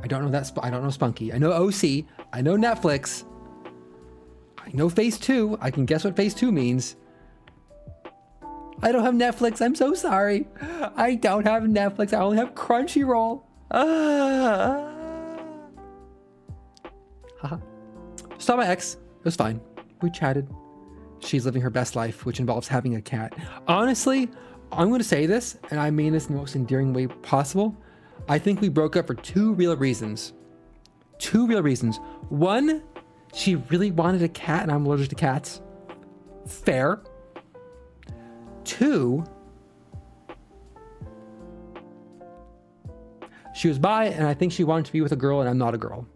I don't know that. I don't know Spunky. I know OC. I know Netflix. I know Phase 2. I can guess what Phase 2 means. I don't have Netflix. I'm so sorry. I don't have Netflix. I only have Crunchyroll. Haha. Saw my ex. It was fine. We chatted. She's living her best life, which involves having a cat. Honestly, I'm going to say this, and I mean this in the most endearing way possible. I think we broke up for two real reasons. One, she really wanted a cat, and I'm allergic to cats. Fair. Two, she was bi, and I think she wanted to be with a girl, and I'm not a girl.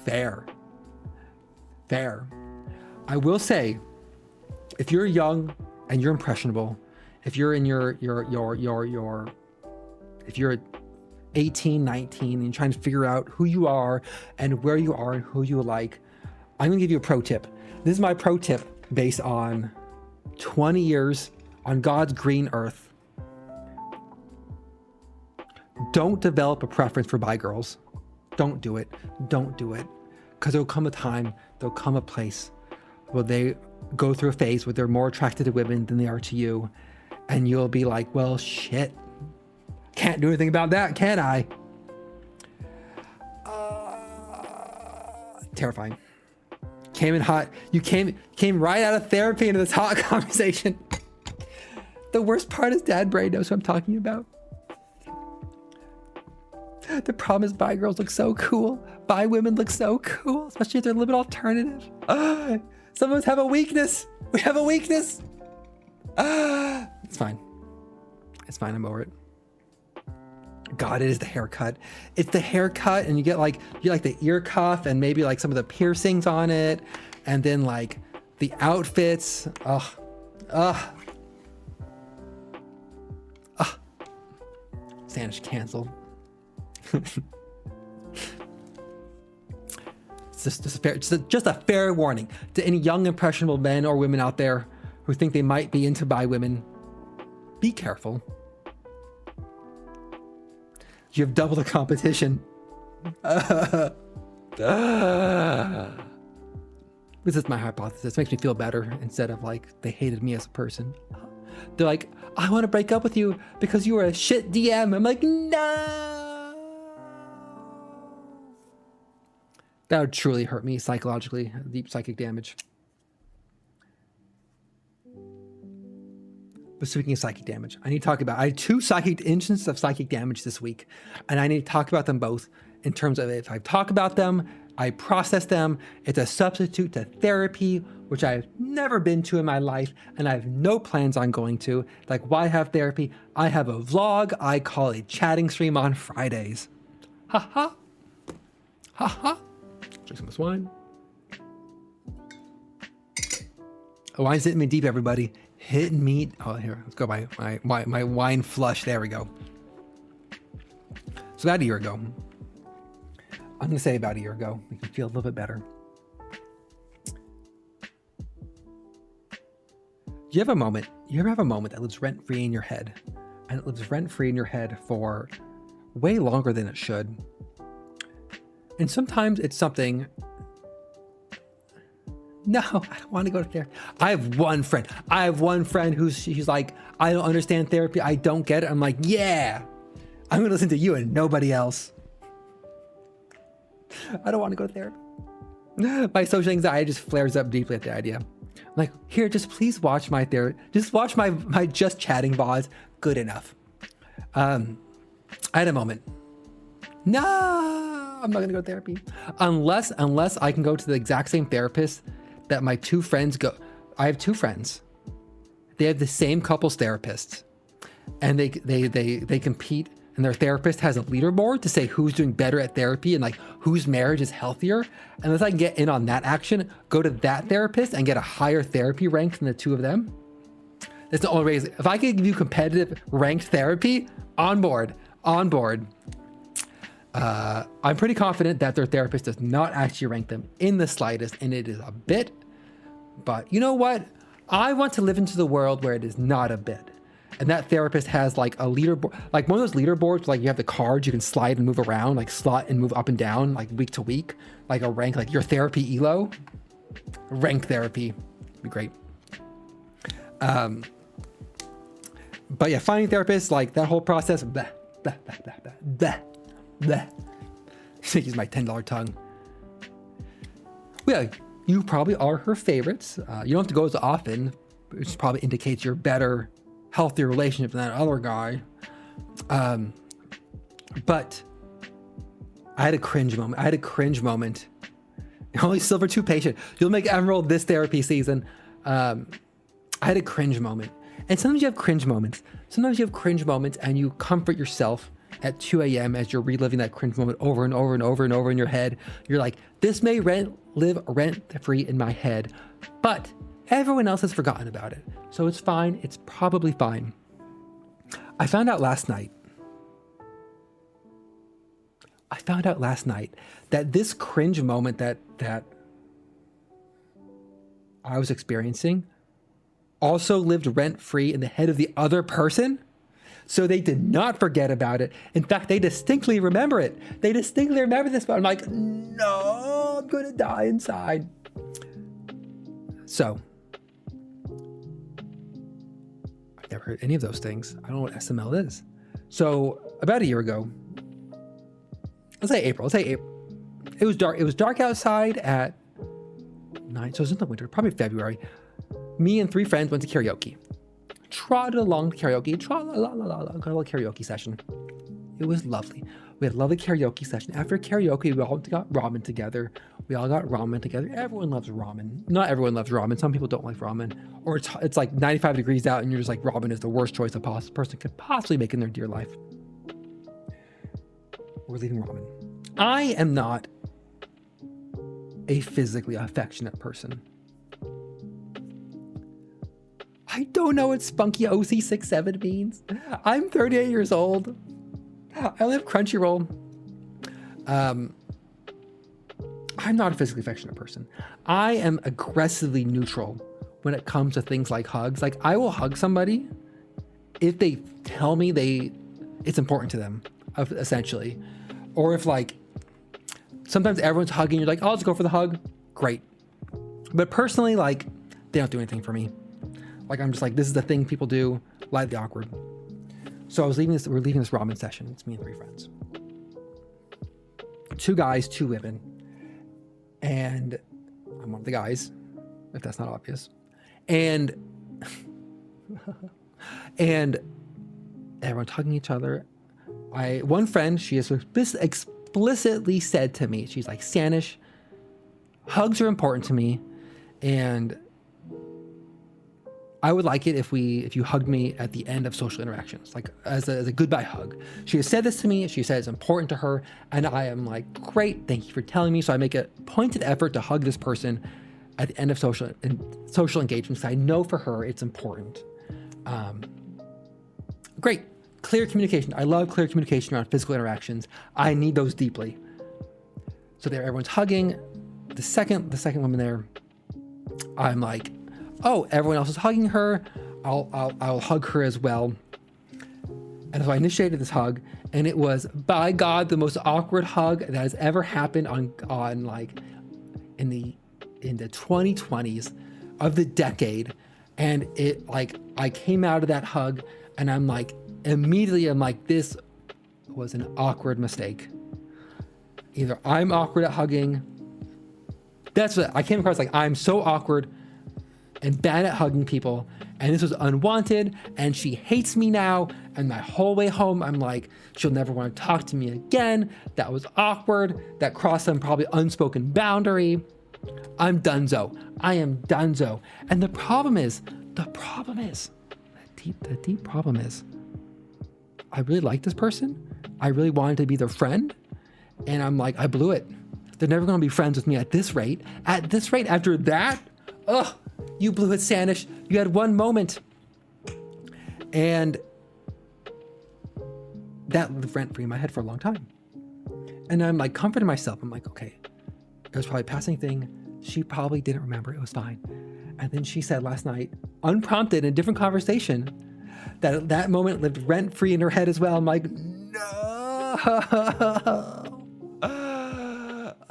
Fair. I will say, if you're young and you're impressionable, if you're in if you're 18, 19 and you're trying to figure out who you are and where you are and who you like, I'm gonna give you a pro tip. This is my pro tip based on 20 years on God's green earth. Don't develop a preference for bi girls. Don't do it. Because there'll come a time, there'll come a place where they go through a phase where they're more attracted to women than they are to you. And you'll be like, well, shit. Can't do anything about that, can I? Terrifying. Came in hot. You came right out of therapy into this hot conversation. The worst part is Dad Brain knows what I'm talking about. The problem is bi girls look so cool. Bi women look so cool, especially if they're a little bit alternative. Some of us have a weakness. We have a weakness. It's fine. It's fine. I'm over it. God, it is the haircut. It's the haircut, and you get like the ear cuff and maybe like some of the piercings on it, and then like the outfits. Standish canceled. It's just a fair warning to any young impressionable men or women out there who think they might be into bi women. Be careful. You have double the competition. This is my hypothesis. It makes me feel better instead of like they hated me as a person. They're like, I want to break up with you because you were a shit DM. I'm like, no. That would truly hurt me psychologically. Deep psychic damage. But speaking of psychic damage, I need to talk about, I had 2 psychic instances of psychic damage this week, and I need to talk about them both in terms of if I talk about them, I process them. It's a substitute to therapy, which I've never been to in my life, and I have no plans on going to. Like, why have therapy? I have a vlog I call a chatting stream on Fridays. Ha ha. Ha ha. Drink some of this wine. The wine's hitting me deep, everybody. Hitting me. Oh, here, let's go by my wine flush. There we go. So about a year ago, I'm going to say about a year ago, make me feel a little bit better. You ever have a moment that lives rent-free in your head, and it lives rent-free in your head for way longer than it should. And sometimes it's something, no, I don't want to go to therapy. I have one friend she's like, I don't understand therapy. I don't get it. I'm like, yeah, I'm going to listen to you and nobody else. I don't want to go to therapy. My social anxiety just flares up deeply at the idea. I'm like, here, just please watch my therapy. Just watch my just chatting VODs. Good enough. I had a moment. No, I'm not going to go to therapy. Unless I can go to the exact same therapist that my 2 friends go. I have 2 friends. They have the same couples therapist, and they compete. And their therapist has a leaderboard to say who's doing better at therapy and like whose marriage is healthier. Unless I can get in on that action, go to that therapist and get a higher therapy rank than the 2 of them. That's the only way. If I could give you competitive ranked therapy, on board. I'm pretty confident that their therapist does not actually rank them in the slightest, and it is a bit. But you know what? I want to live into the world where it is not a bit. And that therapist has like a leaderboard, like one of those leaderboards, like you have the cards you can slide and move around, like slot and move up and down, like week to week, like a rank, like your therapy elo, rank therapy, would be great. But yeah, finding therapists, like that whole process, blah, blah, blah, blah, blah, blah, blah. Use my $10 tongue. Well, you probably are her favorites. You don't have to go as often, which probably indicates you're better, healthier relationship than that other guy. But I had a cringe moment. Only Silver 2 patient. You'll make Emerald this therapy season. I had a cringe moment. And sometimes you have cringe moments. And you comfort yourself at 2 a.m. as you're reliving that cringe moment over and over and over and over in your head. You're like, this may live rent-free in my head, but everyone else has forgotten about it. So it's fine. It's probably fine. I found out last night that this cringe moment that I was experiencing also lived rent-free in the head of the other person. So they did not forget about it. In fact, they distinctly remember it. They distinctly remember this, but I'm like, no, I'm gonna die inside. So I've never heard any of those things. I don't know what SML is. So about a year ago, let's say April. It was dark. It was dark outside at 9. So it was in the winter, probably February. Me and 3 friends went to karaoke. Trotted along to karaoke. Got a little karaoke session. It was lovely. We had a lovely karaoke session. After karaoke, we all got ramen together. Everyone loves ramen. Not everyone loves ramen. Some people don't like ramen. Or it's like 95 degrees out and you're just like, ramen is the worst choice a person could possibly make in their dear life. We're leaving ramen. I am not a physically affectionate person. I don't know what spunky OC67 means. I'm 38 years old. I live Crunchyroll. I'm not a physically affectionate person. I am aggressively neutral when it comes to things like hugs. Like, I will hug somebody if they tell me it's important to them, essentially. Or if, like, sometimes everyone's hugging, you're like, I'll just go for the hug. Great. But personally, like, they don't do anything for me. Like, I'm just like, this is the thing people do, lightly awkward. So we're leaving this ramen session. It's me and 3 friends. 2 guys, 2 women. And I'm one of the guys, if that's not obvious. And everyone's hugging each other. One friend, she has explicitly said to me, she's like, Sanish, hugs are important to me. And I would like it if you hugged me at the end of social interactions, like as a goodbye hug. She has said this to me. She said it's important to her. And I am like, great, thank you for telling me. So I make a pointed effort to hug this person at the end of social engagements. I know for her, it's important. Great, clear communication. I love clear communication around physical interactions. I need those deeply. So there, everyone's hugging. The second woman there, I'm like, oh, everyone else is hugging her. I'll hug her as well. And so I initiated this hug, and it was, by God, the most awkward hug that has ever happened on like in the 2020s of the decade. And it, like, I came out of that hug and I'm like, immediately I'm like, this was an awkward mistake. Either I'm awkward at hugging. That's what I came across, like, I'm so awkward and bad at hugging people, and this was unwanted, and she hates me now. And my whole way home, I'm like, she'll never want to talk to me again. That was awkward. That crossed some probably unspoken boundary. I'm donezo. I am donezo. And the deep problem is, I really like this person. I really wanted to be their friend. And I'm like, I blew it. They're never going to be friends with me at this rate. After that, ugh. You blew it, Sanish. You had one moment. And that lived rent-free in my head for a long time. And I'm like comforting myself. I'm like, okay, it was probably a passing thing. She probably didn't remember. It was fine. And then she said last night, unprompted in a different conversation, that moment lived rent-free in her head as well. I'm like, no.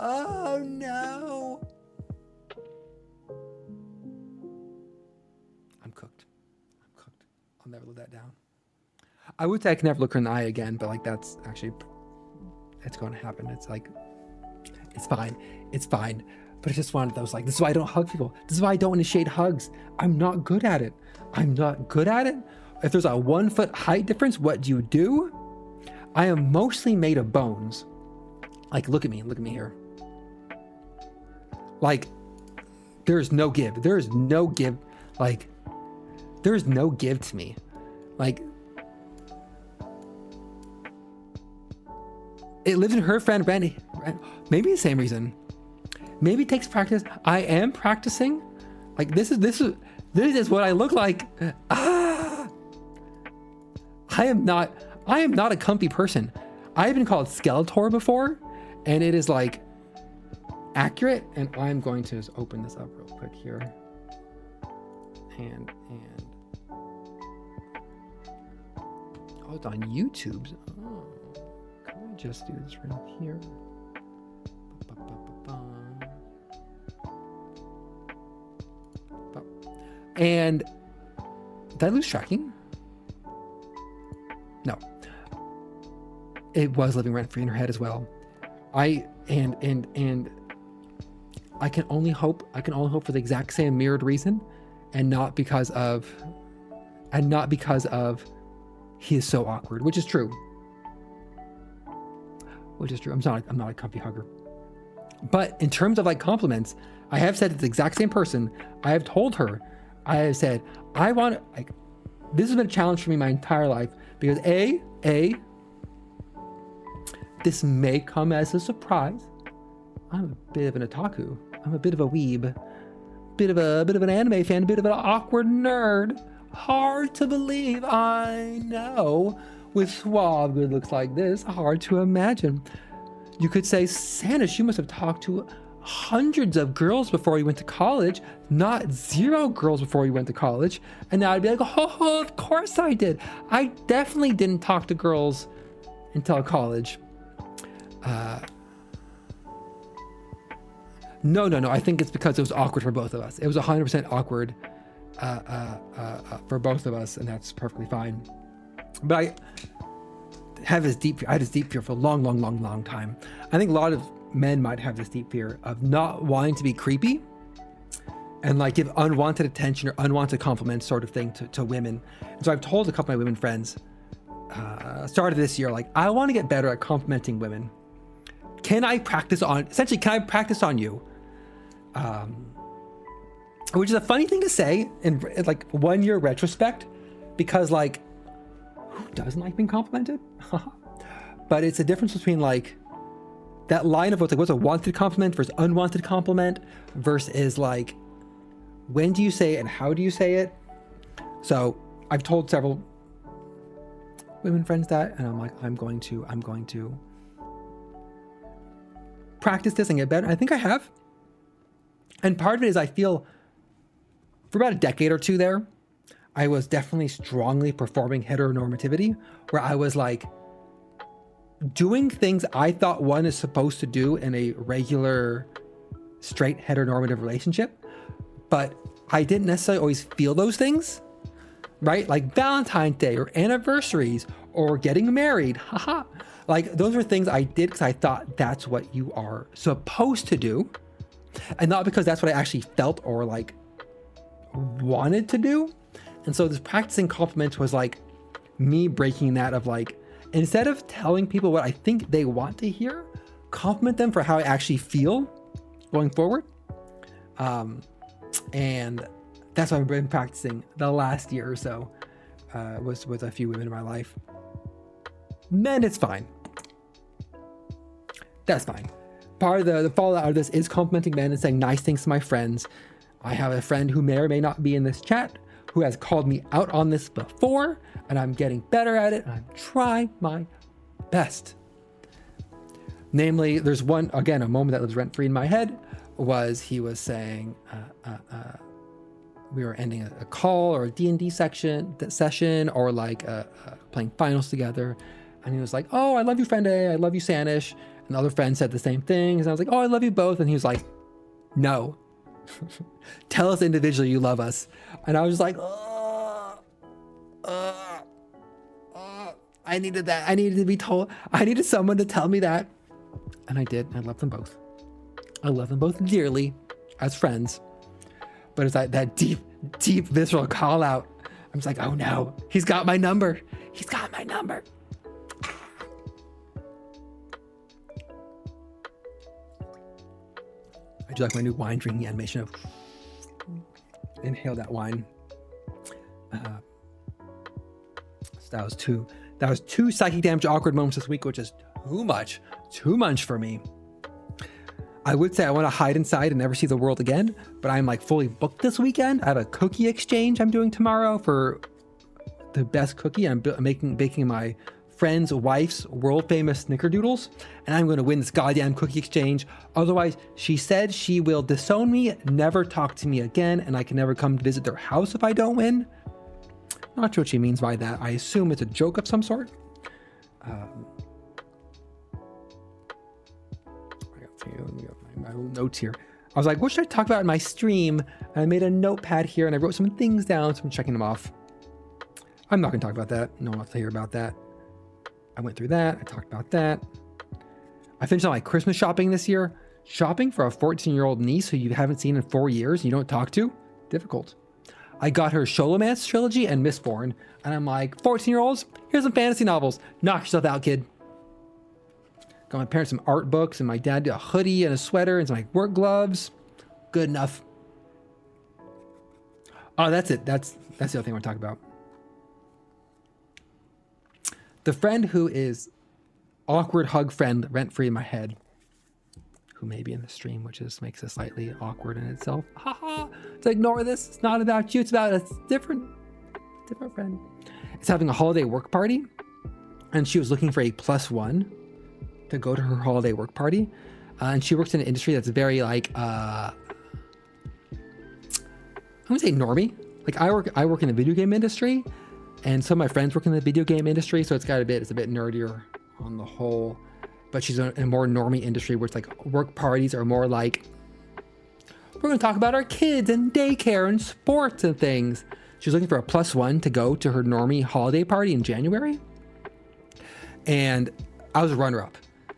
Oh, no. I'm cooked. I'll never live that down. I would say I can never look her in the eye again, but like that's actually, it's going to happen. It's like, it's fine. But it's just one of those, like, this is why I don't hug people. This is why I don't initiate hugs. I'm not good at it. If there's a 1 foot height difference, what do you do? I am mostly made of bones. Like, look at me here. Like, there's no give. Like, there's no give to me. Like, it lives in her friend Randy. Maybe the same reason. Maybe it takes practice. I am practicing. Like, this is what I look like. I am not a comfy person. I've been called Skeletor before, and it is like accurate. And I'm going to just open this up real quick here. And oh, it's on YouTube. Oh, can I just do this right here? And did I lose tracking? No. It was living rent free in her head as well. I can only hope for the exact same mirrored reason, and not because of he is so awkward, which is true. which is true. I'm not a comfy hugger. But in terms of like compliments, I have said to the exact same person. I have told her, I have said, I want, like, this has been a challenge for me my entire life because this may come as a surprise. I'm a bit of an otaku. I'm a bit of a weeb, bit of an anime fan, a bit of an awkward nerd. Hard to believe, I know. With suave good looks like this, hard to imagine. You could say, Sanish, you must have talked to hundreds of girls before you went to college, not 0 girls before you went to college. And now I'd be like, oh, of course I did. I definitely didn't talk to girls until college. No. I think it's because it was awkward for both of us. It was 100% awkward for both of us, and that's perfectly fine. But I had this deep fear for a long time. I think a lot of men might have this deep fear of not wanting to be creepy and like give unwanted attention or unwanted compliments sort of thing to women. And so I've told a couple of my women friends, started this year, like, I want to get better at complimenting women. Can I practice on you? Which is a funny thing to say in like 1 year retrospect, because like, who doesn't like being complimented? But it's a difference between like that line of what's a wanted compliment versus unwanted compliment versus like, when do you say it and how do you say it? So I've told several women friends that, and I'm like, I'm going to practice this and get better. I think I have. And part of it is I feel for about a decade or two there, I was definitely strongly performing heteronormativity, where I was like doing things I thought one is supposed to do in a regular straight heteronormative relationship, but I didn't necessarily always feel those things, right? Like Valentine's Day or anniversaries or getting married. Haha. Like those were things I did because I thought that's what you are supposed to do, and not because that's what I actually felt or like wanted to do. And so this practicing compliments was like me breaking that of like, instead of telling people what I think they want to hear, compliment them for how I actually feel going forward. And that's what I've been practicing the last year or so, was with a few women in my life. Men, it's fine. That's fine. Part of the fallout of this is complimenting men and saying nice things to my friends. I have a friend who may or may not be in this chat who has called me out on this before, and I'm getting better at it, and I'm trying my best. Namely, there's one, again, a moment that lives rent-free in my head, was he was saying, we were ending a call or a D&D session or like playing finals together, and he was like, oh, I love you, friend A, I love you, Sanish. And the other friend said the same things, and I was like, oh, I love you both. And he was like, no. Tell us individually you love us. And I was just like, I needed that. I needed to be told. I needed someone to tell me that. And I did. I love them both. I love them both dearly as friends. But it's like that deep, visceral call out. I'm just like, oh no, he's got my number. He's got my number. I do like my new wine drinking animation of inhale that wine. So that was two psychic damage awkward moments this week, which is too much for me. I would say I want to hide inside and never see the world again, but I'm like fully booked this weekend. I have a cookie exchange I'm doing tomorrow for the best cookie. I'm baking my friend's wife's world famous snickerdoodles, and I'm going to win this goddamn cookie exchange. Otherwise, she said she will disown me, never talk to me again, and I can never come to visit their house if I don't win. Not sure what she means by that. I assume it's a joke of some sort. I got my little notes here. I was like, what should I talk about in my stream? And I made a notepad here and I wrote some things down, so I'm checking them off. I'm not going to talk about that. No one wants to hear about that. I went through that. I talked about that. I finished all my Christmas shopping this year. Shopping for a 14-year-old niece who you haven't seen in 4 years and you don't talk to? Difficult. I got her Sholomance trilogy and Mistborn, and I'm like, 14-year-olds, here's some fantasy novels. Knock yourself out, kid. Got my parents some art books, and my dad a hoodie and a sweater and some like work gloves. Good enough. Oh, that's it. That's the other thing I want to talk about. The friend who is awkward hug friend rent-free in my head, who may be in the stream, which makes it slightly awkward in itself. Haha, to ignore this. It's not about you. It's about a different friend. It's having a holiday work party, and she was looking for a +1 to go to her holiday work party. And she works in an industry that's very like, I wouldn't say normie. Like I work in the video game industry, and some of my friends work in the video game industry, so it's a bit nerdier on the whole. But she's in a more normie industry where it's like work parties are more like, we're going to talk about our kids and daycare and sports and things. She's looking for a +1 to go to her normie holiday party in January. And I was a runner-up.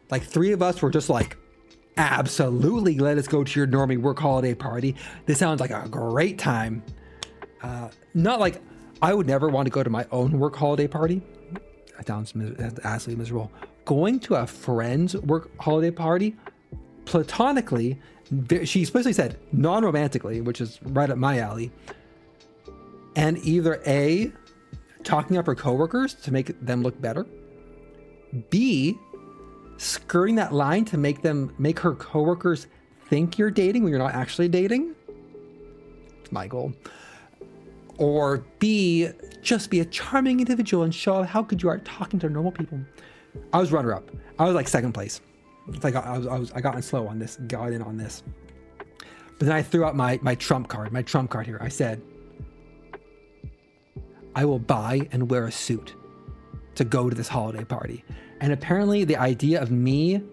Like 3 of us were just like, absolutely, let us go to your normie work holiday party. This sounds like a great time. Not like, I would never want to go to my own work holiday party. That sounds absolutely miserable. Going to a friend's work holiday party, platonically, she explicitly said non-romantically, which is right up my alley, and either A, talking up her coworkers to make them look better, B, skirting that line to make her coworkers think you're dating when you're not actually dating. It's my goal. Or B, just be a charming individual and show how good you are at talking to normal people. I was runner-up. I was like second place. It's like I got in slow on this, got in on this. But then I threw out my trump card here. I said, I will buy and wear a suit to go to this holiday party. And apparently the idea of me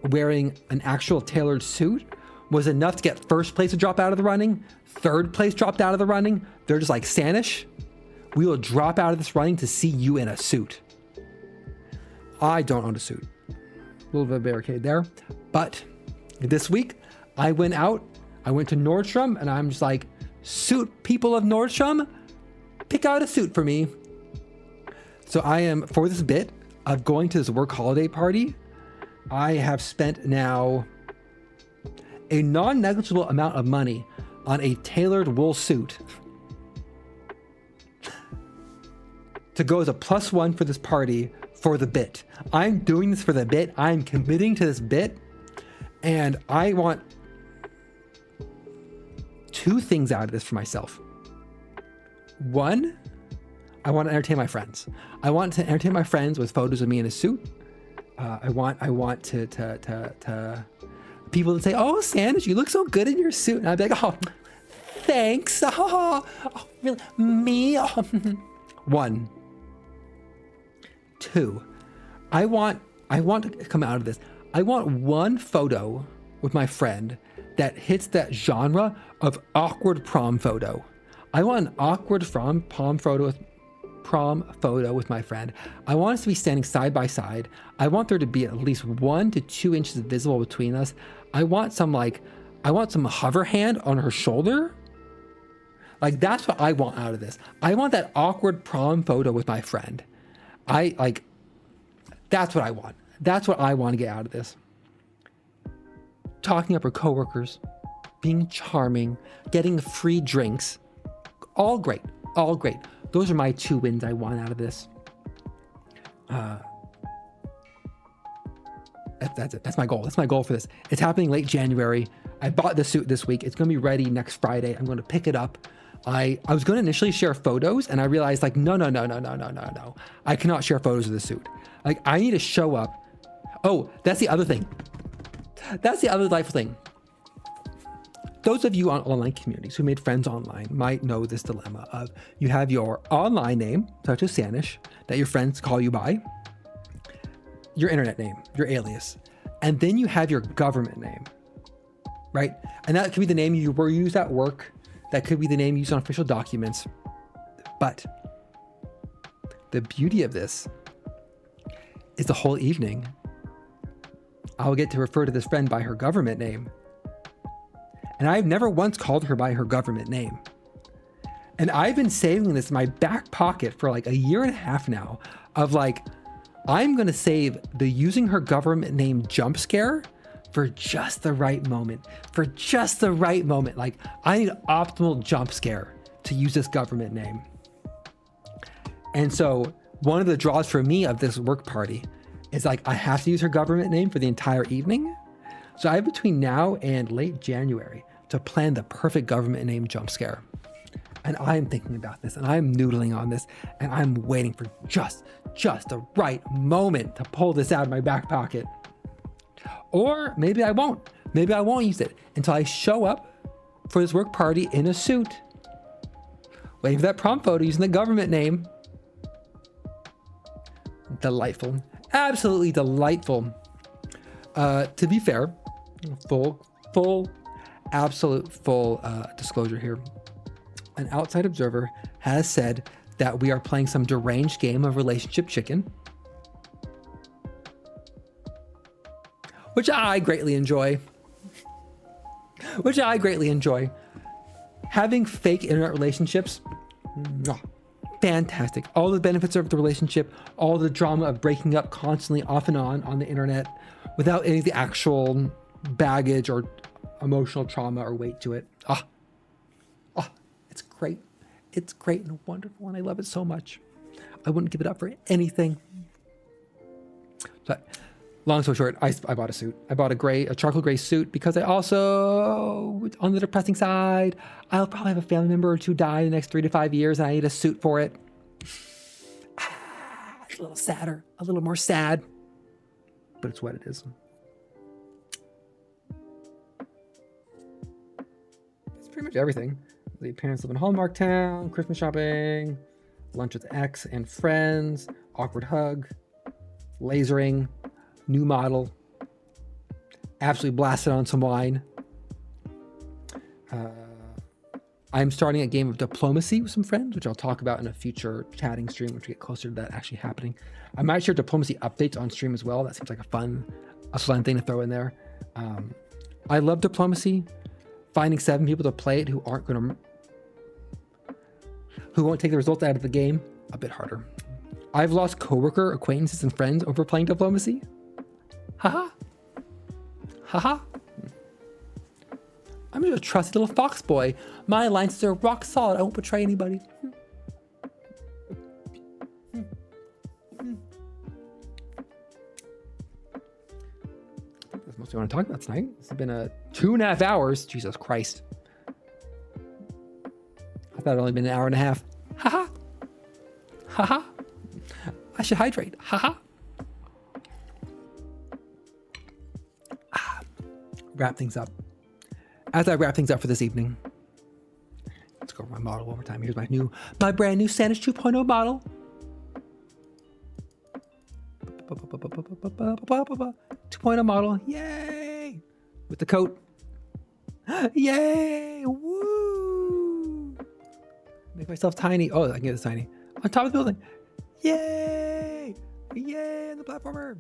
wearing an actual tailored suit was enough to get first place to drop out of the running, third place dropped out of the running. They're just like, Sanish, we will drop out of this running to see you in a suit. I don't own a suit. A little bit of barricade there. But this week I went to Nordstrom, and I'm just like, suit people of Nordstrom, pick out a suit for me. So I am, for this bit of going to this work holiday party, I have spent now a non-negligible amount of money on a tailored wool suit to go as a +1 for this party for the bit. I'm doing this for the bit. I'm committing to this bit, and I want 2 things out of this for myself. 1, I want to entertain my friends. I want to entertain my friends with photos of me in a suit. I want to people to say, "Oh, Sanders, you look so good in your suit," and I'd be like, "Oh, thanks. Oh really? Me?" 1. 2, I want to come out of this. I want 1 photo with my friend that hits that genre of awkward prom photo. I want an awkward prom photo with my friend. I want us to be standing side by side. I want there to be at least 1 to 2 inches visible between us. I want some hover hand on her shoulder. Like, that's what I want out of this. I want that awkward prom photo with my friend. That's what I want. That's what I want to get out of this. Talking up her coworkers, being charming, getting free drinks. All great. All great. Those are my 2 wins I want out of this. That's it. That's my goal. That's my goal for this. It's happening late January. I bought the suit this week. It's going to be ready next Friday. I'm going to pick it up. I was going to initially share photos, and I realized, like, no. I cannot share photos of the suit. Like, I need to show up. Oh, that's the other thing. That's the other delightful thing. Those of you on online communities who made friends online might know this dilemma of, you have your online name, such as Sanish, that your friends call you by, your internet name, your alias, and then you have your government name, right? And that could be the name you were used at work. That could be the name used on official documents. But the beauty of this is the whole evening, I'll get to refer to this friend by her government name. And I've never once called her by her government name. And I've been saving this in my back pocket for like a year and a half now of like, I'm going to save the using her government name jump scare for just the right moment. For just the right moment. Like, I need optimal jump scare to use this government name. And so one of the draws for me of this work party is like, I have to use her government name for the entire evening. So I have between now and late January to plan the perfect government name jump scare. And I'm thinking about this and I'm noodling on this and I'm waiting for just the right moment to pull this out of my back pocket. Or maybe I won't. Maybe I won't use it until I show up for this work party in a suit, waiting for that prom photo using the government name. Delightful. Absolutely delightful. To be fair, absolute full disclosure here. An outside observer has said that we are playing some deranged game of relationship chicken, which I greatly enjoy. Having fake internet relationships, fantastic. All the benefits of the relationship, all the drama of breaking up constantly off and on the internet without any of the actual baggage or emotional trauma or weight to it. It's great. It's great and wonderful, and I love it so much. I wouldn't give it up for anything. So, long story short, I bought a suit. I bought a charcoal gray suit because I also, on the depressing side, I'll probably have a family member or two die in the next 3 to 5 years, and I need a suit for it. It's a little sadder, a little more sad, but it's what it is. It's pretty much everything. The parents live in Hallmark Town, Christmas shopping, lunch with X and friends, awkward hug, lasering, new model, absolutely blasted on some wine. I'm starting a game of diplomacy with some friends, which I'll talk about in a future chatting stream, which we get closer to that actually happening. I might share diplomacy updates on stream as well. That seems like a fun thing to throw in there. I love diplomacy. Finding 7 people to play it who won't take the results out of the game, a bit harder. I've lost coworker, acquaintances, and friends over playing diplomacy. Haha. I'm just a trusty little fox boy. My alliances are rock solid. I won't betray anybody. That's mostly what I want to talk about tonight. It's been 2.5 hours. Jesus Christ. I thought it only been an hour and a half. Haha. I should hydrate. Wrap things up. As I wrap things up for this evening, let's go over my model one more time. Here's my brand new Sandwich 2.0 model. 2.0 model. Yay! With the coat. Yay! Woo! Make myself tiny. Oh, I can get this tiny. On top of the building. Yay! Yay! And the platformer.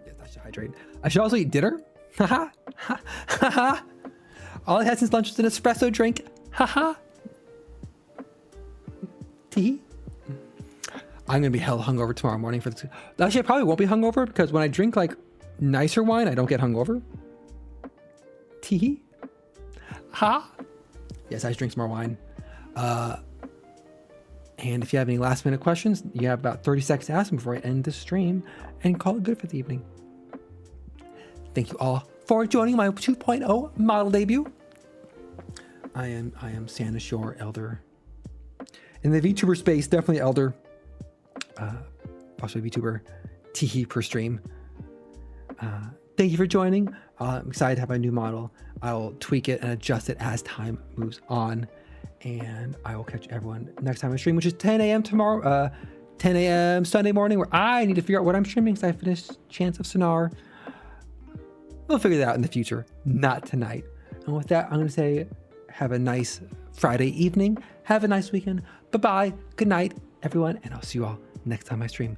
Yes, I should hydrate. I should also eat dinner. Haha. All I had since lunch was an espresso drink. Haha. Tee. I'm gonna be hell hungover tomorrow morning for this. Actually, I probably won't be hungover because when I drink like nicer wine, I don't get hungover. Tee. Ha. Yes, I should drink some more wine. And if you have any last minute questions, you have about 30 seconds to ask them before I end the stream and call it good for the evening. Thank you all for joining my 2.0 model debut. I am Santa Shore Elder. In the VTuber space, definitely Elder. Possibly VTuber. Teehee per stream. Thank you for joining. I'm excited to have my new model. I will tweak it and adjust it as time moves on. And I will catch everyone next time I stream, which is 10 a.m. tomorrow. 10 a.m. Sunday morning, where I need to figure out what I'm streaming because I finished Chants of Sonar. We'll figure that out in the future, not tonight. And with that, I'm going to say have a nice Friday evening. Have a nice weekend. Bye-bye. Good night, everyone. And I'll see you all next time I stream.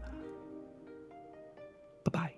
Bye-bye.